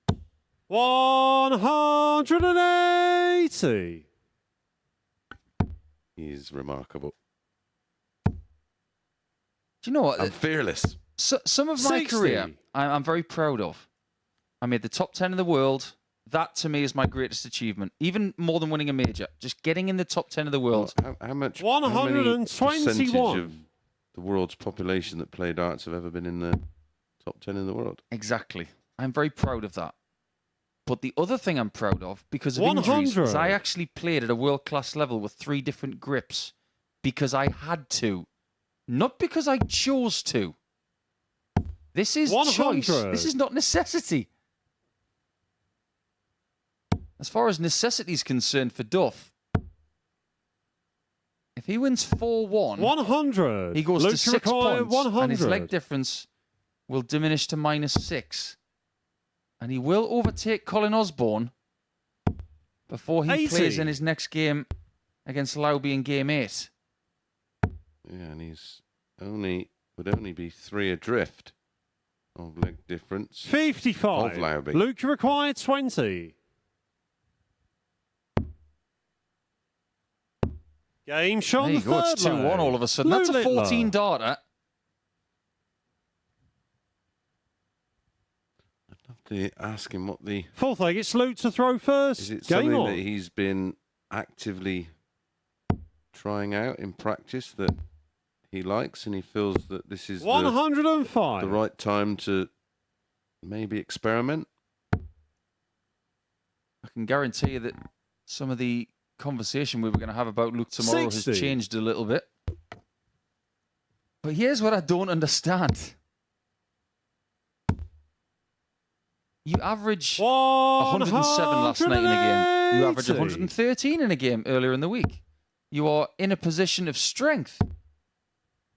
D: 180.
B: He's remarkable.
C: Do you know what?
B: I'm fearless.
C: Some of my
D: 60.
C: career, I'm very proud of. I made the top 10 in the world. That, to me, is my greatest achievement. Even more than winning a major. Just getting in the top 10 of the world.
B: How much?
D: 121.
B: How many percentage of the world's population that play darts have ever been in the top 10 in the world?
C: Exactly. I'm very proud of that. But the other thing I'm proud of, because of
D: 100.
C: injuries, is I actually played at a world-class level with 3 different grips because I had to. Not because I chose to. This is
D: 100.
C: choice. This is not necessity. As far as necessity is concerned for Duff, if he wins 4-1,
D: 100.
C: he goes to
D: Luke
C: 6
D: required
C: points, and his
D: 100.
C: leg difference will diminish to -6. And he will overtake Colin Osborne before he
D: 80.
C: plays in his next game against Lauby in Game 8.
B: Yeah, and he's would only be 3 adrift of leg difference.
D: 55.
B: Of Lauby.
D: Luke required 20. Game shot
C: There
D: on
C: you
D: the
C: go,
D: third
C: it's 2-1
D: leg.
C: all of a sudden. That's a
D: Lou Littler.
C: 14-darter.
B: I'd love to ask him what the...
D: Fourth leg, it's Luke to throw first.
B: Is it
D: Game
B: something
D: on.
B: that he's been actively trying out in practice that he likes and he feels that this is
D: 105.
B: the right time to maybe experiment?
C: I can guarantee you that some of the conversation we were going to have about Luke tomorrow
D: 60.
C: has changed a little bit. But here's what I don't understand. You average 107 last night in a game. You averaged 113 in a game earlier in the week. You are in a position of strength.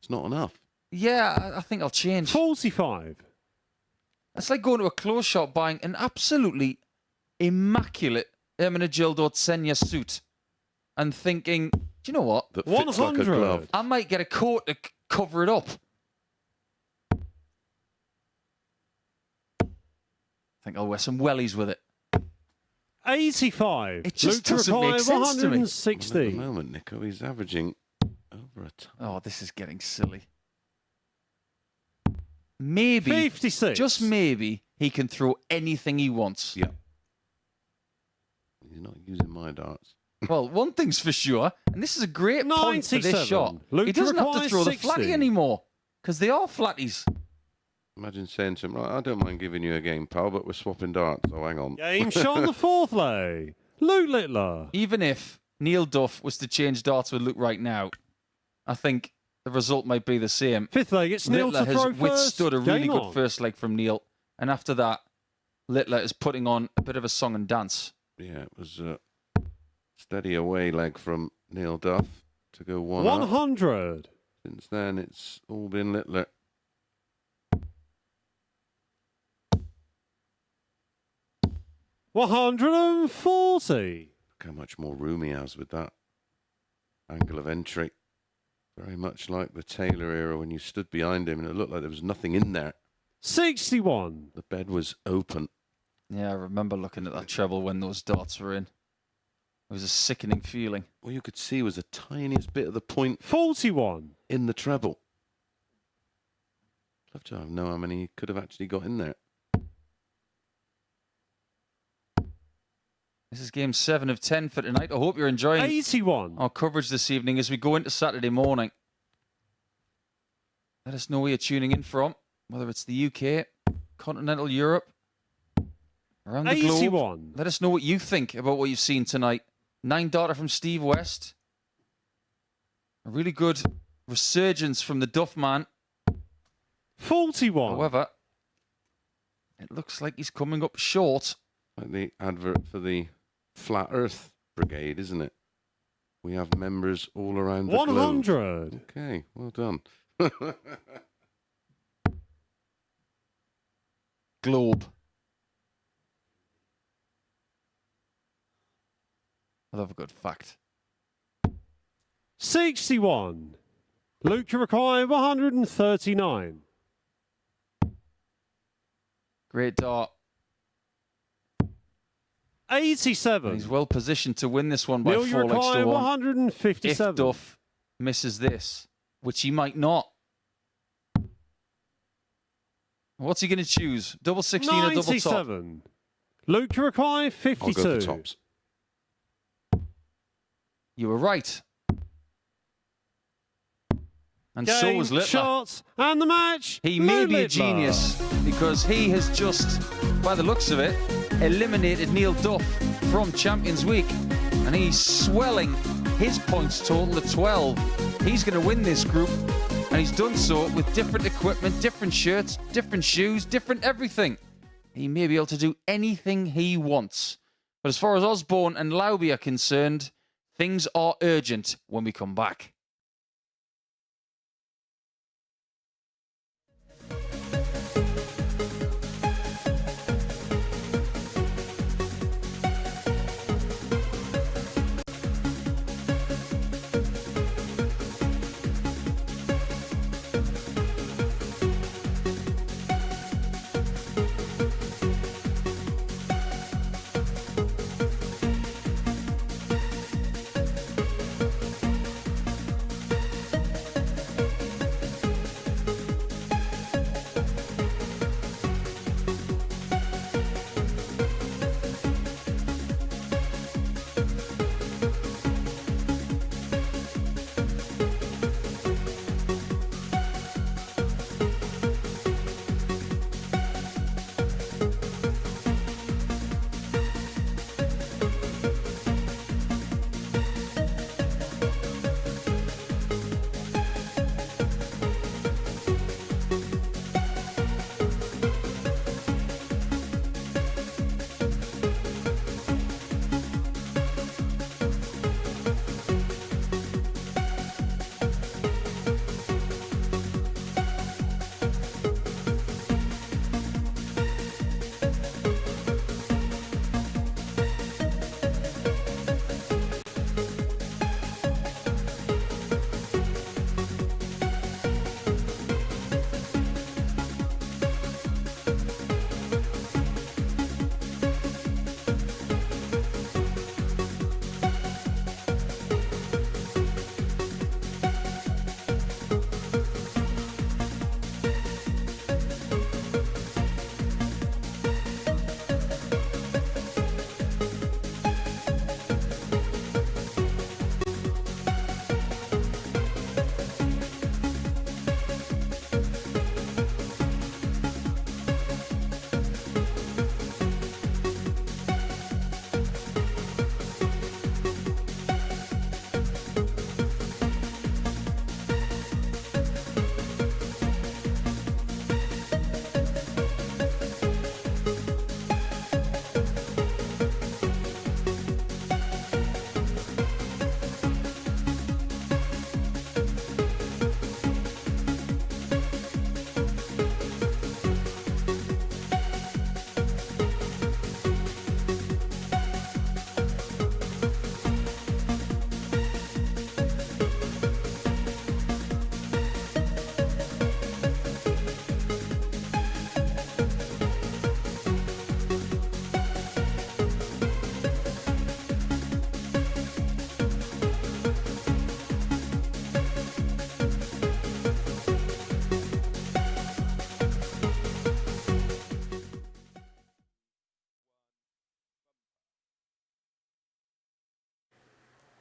B: It's not enough.
C: Yeah, I think I'll change.
D: 45.
C: It's like going to a clothes shop buying an absolutely immaculate Ermenegildo Tsenya suit and thinking, do you know what?
B: That fits like a
D: 100.
B: glove.
C: I might get a coat to cover it up. I think I'll wear some wellies with it.
D: 85.
C: It just
D: Luke
C: doesn't make
D: required
C: sense to me.
B: At
D: 160.
B: the moment, Nico, he's averaging over a ton.
C: Oh, this is getting silly. Maybe,
D: 56.
C: just maybe, he can throw anything he wants.
B: Yeah. He's not using my darts.
C: Well, one thing's for sure, and this is a great point for this
D: 97.
C: shot.
D: Luke
C: He doesn't have to
D: requires
C: throw the
D: 60.
C: flatty anymore, because they are flatties.
B: Imagine saying to him, right, I don't mind giving you a game, pal, but we're swapping darts, so hang on.
D: Game shot on the fourth leg. Luke Littler.
C: Even if Neil Duff was to change darts with Luke right now, I think the result might be the same.
D: Fifth leg, it's Neil
C: Littler
D: to
C: has
D: throw first.
C: withstood a really
D: Game
C: good
D: on.
C: first leg from Neil, and after that, Littler is putting on a bit of a song and dance.
B: Yeah, it was a steady away leg from Neil Duff to go 1 up.
D: 100.
B: Since then, it's all been Littler.
D: $140.
B: Look how much more room he has with that angle of entry. Very much like the Taylor era when you stood behind him and it looked like there was nothing in there.
D: 61.
B: The bed was open.
C: Yeah, I remember looking at that treble when those darts were in. It was a sickening feeling.
B: All you could see was the tiniest bit of the point
D: 41.
B: in the treble. I'd love to know how many he could have actually got in there.
C: This is game 7 of 10 for tonight. I hope you're enjoying
D: 81.
C: our coverage this evening as we go into Saturday morning. Let us know where you're tuning in from, whether it's the UK, continental Europe, around the globe.
D: 81.
C: Let us know what you think about what you've seen tonight. 9-darter from Steve West. A really good resurgence from the Duff man.
D: 41.
C: However, it looks like he's coming up short.
B: Like the advert for the Flat Earth Brigade, isn't it? We have members all around the globe.
D: 100.
B: Okay, well done.
C: globe. I love a good fact.
D: 61. Luke Urakai, 139.
C: Great dart.
D: 87.
C: He's well positioned to win this one by
D: Neil
C: 4 legs to
D: Urakai,
C: 1.
D: 157.
C: If Duff misses this, which he might not. What's he going to choose? Double 16 or double top?
D: 97. Luke Urakai, 52.
B: I'll go for tops.
C: You were right. And so
D: Game,
C: was Littler.
D: shots, and the match.
C: He may be a
D: Littler.
C: genius because he has just, by the looks of it, eliminated Neil Duff from Champions Week. And he's swelling his points total to 12. He's going to win this group. And he's done so with different equipment, different shirts, different shoes, different everything. He may be able to do anything he wants. But as far as Osborne and Lauby are concerned, things are urgent when we come back.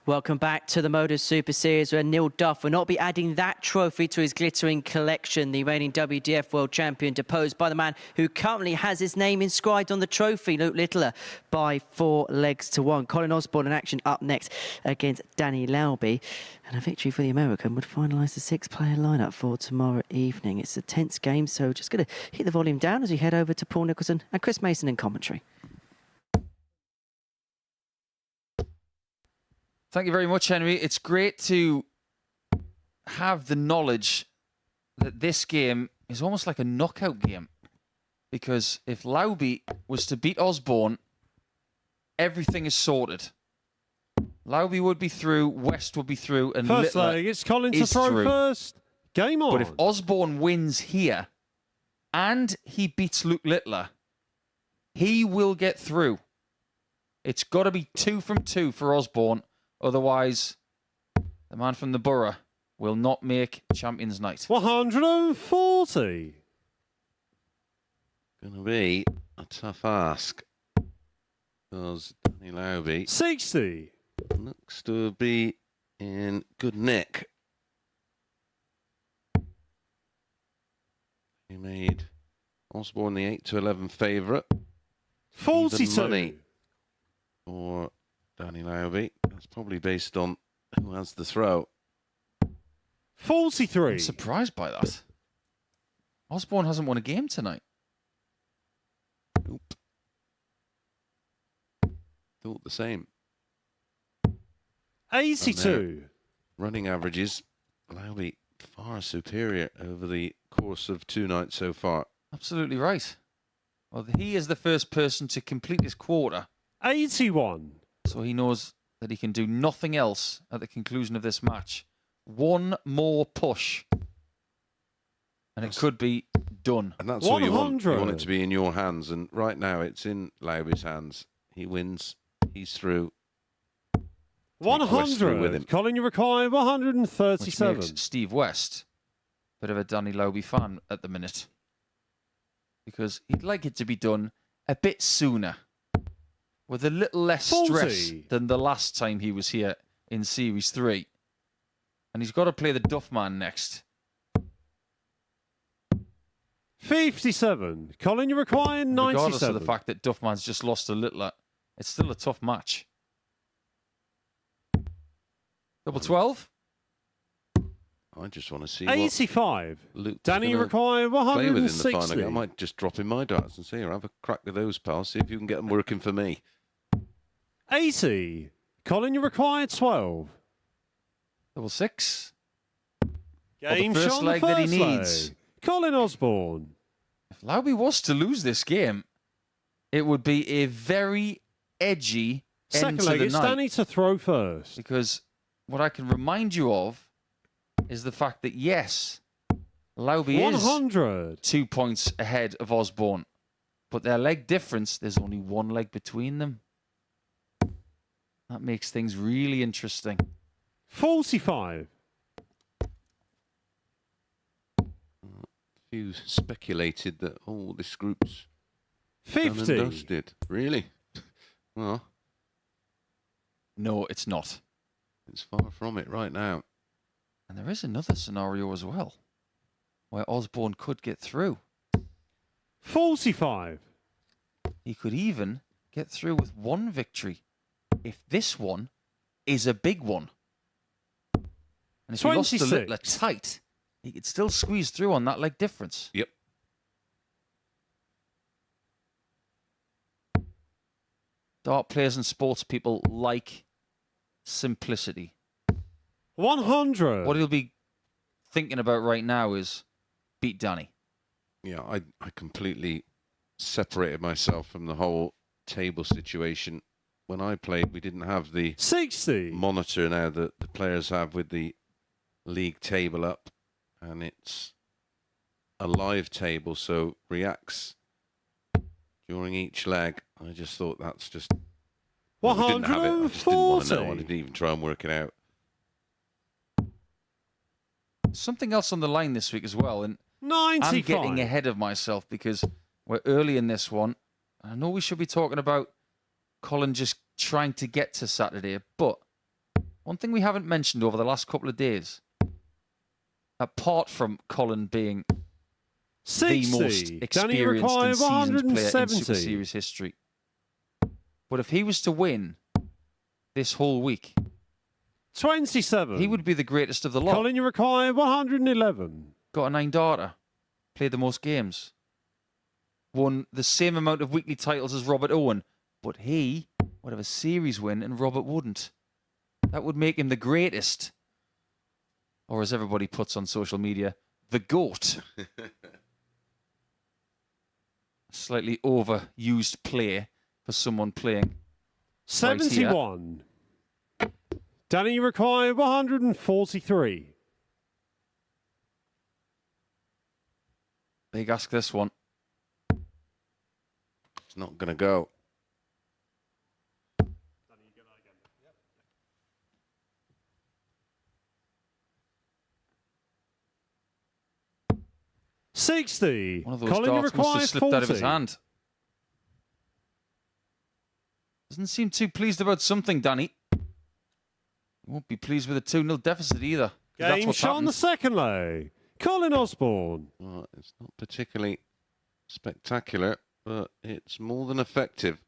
A: Welcome back to the MODUS Super Series, where Neil Duff will not be adding that trophy to his glittering collection. The reigning WDF World Champion deposed by the man who currently has his name inscribed on the trophy, Luke Littler, by 4 legs to 1. Colin Osborne in action up next against Danny Lauby. And a victory for the American would finalise the 6-player lineup for tomorrow evening. It's a tense game, so just going to hit the volume down as we head over to Paul Nicholson and Chris Mason in commentary.
C: Thank you very much, Henry. It's great to have the knowledge that this game is almost like a knockout game. Because if Lauby was to beat Osborne, everything is sorted. Lauby would be through, West would be through, and
D: First
C: Littler
D: leg, it's Colin to
C: is
D: throw
C: through.
D: first. Game on.
C: But if Osborne wins here and he beats Luke Littler, he will get through. It's got to be 2 from 2 for Osborne. Otherwise, the man from the borough will not make Champions Night.
D: 140.
B: Going to be a tough ask. Because Danny Lauby
D: 60.
B: looks to be in good nick. He made Osborne the 8-11 favourite.
D: 42.
B: Money for Danny Lauby. That's probably based on who has the throw.
D: 43.
C: I'm surprised by that. Osborne hasn't won a game tonight.
B: Nope. Thought the same.
D: 82.
B: Running averages, Lauby far superior over the course of 2 nights so far.
C: Absolutely right. Well, he is the first person to complete his quarter,
D: 81.
C: so he knows that he can do nothing else at the conclusion of this match. One more push, and it could be done.
B: And that's all you want. You
D: 100.
B: want it to be in your hands. And right now it's in Lauby's hands. He wins. He's through. West through with him.
D: 100. Colin, you require
C: Which
D: 137.
C: makes Steve West a bit of a Danny Lauby fan at the minute, because he'd like it to be done a bit sooner, with a little less
D: 40.
C: stress than the last time he was here in Series 3. And he's got to play the Duffman next.
D: 57. Colin, you require
C: And regardless
D: 97.
C: of the fact that Duffman's just lost a Littler, it's still a tough match. Double 12?
B: I just want to see what
D: 85.
B: Luke's
D: Danny, you
B: gonna
D: require
B: play with in the
D: 160.
B: final. I might just drop in my darts and see her. Have a crack with those, pal. See if you can get them working for me.
D: 80. Colin, you require 12.
C: Double 6?
D: Game
C: first
D: shot on
C: leg
D: the
C: that he
D: first
C: needs.
D: leg. Colin Osborne.
C: If Lauby was to lose this game, it would be a very edgy end
D: Second
C: to
D: leg,
C: the
D: it's
C: night.
D: Danny to throw first.
C: Because what I can remind you of is the fact that, yes, Lauby is
D: 100.
C: 2 points ahead of Osborne, but their leg difference, there's only one leg between them. That makes things really interesting.
D: 45.
B: Few speculated that, oh, this group's done and
D: 50.
B: dusted. Really? Well,
C: No, it's not.
B: it's far from it right now.
C: And there is another scenario as well, where Osborne could get through.
D: 45.
C: He could even get through with one victory if this one is a big one. And if he lost to
D: 26.
C: Littler tight, he could still squeeze through on that leg difference.
B: Yep.
C: Dart players and sports people like simplicity.
D: 100.
C: What he'll be thinking about right now is beat Danny.
B: Yeah, I completely separated myself from the whole table situation. When I played, we didn't have the
D: 60.
B: monitor now that the players have with the league table up, and it's a live table, so reacts during each leg. I just thought that's just... we didn't have it. I just didn't want to know. I
D: 140.
B: didn't even try and work it out.
C: Something else on the line this week as well, and
D: 95.
C: I'm getting ahead of myself because we're early in this one. I know we should be talking about Colin just trying to get to Saturday, but one thing we haven't mentioned over the last couple of days, apart from Colin being
D: 60.
C: the most
D: Danny
C: experienced
D: require
C: and seasoned player in Super
D: 170.
C: Series history, but if he was to win this whole week,
D: 27.
C: he would be the greatest of the lot.
D: Colin, you require 111.
C: Got a 9 darter, played the most games, won the same amount of weekly titles as Robert Owen, but he would have a series win and Robert wouldn't. That would make him the greatest, or as everybody puts on social media, the GOAT. slightly overused play for someone playing.
D: 71. Danny, you require 143.
C: Big ask this one.
B: It's not going to go.
D: $60.
C: One of those
D: Colin, you
C: darts must
D: require
C: have slipped
D: 40.
C: out of his hand. Doesn't seem too pleased about something, Danny. He won't be pleased with a 2-0 deficit either. 'Cause that's
D: Game
C: what's
D: shot on the
C: happened.
D: second leg. Colin Osborne.
B: Well, it's not particularly spectacular, but it's more than effective.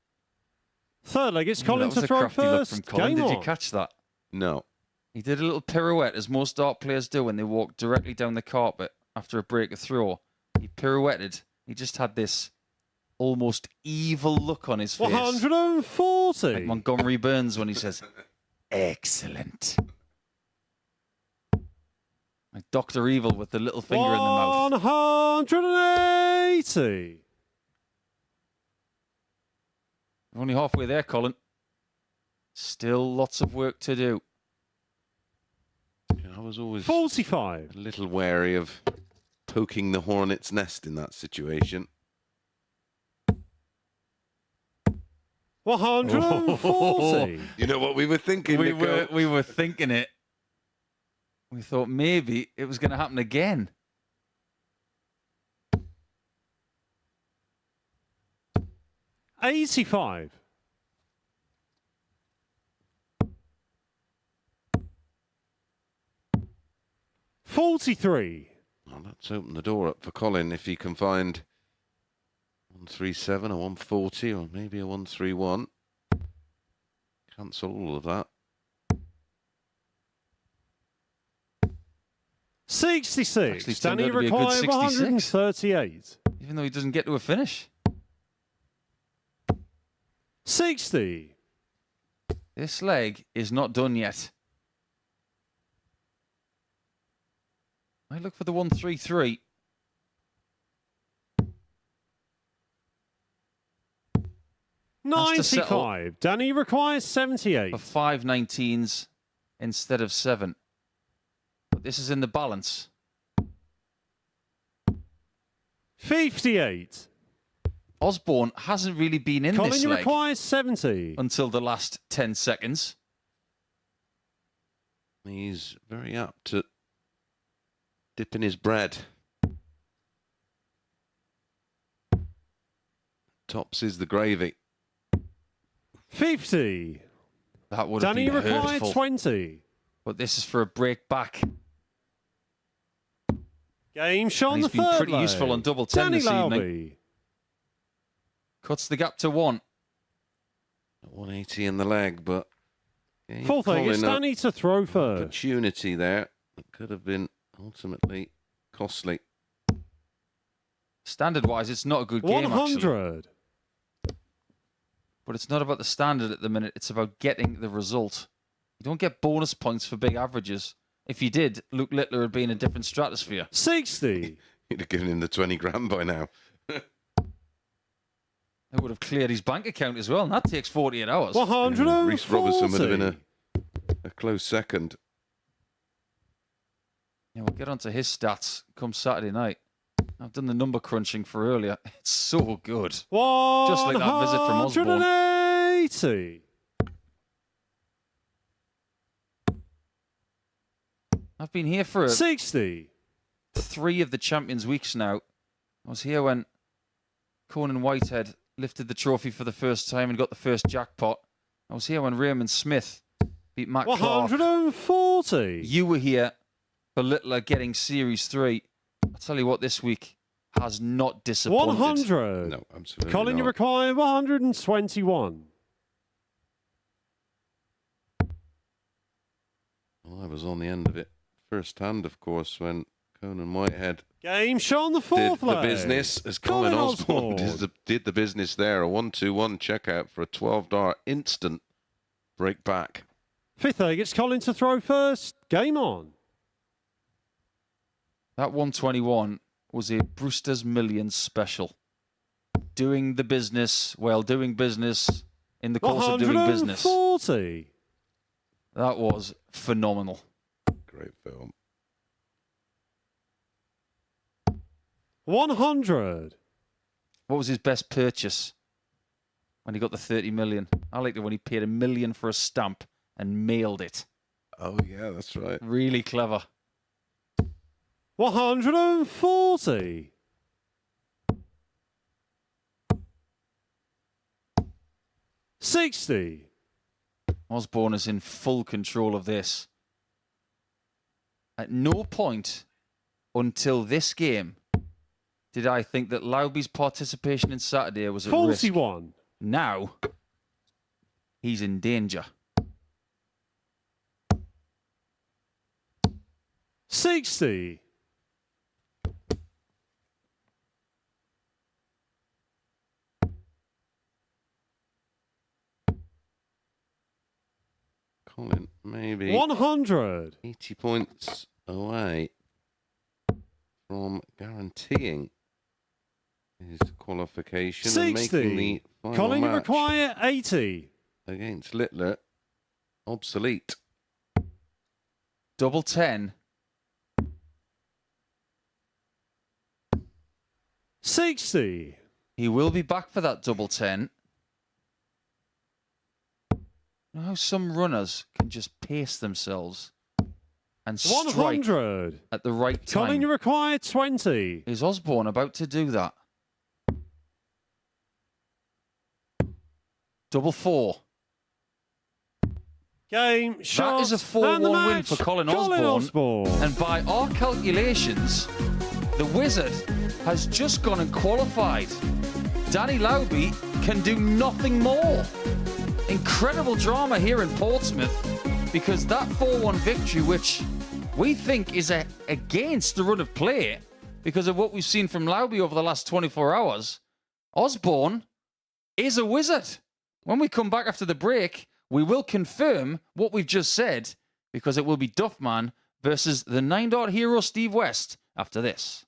D: Third leg, it's
C: Ooh,
D: Colin
C: that was
D: to
C: a
D: throw
C: crafty look
D: first.
C: from Colin.
D: Game
C: Did you
D: on.
C: catch that?
B: No.
C: He did a little pirouette, as most dart players do when they walk directly down the carpet after a break of throw. He pirouetted. He just had this almost evil look on his face.
D: 140.
C: Like Montgomery Burns when he says, excellent. Like Dr. Evil with the little finger in the mouth.
D: 180.
C: We're only halfway there, Colin. Still lots of work to do.
B: I was always
D: 45.
B: a little wary of poking the hornet's nest in that situation.
D: 140.
B: You know what we were thinking, Nico?
C: We were thinking it. We thought maybe it was going to happen again.
D: $85. $43.
B: Well, let's open the door up for Colin if he can find 137 or 140 or maybe a 131. Cancel all of that.
D: 66.
C: Actually turned
D: Danny
C: out to be a good
D: require
C: 66.
D: 138.
C: Even though he doesn't get to a finish.
D: 60.
C: This leg is not done yet. I look for the 133. Has to settle.
D: 95. Danny requires 78.
C: For 519s instead of 7. But this is in the balance.
D: 58.
C: Osborne hasn't really been in
D: Colin,
C: this
D: you
C: leg
D: requires 70.
C: until the last 10 seconds.
B: He's very apt to dip in his bread. Tops is the gravy.
D: 50.
C: That would have
D: Danny
C: been
D: required
C: hurtful.
D: 20.
C: But this is for a break back.
D: Game shot on
C: And
D: the
C: he's been
D: third
C: pretty
D: leg.
C: useful on double 10
D: Danny
C: this evening.
D: Lowby.
C: Cuts the gap to 1.
B: 180 in the leg, but gave
D: Fourth leg, it's
B: Colin a
D: Danny to throw first.
B: opportunity there that could have been ultimately costly.
C: Standard-wise, it's not a good game, actually.
D: 100.
C: But it's not about the standard at the minute. It's about getting the result. You don't get bonus points for big averages. If you did, Luke Littler would be in a different stratosphere.
D: 60.
B: You'd have given him the 20 grand by now.
C: It would have cleared his bank account as well, and that takes 48 hours.
D: 140.
B: Reece Robertson would have been a close second.
C: Yeah, we'll get onto his stats come Saturday night. I've done the number crunching for earlier. It's so good. Just like that visit from Osborne.
D: 180.
C: I've been here for
D: 60.
C: 3 of the Champions Weeks now. I was here when Conan Whitehead lifted the trophy for the first time and got the first jackpot. I was here when Raymond Smith beat Matt Clark.
D: 140.
C: You were here for Littler getting Series 3. I'll tell you what, this week has not disappointed.
D: 100.
B: No, absolutely
D: Colin, you
B: not.
D: require 121.
B: Well, I was on the end of it first hand, of course, when Conan Whitehead
D: Game shot on the
B: did
D: fourth
B: the
D: leg.
B: business, as Colin Osborne
D: Osborne.
B: did the business there. A 1-2-1 checkout for a 12-dart instant break back.
D: Fifth leg, it's Colin to throw first. Game on.
C: That 121 was a Brewster's Millions special. doing the business while doing business in the course of doing business.
D: 140.
C: That was phenomenal.
B: Great film.
D: 100.
C: What was his best purchase when he got the 30 million? I liked it when he paid $1 million for a stamp and mailed it.
B: Oh, yeah, that's right.
C: Really clever.
D: 140. 60.
C: Osborne is in full control of this. At no point until this game did I think that Lauby's participation in Saturday was at risk.
D: 41.
C: Now, he's in danger.
D: 60. 100.
B: 80 points away from guaranteeing his qualification and making the
D: 60.
B: final
D: Colin, you
B: match
D: require 80.
B: against Littler obsolete.
C: Double 10.
D: 60.
C: He will be back for that double 10. You know how some runners can just pace themselves and strike
D: 100.
C: at the right time?
D: Colin, you require 20.
C: Is Osborne about to do that? Double 4.
D: Game, shot,
C: That is a
D: and the
C: 4-1 win
D: match.
C: for Colin
D: Osborne.
C: And by our calculations, the Wizard has just gone and qualified. Danny Lauby can do nothing more. Incredible drama here in Portsmouth, because that 4-1 victory, which we think is against the run of play because of what we've seen from Lauby over the last 24 hours, Osborne is a wizard. When we come back after the break, we will confirm what we've just said, because it will be Duffman versus the 9-dot hero Steve West after this.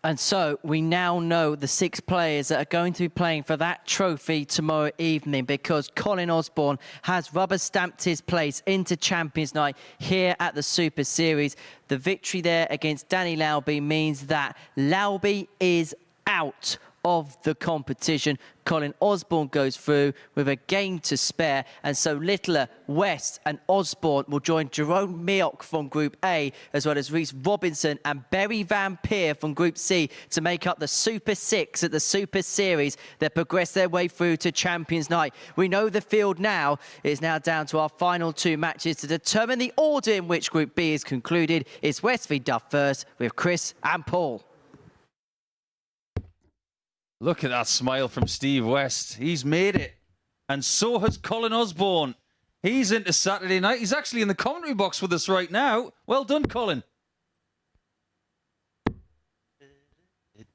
A: And so we now know the 6 players that are going to be playing for that trophy tomorrow evening, because Colin Osborne has rubber stamped his place into Champions Night here at the Super Series. The victory there against Danny Lauby means that Lauby is out of the competition. Colin Osborne goes through with a game to spare, and so Littler, West and Osborne will join Jerome Mioch from Group A, as well as Reece Robinson and Berry Van Peer from Group C to make up the Super 6 at the Super Series that progress their way through to Champions Night. We know the field now. It's now down to our final 2 matches to determine the order in which Group B is concluded. It's West v Duff first with Chris and Paul.
C: Look at that smile from Steve West. He's made it. And so has Colin Osborne. He's into Saturday night. He's actually in the commentary box with us right now. Well done, Colin.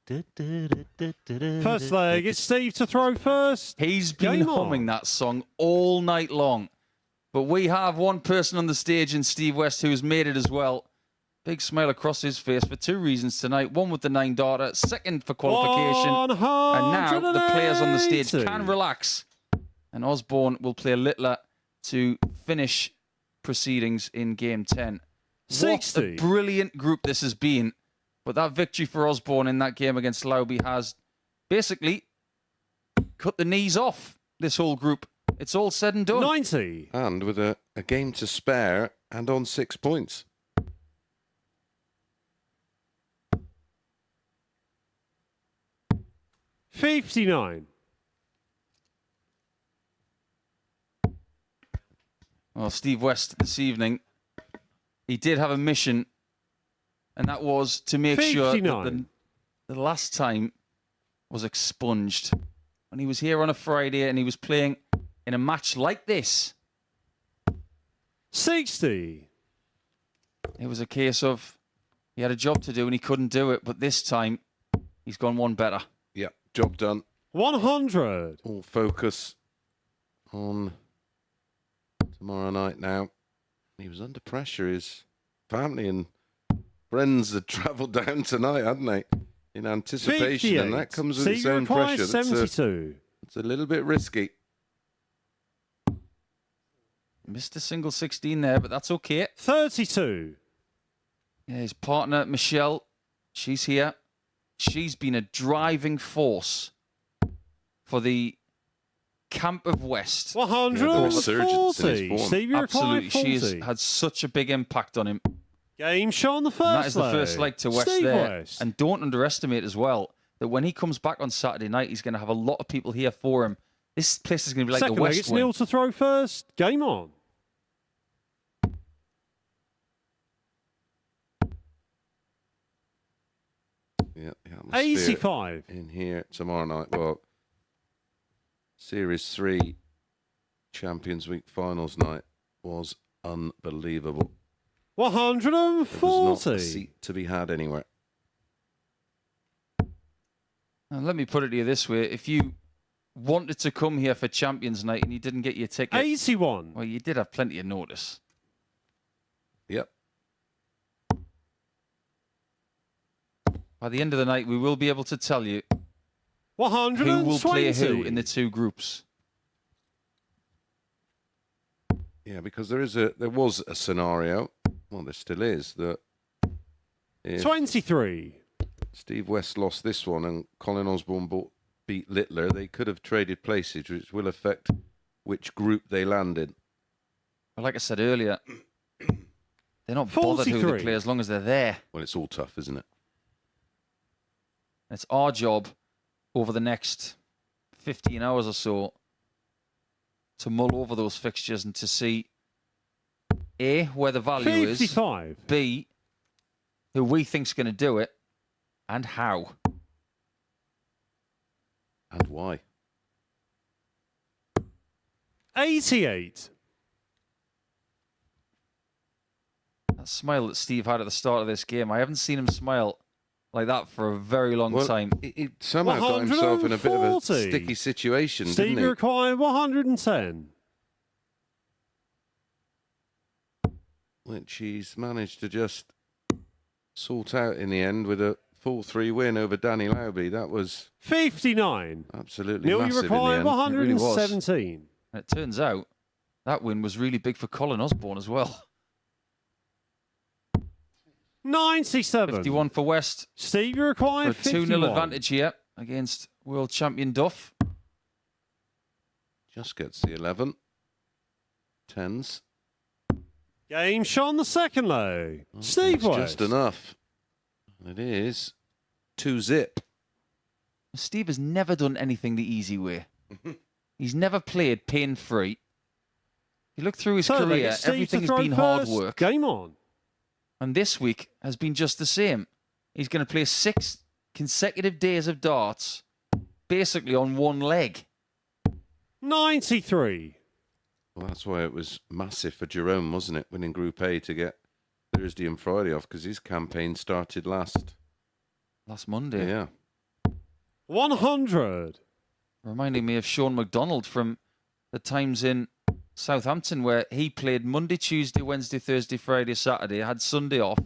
D: First leg, it's Steve to throw first.
C: He's been
D: Game on.
C: humming that song all night long. But we have one person on the stage in Steve West who's made it as well. Big smile across his face for 2 reasons tonight. One with the 9 data, second for qualification. And now the players on the stage can relax. And Osborne will play Littler to finish proceedings in game 10.
D: 60.
C: What a brilliant group this has been. But that victory for Osborne in that game against Lauby has basically cut the knees off this whole group. It's all said and done.
D: 90.
B: And with a game to spare and on 6 points.
D: $59.
C: Well, Steve West this evening, he did have a mission, and that was to make sure that the last time was expunged. When he was here on a Friday and he was playing in a match like this,
D: 60.
C: it was a case of he had a job to do and he couldn't do it, but this time he's gone one better.
B: Yeah, job done.
D: 100.
B: All focus on tomorrow night now. He was under pressure. His family and friends had travelled down tonight, hadn't they? In anticipation,
D: 58.
B: and that comes with its
D: Steve
B: own
D: requires
B: pressure.
D: 72.
B: It's a little bit risky.
C: Missed a single 16 there, but that's okay.
D: 32.
C: Yeah, his partner, Michelle, she's here. She's been a driving force for the camp of West.
D: 140.
B: form.
D: Steve, you require
C: Absolutely,
D: 40.
C: she has had such a big impact on him.
D: Game show on the
C: And
D: first
C: that is the first leg to West
D: Steve
C: there.
D: West.
C: And don't underestimate as well that when he comes back on Saturday night, he's going to have a lot of people here for him. This place is going to be like
D: Second
C: the
D: leg,
C: West
D: it's
C: Wing.
D: Neil to throw first. Game on.
B: Yeah, the atmosphere
D: 85.
B: in here tomorrow night. Well, Series 3 Champions Week finals night was unbelievable. There was not a
D: 140.
B: seat to be had anywhere.
C: And let me put it to you this way. If you wanted to come here for Champions Night and you didn't get your ticket,
D: 81.
C: well, you did have plenty of notice.
B: Yep.
C: By the end of the night, we will be able to tell you
D: 120.
C: who will play who in the 2 groups.
B: Yeah, because there was a scenario, well, there still is, that if
D: 23.
B: Steve West lost this one and Colin Osborne beat Littler, they could have traded places, which will affect which group they land in.
C: But like I said earlier, they're not bothered who they
D: 43.
C: play as long as they're there.
B: Well, it's all tough, isn't it?
C: It's our job over the next 15 hours or so to mull over those fixtures and to see A, where the value
D: 55.
C: is, B, who we think's going to do it, and how.
B: And why?
D: 88.
C: That smile that Steve had at the start of this game, I haven't seen him smile like that for a very long
B: Well,
C: time.
B: he somehow got himself in a bit of a
D: 140.
B: sticky situation,
D: Steve,
B: didn't
D: you
B: he?
D: require 110.
B: Which he's managed to just sort out in the end with a 4-3 win over Danny Lauby. That was
D: 59.
B: absolutely
D: Neil, you
B: massive
D: require
B: in the end.
C: It really was.
D: 117.
C: And it turns out that win was really big for Colin Osborne as well.
D: 97.
C: 51 for West.
D: Steve, you
C: For
D: require
C: a 2-0
D: 51.
C: advantage here against world champion Duff.
B: Just gets the 11. Tens.
D: Game shot on the second low. Steve
B: It's
D: West.
B: just enough. It is 2-zip.
C: Steve has never done anything the easy way. He's never played pain-free. You look through his
D: So,
C: career,
D: it's Steve
C: everything
D: to
C: has
D: throw
C: been hard
D: first.
C: work.
D: Game on.
C: And this week has been just the same. He's going to play 6 consecutive days of darts, basically on one leg.
D: 93.
B: Well, that's why it was massive for Jerome, wasn't it? Winning Group A to get Thursday and Friday off because his campaign started last
C: Monday.
B: Yeah.
D: 100.
C: Reminding me of Sean McDonald from the times in Southampton where he played Monday, Tuesday, Wednesday, Thursday, Friday, Saturday, had Sunday off.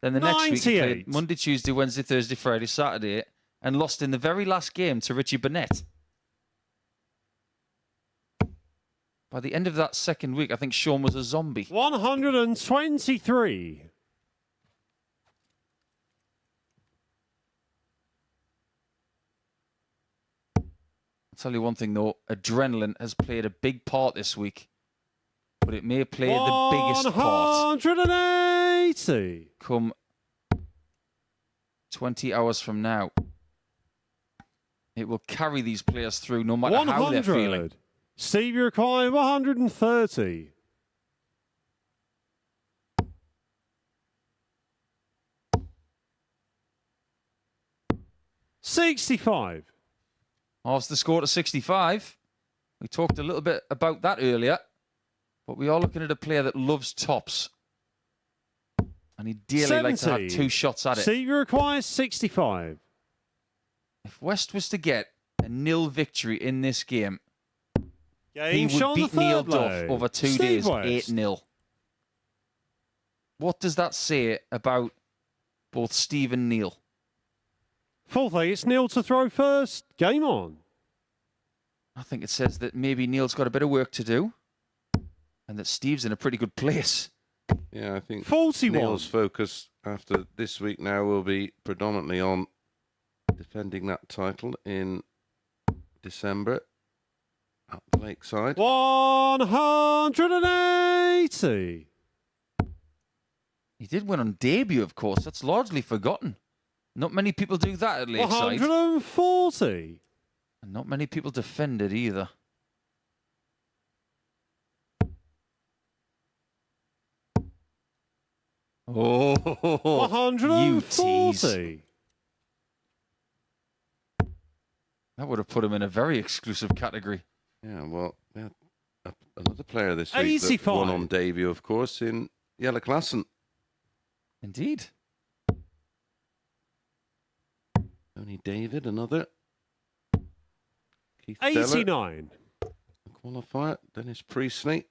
C: Then the next week he
D: 98.
C: played Monday, Tuesday, Wednesday, Thursday, Friday, Saturday and lost in the very last game to Richie Burnett. By the end of that second week, I think Sean was a zombie.
D: 123.
C: I'll tell you one thing though, adrenaline has played a big part this week, but it may play the biggest part
D: 180.
C: come 20 hours from now. It will carry these players through no matter how they're feeling.
D: 100. Steve, you require 130. $65.
C: Halves the score to 65. We talked a little bit about that earlier, but we are looking at a player that loves tops. And he'd dearly like to have
D: 70.
C: 2 shots at it.
D: Steve, you require 65.
C: If West was to get a 0 victory in this game,
D: Game
C: he
D: shot
C: would
D: on the
C: beat Neil
D: third
C: Duff
D: low.
C: over 2
D: Steve
C: days,
D: West.
C: 8-0. What does that say about both Steve and Neil?
D: Fourth leg, it's Neil to throw first. Game on.
C: I think it says that maybe Neil's got a bit of work to do and that Steve's in a pretty good place.
B: Yeah, I think
D: 41.
B: Neil's focus after this week now will be predominantly on defending that title in December at the Lakeside.
D: 180.
C: He did win on debut, of course. That's largely forgotten. Not many people do that at Lakeside.
D: 140.
C: And not many people defend it either. Oh, you tease.
D: 140.
C: That would have put him in a very exclusive category.
B: Yeah, well, yeah, another player this week that
D: 85.
B: won on debut, of course, in Jelle Klassen.
C: Indeed.
B: Tony David, another. Keith Deller,
D: 89.
B: qualifier. Dennis Priestley,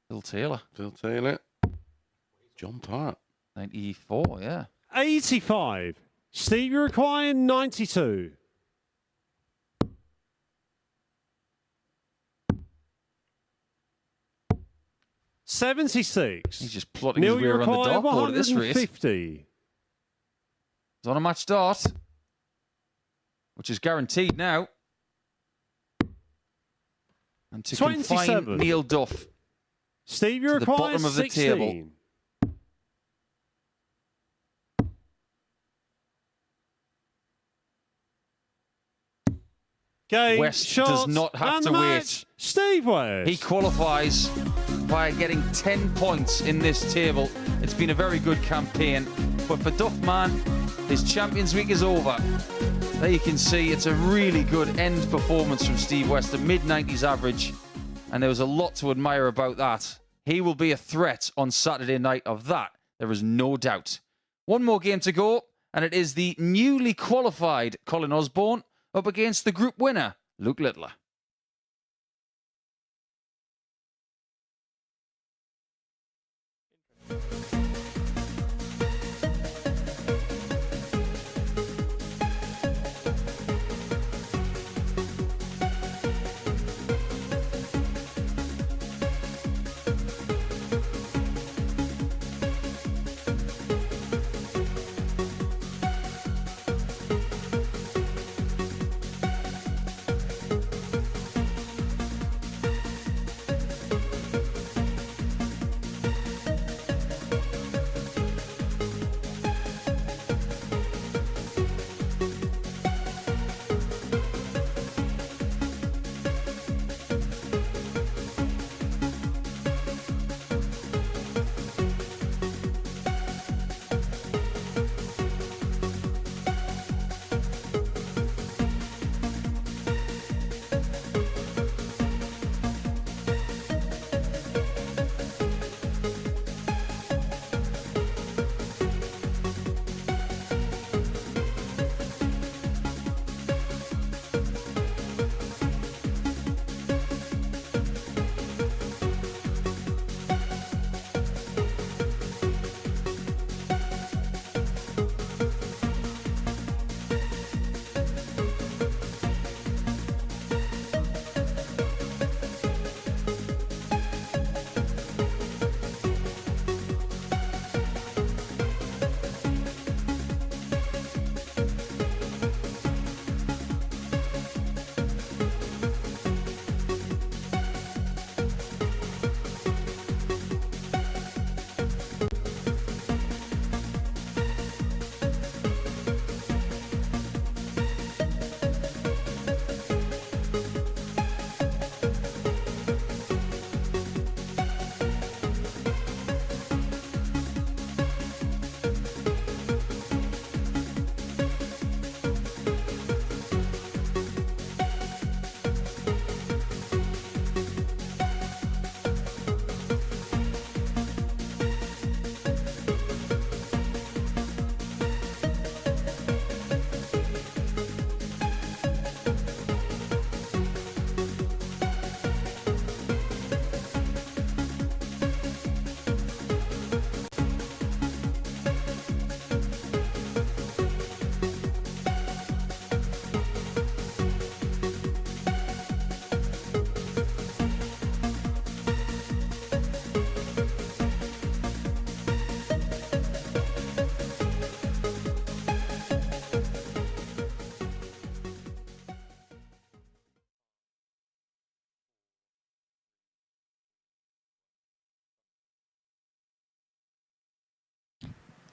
C: Phil Taylor.
B: Phil Taylor, John Part.
C: 94, yeah.
D: 85. Steve, you require 92. $76.
C: He's just plotting
D: Neil,
C: his
D: you
C: way around the
D: require
C: dartboard at this rate.
D: 150.
C: He's on a match dart, which is guaranteed now. And to
D: 27.
C: confine Neil Duff
D: Steve, you
C: to the
D: require
C: bottom of the
D: 16.
C: table.
D: Game,
C: West
D: shots,
C: does not have
D: and
C: to
D: the
C: wait.
D: match. Steve West.
C: He qualifies by getting 10 points in this table. It's been a very good campaign. But for Duff, man, his Champions Week is over. There you can see it's a really good end performance from Steve West, a mid-90s average. And there was a lot to admire about that. He will be a threat on Saturday night, of that there is no doubt. One more game to go, and it is the newly qualified Colin Osborne up against the group winner, Luke Littler.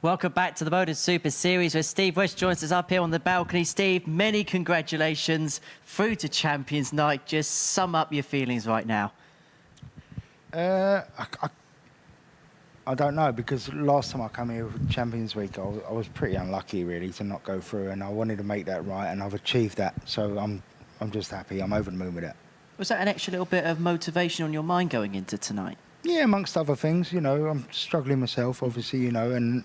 A: Welcome back to the MODUS Super Series where Steve West joins us up here on the balcony. Steve, many congratulations through to Champions Night. Just sum up your feelings right now.
G: I don't know, because last time I came here for Champions Week, I was pretty unlucky really to not go through, and I wanted to make that right, and I've achieved that. So I'm just happy. I'm over the moon with it.
A: Was that an extra little bit of motivation on your mind going into tonight?
G: Yeah, amongst other things, you know, I'm struggling myself, obviously, you know, and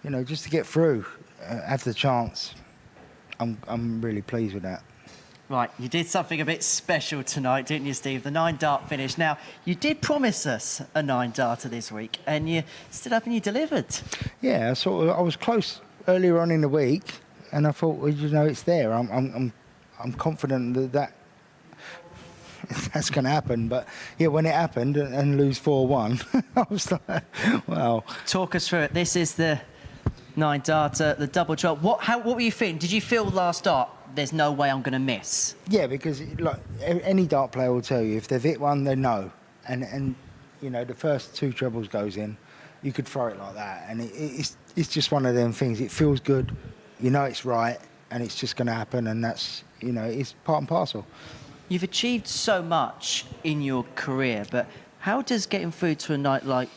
G: you know, just to get through, have the chance. I'm really pleased with that.
A: Right, you did something a bit special tonight, didn't you, Steve? The 9-dart finish. Now, you did promise us a 9-darter this week, and you stood up and you delivered.
G: Yeah, I was close earlier on in the week, and I thought, well, you know, it's there. I'm confident that that's going to happen. But yeah, when it happened and lose 4-1, I was like, wow.
A: Talk us through it. This is the 9-darter, the double drop. What were you feeling? Did you feel last dart, there's no way I'm going to miss?
G: Yeah, because like any dart player will tell you, if they've hit one, they know. And you know, the first 2 trebles goes in, you could throw it like that. And it's just one of them things. It feels good, you know it's right, and it's just going to happen, and that's, you know, it's part and parcel.
A: You've achieved so much in your career, but how does getting through to a night like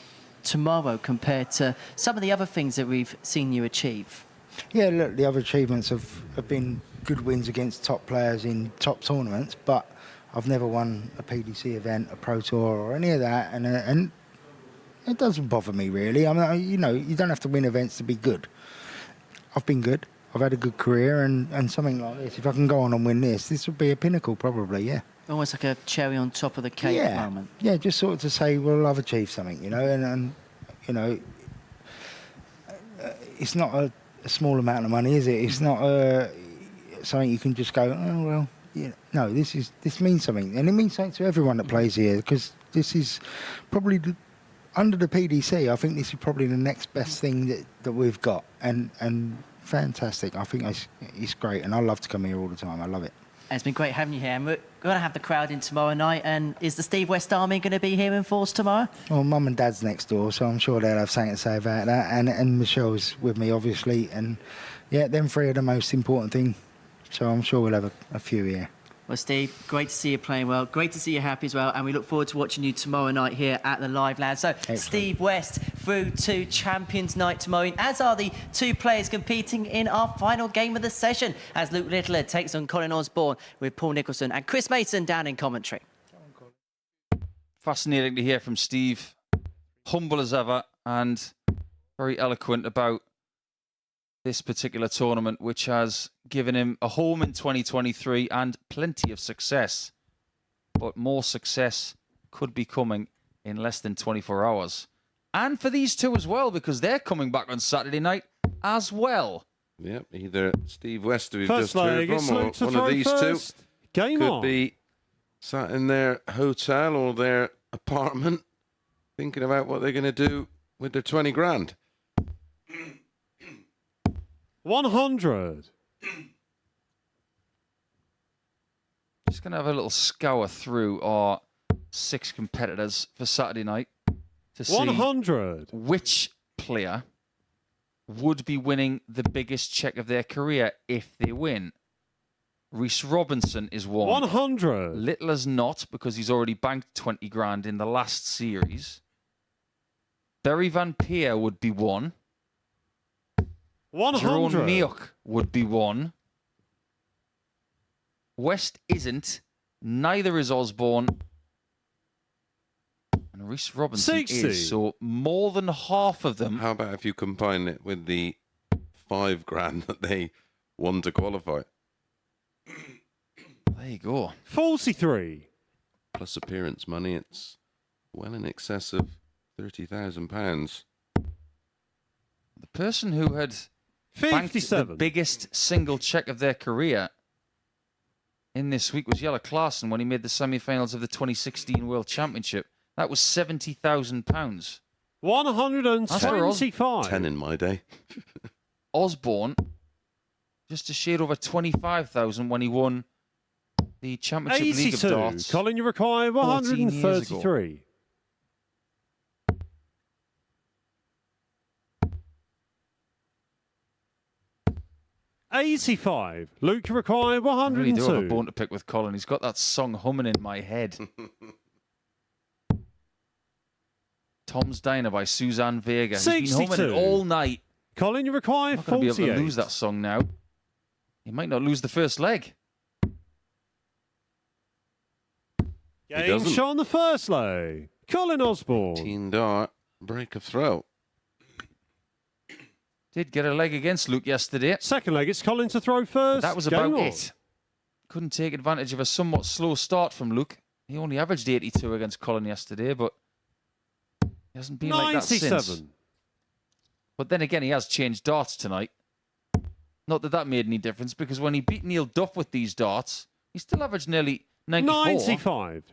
A: tomorrow compare to some of the other things that we've seen you achieve?
G: Yeah, look, the other achievements have been good wins against top players in top tournaments, but I've never won a PDC event, a Pro Tour, or any of that, and it doesn't bother me really. I mean, you know, you don't have to win events to be good. I've been good. I've had a good career, and something like this, if I can go on and win this would be a pinnacle, probably, yeah.
A: Almost like a cherry on top of the cake moment.
G: Yeah, just sort of to say, well, I've achieved something, you know, and you know, it's not a small amount of money, is it? It's not something you can just go, oh, well, yeah. No, this means something, and it means something to everyone that plays here, because this is probably, under the PDC, I think this is probably the next best thing that we've got, and fantastic. I think it's great, and I love to come here all the time. I love it.
A: It's been great having you here, and we're going to have the crowd in tomorrow night. And is the Steve West Army going to be here in force tomorrow?
G: Well, Mum and Dad's next door, so I'm sure they'll have something to say about that. And Michelle's with me, obviously. And yeah, them 3 are the most important thing. So I'm sure we'll have a few here.
A: Well, Steve, great to see you playing well. Great to see you happy as well. And we look forward to watching you tomorrow night here at the Live Lounge. So, excellent. Steve West through to Champions Night tomorrow, as are the 2 players competing in our final game of the session, as Luke Littler takes on Colin Osborne with Paul Nicholson and Chris Mason down in commentary.
C: Fascinating to hear from Steve. Humble as ever and very eloquent about this particular tournament, which has given him a home in 2023 and plenty of success. But more success could be coming in less than 24 hours. And for these 2 as well, because they're coming back on Saturday night as well.
B: Yep, either Steve West, who we've
D: First
B: just heard
D: leg,
B: from, or
D: it's Luke
B: one of
D: to
B: these
D: throw
B: 2
D: first. Game
B: could
D: on.
B: be sat in their hotel or their apartment thinking about what they're going to do with their 20 grand.
D: 100.
C: Just going to have a little scour through our 6 competitors for Saturday night to see
D: 100.
C: which player would be winning the biggest check of their career if they win. Rhys Robinson is one.
D: 100.
C: Littler's not, because he's already banked 20 grand in the last series. Barry Van Peer would be one.
D: 100.
C: Jerome Meok would be one. West isn't. Neither is Osborne. And Rhys Robinson
D: 60.
C: is. So more than half of them.
B: How about if you combine it with the 5 grand that they won to qualify?
C: There you go.
D: 43.
B: Plus appearance money, it's well in excess of £30,000.
C: The person who had banked the
D: 57.
C: biggest single check of their career in this week was Jelle Klaassen when he made the semi-finals of the 2016 World Championship. That was £70,000.
D: 125.
B: 10 in my day.
C: Osborne, just a shade over 25,000 when he won the Championship League of
D: 82.
C: Darts.
D: Colin, you require
C: 14 years ago.
D: 133. 85. Luke, you require
C: I really do have a
D: 102.
C: bone to pick with Colin. He's got that song humming in my head. Tom's Diner by Suzanne Vega. He's been humming
D: 62.
C: it all night.
D: Colin, you require
C: Not going to be
D: 48.
C: able to lose that song now. He might not lose the first leg.
D: Game
B: doesn't.
D: shot on the first leg. Colin Osborne.
B: 18 dart, break of throat.
C: Did get a leg against Luke yesterday.
D: Second leg, it's Colin to throw first.
C: That was
D: Game
C: about
D: on.
C: it. Couldn't take advantage of a somewhat slow start from Luke. He only averaged 82 against Colin yesterday, but he hasn't been like that since.
D: 97.
C: But then again, he has changed darts tonight. Not that that made any difference, because when he beat Neil Duff with these darts, he still averaged nearly 94.
D: 95.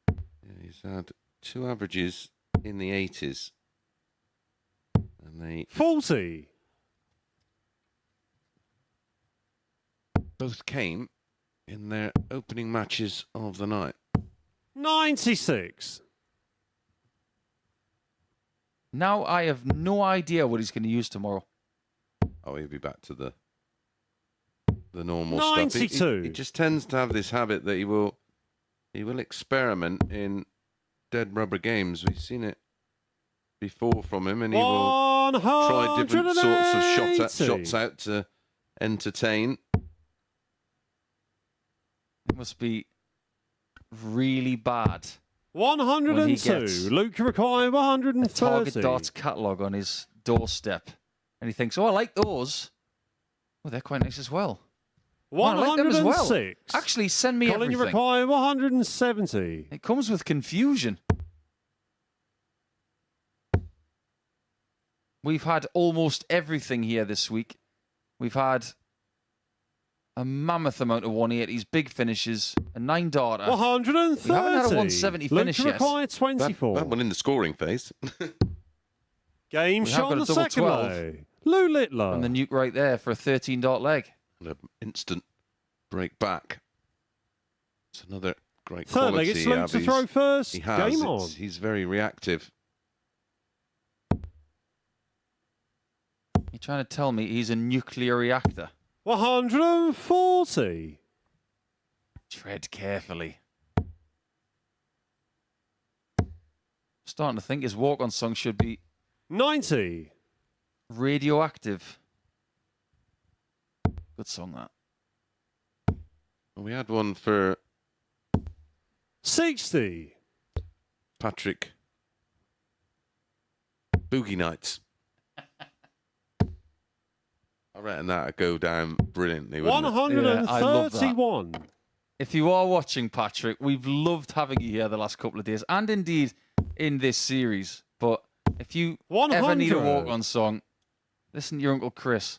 B: Yeah, he's had 2 averages in the 80s. And they
D: 40.
B: both came in their opening matches of the night.
D: 96.
C: Now I have no idea what he's going to use tomorrow.
B: Oh, he'll be back to the normal stuff.
D: 92.
B: He just tends to have this habit that he will experiment in dead rubber games. We've seen it before from him, and he will try different sorts of shots out to entertain.
C: It must be really bad.
D: 102. Luke require
C: A
D: 130.
C: Target Darts catalogue on his doorstep. And he thinks, oh, I like those. Oh, they're quite nice as well. Oh, I like them as well.
D: 106.
C: Actually, send me
D: Colin, you
C: everything.
D: require 170.
C: It comes with confusion. We've had almost everything here this week. We've had a mammoth amount of 180s, big finishes, a 9-darter.
D: 130.
C: We haven't had a 170 finish
D: Luke
C: yet.
D: require 24.
B: That one in the scoring phase.
D: Game
C: We have
D: shot
C: got
D: on
C: a
D: the
C: double
D: second
C: 12.
D: leg. Lou Littler.
C: And the nuke right there for a 13-dart leg.
B: And an instant break back. It's another great
D: Third leg,
B: quality.
D: it's Luke to throw first.
B: He has.
D: Game on.
B: He's very reactive.
C: You're trying to tell me he's a nuclear reactor?
D: 140.
C: Tread carefully. Starting to think his walk-on song should be
D: 90.
C: Radioactive. Good song, that.
B: We had one for
D: 60.
B: Patrick. Boogie Nights. I reckon that'd go down brilliantly, wouldn't it?
C: Yeah, I love that.
D: 131.
C: If you are watching, Patrick, we've loved having you here the last couple of days, and indeed in this series. But if you
D: 100.
C: ever need a walk-on song, listen to your Uncle Chris.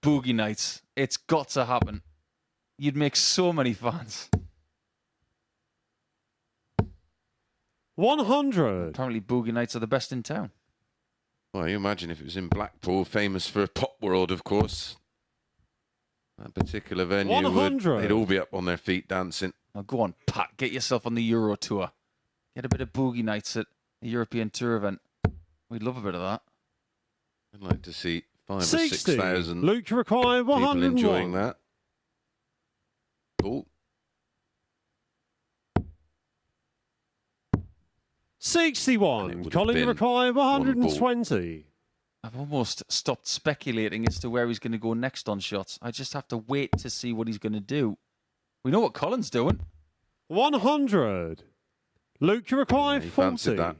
C: Boogie Nights. It's got to happen. You'd make so many fans.
D: 100.
C: Apparently, Boogie Nights are the best in town.
B: Well, you imagine if it was in Blackpool, famous for Pop World, of course. That particular venue,
D: 100.
B: they'd all be up on their feet dancing.
C: Now, go on, Pat. Get yourself on the Euro Tour. Get a bit of Boogie Nights at the European Tour event. We'd love a bit of that.
B: I'd like to see 5,000 or
D: 60.
B: 6,000
D: Luke require
B: people
D: 101.
B: enjoying that. Cool.
D: 61.
B: And it would have
D: Colin
B: been
D: require
B: one
D: 120.
C: I've almost stopped speculating as to where he's going to go next on shots. I just have to wait to see what he's going to do. We know what Colin's doing.
D: 100. Luke, you require
B: He
D: 40.
B: fancied that.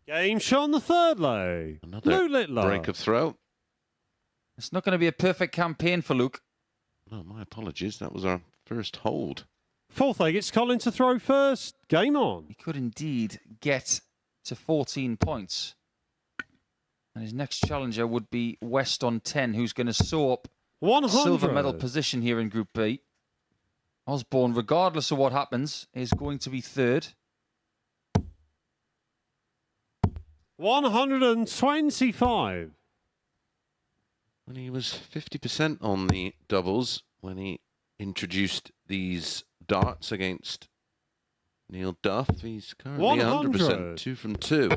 D: Game shot on the third leg.
B: Another
D: Lou Littler.
B: break of throw.
C: It's not going to be a perfect campaign for Luke.
B: Oh, my apologies. That was our first hold.
D: Fourth leg, it's Colin to throw first. Game on.
C: He could indeed get to 14 points. And his next challenger would be West on 10, who's going to sew up
D: 100.
C: silver medal position here in Group B. Osborne, regardless of what happens, is going to be third.
D: 125.
B: When he was 50% on the doubles, when he introduced these darts against Neil Duff, he's currently
D: 100.
B: 100%, 2 from 2.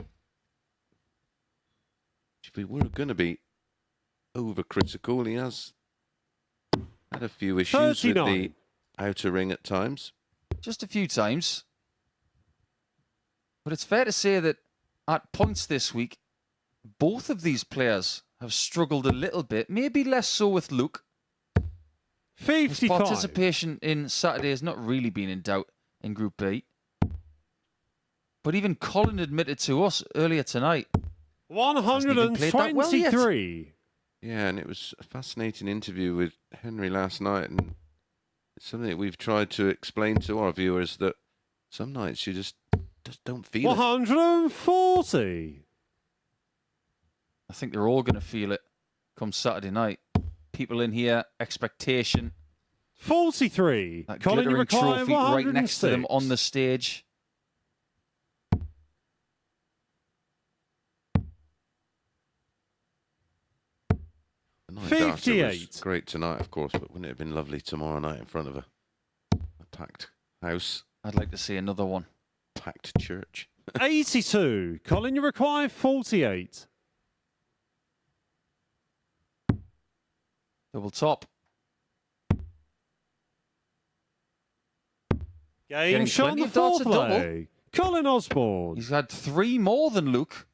B: if we were going to be overcritical, he has had a few issues
D: 39.
B: with the outer ring at times.
C: Just a few times. But it's fair to say that at points this week, both of these players have struggled a little bit, maybe less so with Luke. His
D: 55.
C: participation in Saturday has not really been in doubt in Group B. But even Colin admitted to us earlier tonight.
D: 123.
B: Yeah, and it was a fascinating interview with Henry last night, and it's something that we've tried to explain to our viewers, that some nights you just don't feel it.
D: 140.
C: I think they're all going to feel it come Saturday night. People in here, expectation.
D: 43.
C: That
D: Colin, you
C: glittering
D: require
C: trophy right next to them
D: 106.
C: on the stage.
B: The night darter was
D: 58.
B: great tonight, of course, but wouldn't it have been lovely tomorrow night in front of a packed house,
C: I'd like to see another one.
B: packed church?
D: 82. Colin, you require 48.
C: Double top.
D: Game
C: Getting
D: shot
C: plenty
D: the
C: of darts
D: fourth
C: at double.
D: leg. Colin Osborne.
C: He's had 3 more than Luke.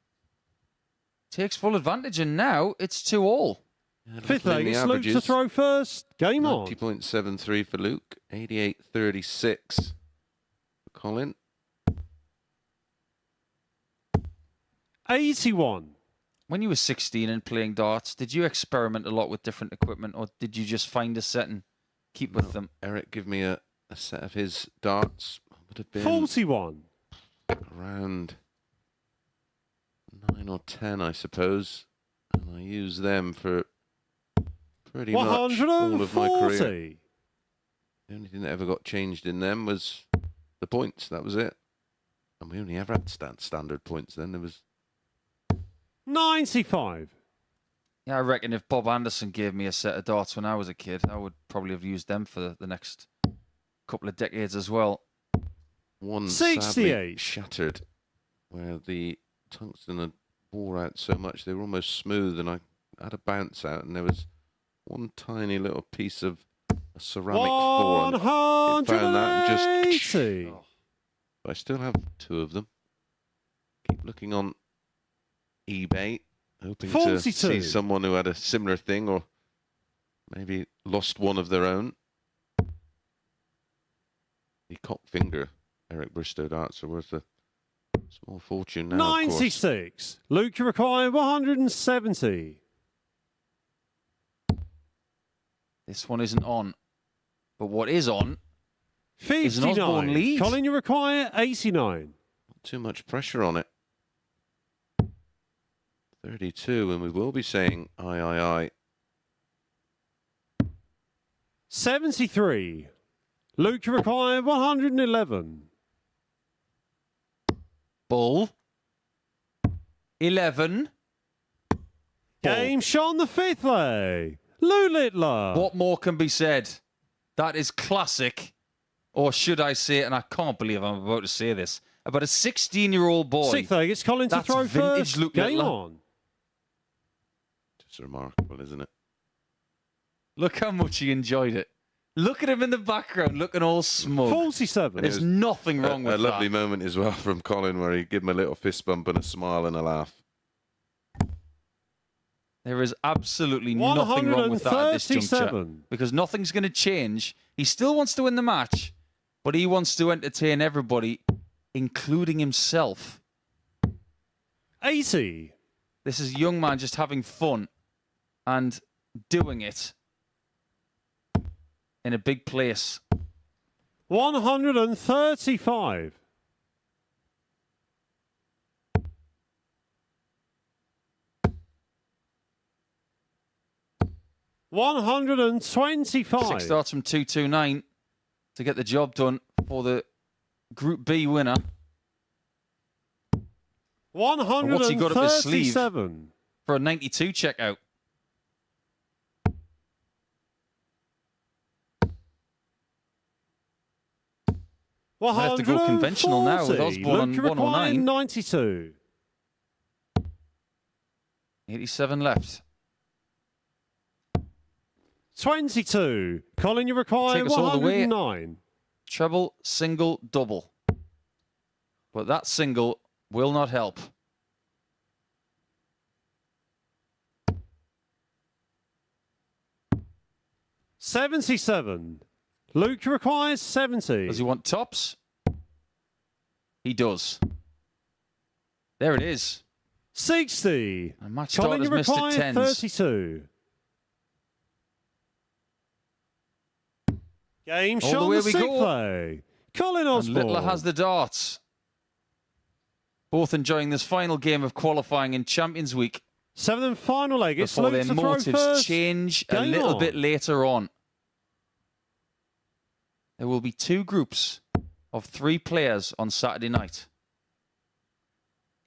C: Takes full advantage, and now it's 2-all.
B: Yeah,
D: Fifth
B: looking
D: leg,
B: in
D: it's
B: the
D: Luke to
B: averages,
D: throw first. Game on.
B: 90.73 for Luke, 88.36 for Colin.
D: 81.
C: When you were 16 and playing darts, did you experiment a lot with different equipment, or did you just find a set and keep with them?
B: Eric give me a set of his darts. Would have been
D: 41.
B: around 9 or 10, I suppose. And I used them for pretty much all of my career.
D: 140.
B: The only thing that ever got changed in them was the points. That was it. And we only ever had standard points then. There was
D: 95.
C: Yeah, I reckon if Bob Anderson gave me a set of darts when I was a kid, I would probably have used them for the next couple of decades as well.
B: one sadly
D: 68.
B: shattered, where the tungsten had wore out so much they were almost smooth, and I had a bounce out, and there was one tiny little piece of a ceramic form. It found that and just.
D: 180.
B: I still have 2 of them. Keep looking on eBay, hoping to
D: 42.
B: see someone who had a similar thing, or maybe lost one of their own. The cock finger Eric Bristow darts are worth a small fortune now. Of course.
D: 96. Luke, you require 170.
C: This one isn't on. But what is on is an
D: 59.
C: Osborne lead.
D: Colin, you require 89.
B: Not too much pressure on it. 32, and we will be saying aye.
D: 73. Luke, you require 111.
C: Bull. 11.
D: Game shot on the fifth leg. Lou Littler.
C: What more can be said? That is classic. Or should I say, and I can't believe I'm about to say this, about a 16-year-old boy.
D: Sixth leg, it's Colin to
C: That's
D: throw
C: vintage
D: first.
C: Luke
D: Game
C: Littler.
D: on.
B: Just remarkable, isn't it?
C: Look how much he enjoyed it. Look at him in the background, looking all smug.
D: 47.
C: There's nothing wrong with
B: a lovely
C: that.
B: moment as well from Colin, where he gave him a little fist bump and a smile and a laugh.
C: There is absolutely nothing wrong with that at this juncture.
D: 137.
C: Because nothing's going to change. He still wants to win the match, but he wants to entertain everybody, including himself.
D: 80.
C: This is a young man just having fun and doing it in a big place.
D: 135. 125.
C: 6 starts from 229 to get the job done for the Group B winner. What's he got up his sleeve
D: 137.
C: for a 92 checkout? Might have to go conventional now with
D: 140.
C: Osborne on
D: Luke, you require
C: 109.
D: 92.
C: 87 left.
D: 22. Colin, you require
C: Take us all the way.
D: 109.
C: Treble, single, double. But that single will not help.
D: $77. Luke requires 70.
C: Does he want tops? He does. There it is.
D: 60.
C: And match
D: Colin,
C: start
D: you
C: has missed at
D: require
C: tens.
D: 32. Game
C: All the
D: shot
C: way
D: on the
C: we go.
D: play. Colin
C: And
D: Osborne.
C: Littler has the darts. Both enjoying this final game of qualifying in Champions Week
D: 7th and final leg. It's
C: before
D: Luke
C: their
D: to throw
C: motives
D: first.
C: change a
D: Game
C: little
D: on.
C: bit later on. There will be 2 groups of 3 players on Saturday night.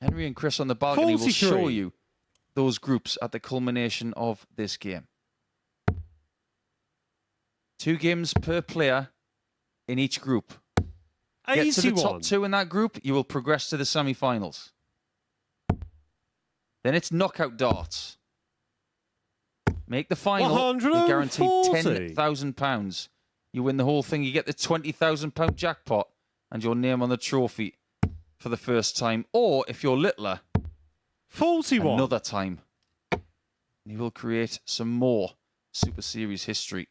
C: Henry and Chris on the balcony will
D: 43.
C: show you those groups at the culmination of this game. 2 games per player in each group. Get to the
D: 81.
C: top 2 in that group, you will progress to the semi-finals. Then it's knockout darts. Make the final, you're guaranteed
D: 140.
C: £10,000. You win the whole thing, you get the £20,000 jackpot and your name on the trophy for the first time. Or, if you're littler,
D: 41.
C: another time. You will create some more Super Series history.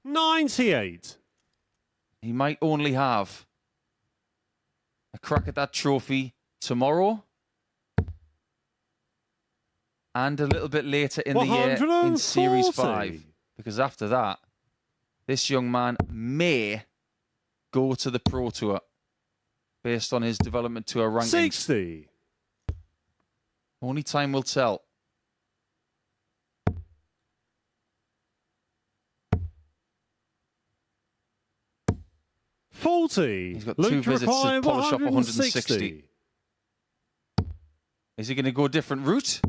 D: 98.
C: He might only have a crack at that trophy tomorrow and a little bit later in the year in Series 5. Because after that, this young man may go to the Pro Tour based on his development tour rankings.
D: 60.
C: Only time will tell.
D: $40.
C: He's got
D: Luke
C: 2 visits to
D: require
C: polish off
D: 160.
C: 160. Is he going to go a different route?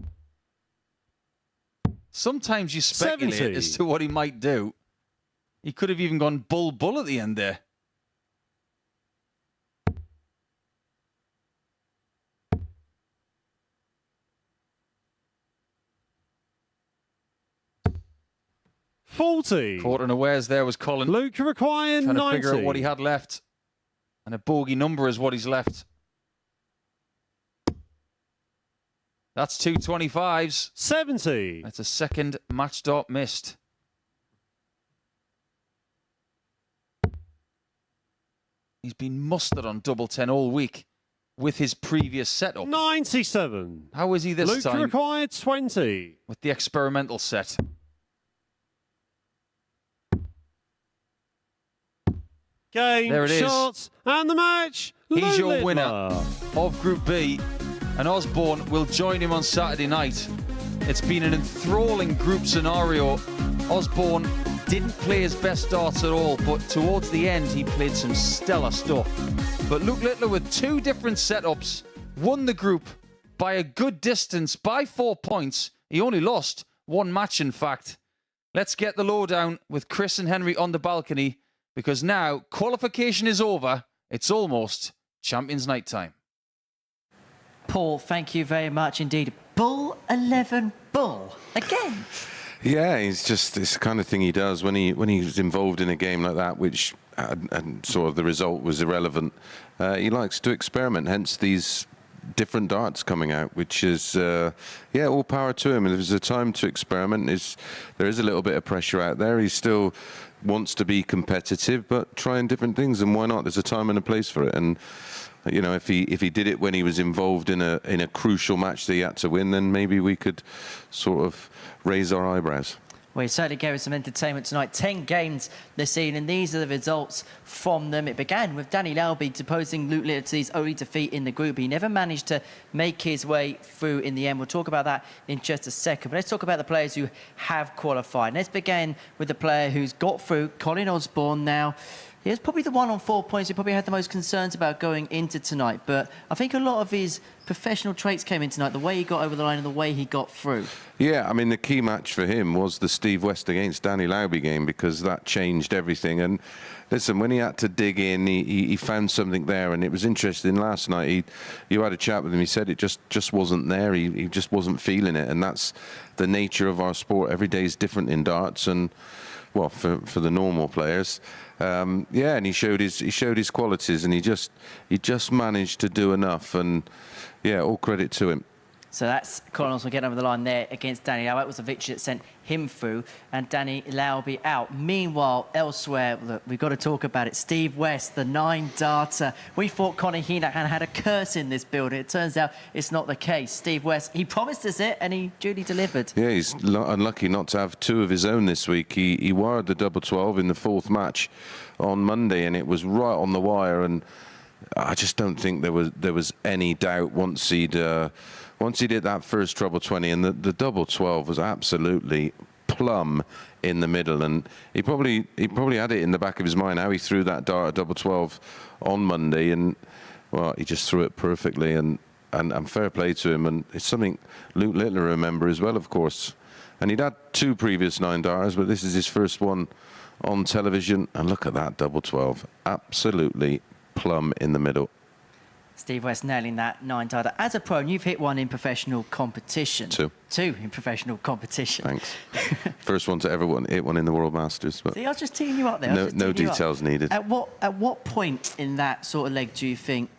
C: Sometimes you speculate
D: 70.
C: as to what he might do. He could have even gone bull at the end there.
D: $40.
C: Caught unawares there was Colin.
D: Luke require
C: Trying
D: 90.
C: to figure out what he had left. And a bogey number is what he's left. That's 2 25s.
D: 70.
C: That's a second match dart missed. He's been mustered on double 10 all week with his previous setup.
D: 97.
C: How is he this
D: Luke
C: time
D: required 20.
C: with the experimental set?
D: Game,
C: There it is.
D: shots, and the match.
C: He's your
D: Littler.
C: winner of Group B, and Osborne will join him on Saturday night. It's been an enthralling group scenario. Osborne didn't play his best darts at all, but towards the end he played some stellar stuff. But Luke Littler, with 2 different setups, won the group by a good distance, by 4 points. He only lost 1 match, in fact. Let's get the lowdown with Chris and Henry on the balcony, because now qualification is over. It's almost Champions Night time.
A: Paul, thank you very much indeed. Bull 11 Bull. Again.
B: Yeah, he's just this kind of thing he does when he's involved in a game like that, which and sort of the result was irrelevant. He likes to experiment, hence these different darts coming out, which is all power to him. And there's a time to experiment. There is a little bit of pressure out there. He still wants to be competitive, but trying different things, and why not? There's a time and a place for it. And you know, if he did it when he was involved in a crucial match that he had to win, then maybe we could sort of raise our eyebrows.
A: Well, he certainly gave us some entertainment tonight. 10 games this evening. These are the results from them. It began with Danny Lauby deposing Luke Littler to his only defeat in the group. He never managed to make his way through in the end. We'll talk about that in just a second. But let's talk about the players who have qualified. Let's begin with the player who's got through, Colin Osborne. Now, He was probably the one on 4 points who probably had the most concerns about going into tonight. But I think a lot of his professional traits came in tonight, the way he got over the line and the way he got through.
B: Yeah, I mean, the key match for him was the Steve West against Danny Lauby game, because that changed everything. And listen, when he had to dig in, he found something there. And it was interesting last night. You had a chat with him. He said it just wasn't there. He just wasn't feeling it. And that's the nature of our sport. Every day is different in darts. And, well, for the normal players. Yeah, and he showed his qualities, and he just managed to do enough. And, yeah, all credit to him.
A: So that's Colin Osborne getting over the line there against Danny Lauby. That was a victory that sent him through and Danny Lauby out. Meanwhile, elsewhere, look, we've got to talk about it. Steve West, the 9-darter. We thought Conor Heenan had a curse in this building. It turns out it's not the case. Steve West, he promised us it and he duly delivered.
B: Yeah, he's unlucky not to have two of his own this week. He wired the double 12 in the 4th match on Monday, and it was right on the wire. And I just don't think there was any doubt once he did that first treble 20, and the double 12 was absolutely plumb in the middle. And he probably had it in the back of his mind how he threw that dart at double 12 on Monday, and well, he just threw it perfectly. And fair play to him. And it's something Luke Littler remember as well, of course. And he'd had 2 previous 9-darters, but this is his first one on television. And look at that double 12, absolutely plumb in the middle.
A: Steve West nailing that 9-darter. As a pro, and you've hit one in professional competition.
B: 2.
A: 2 in professional competition.
B: Thanks. First one to ever hit one in the World Masters. But
A: see, I was just teeing you up there.
B: no details needed.
A: At what point in that sort of leg do you think,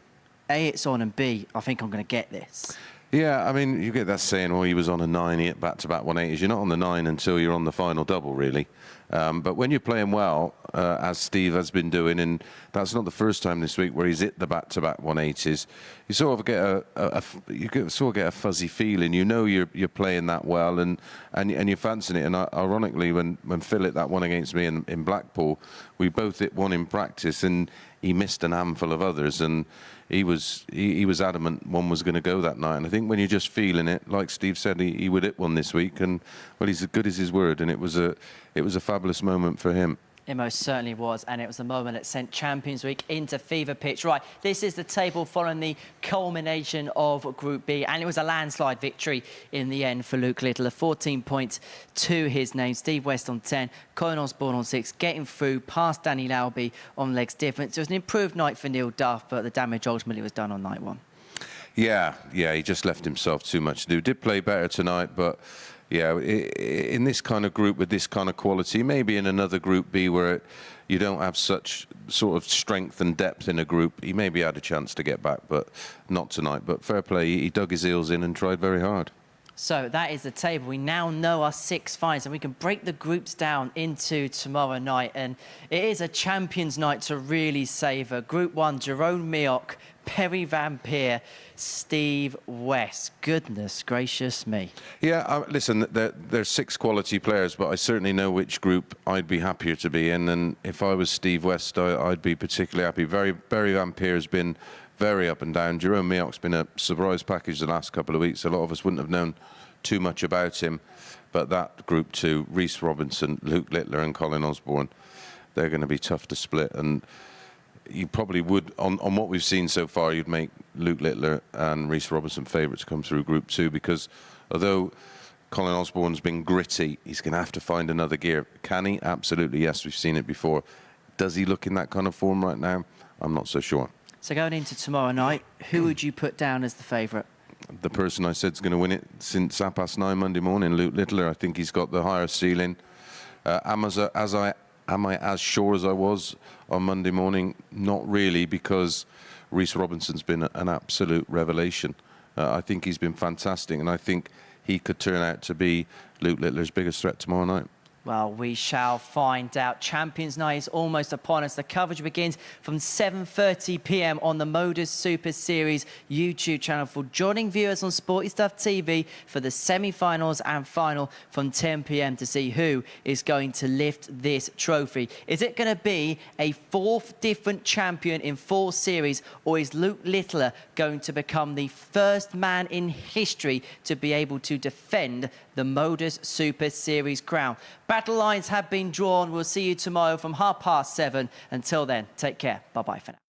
A: A, it's on, and B, I think I'm going to get this?
B: Yeah, I mean, you get that saying, well, he was on a 9, he hit back-to-back 180s. You're not on the 9 until you're on the final double, really. But when you're playing well, as Steve has been doing, and that's not the first time this week where he's hit the back-to-back 180s, you sort of get a fuzzy feeling. You know you're playing that well, and you're fancying it. And ironically, when Phil hit that one against me in Blackpool, we both hit one in practice, and he missed an handful of others, and he was adamant one was going to go that night. And I think when you're just feeling it, like Steve said, he would hit one this week, and well, he's as good as his word, and it was a fabulous moment for him.
A: It most certainly was, and it was the moment that sent Champions Week into fever pitch. Right, this is the table following the culmination of Group B, and it was a landslide victory in the end for Luke Littler. 14 points to his name. Steve West on 10, Colin Osborne on 6, getting through past Danny Lauby on legs difference. It was an improved night for Neil Duff, but the damage ultimately was done on night 1.
B: Yeah, he just left himself too much to do. Did play better tonight, but yeah, in this kind of group with this kind of quality, maybe in another Group B where you don't have such sort of strength and depth in a group, he maybe had a chance to get back, but not tonight. But fair play, he dug his heels in and tried very hard.
A: So that is the table. We now know our 6 finals, and we can break the groups down into tomorrow night. And it is a champions night to really savour. Group 1, Jerome Mioch, Perry Van Peer, Steve West. Goodness gracious me.
B: Yeah, listen, there's 6 quality players, but I certainly know which group I'd be happier to be in. And if I was Steve West, I'd be particularly happy. Barry Van Peer has been very up and down. Jerome Mioch's been a surprise package the last couple of weeks. A lot of us wouldn't have known too much about him. But that Group 2, Rhys Robinson, Luke Littler and Colin Osborne, they're going to be tough to split. And you probably would, on what we've seen so far, you'd make Luke Littler and Rhys Robinson favourites to come through Group 2, because although Colin Osborne's been gritty, he's going to have to find another gear. Can he? Absolutely, yes. We've seen it before. Does he look in that kind of form right now? I'm not so sure.
A: So going into tomorrow night, who would you put down as the favourite?
B: The person I said is going to win it since 9:30 Monday morning, Luke Littler. I think he's got the higher ceiling. Am I as sure as I was on Monday morning? Not really, because Rhys Robinson's been an absolute revelation. I think he's been fantastic, and I think he could turn out to be Luke Littler's biggest threat tomorrow night.
A: Well, we shall find out. Champions Night is almost upon us. The coverage begins from 7:30 p.m. on the MODUS Super Series YouTube channel, for joining viewers on Sporty Stuff TV for the semi-finals and final from 10 p.m. to see who is going to lift this trophy. Is it going to be a 4th different champion in 4 series, or is Luke Littler going to become the first man in history to be able to defend the MODUS Super Series crown? Battle lines have been drawn. We'll see you tomorrow from 7:30. Until then, take care. Bye-bye for now.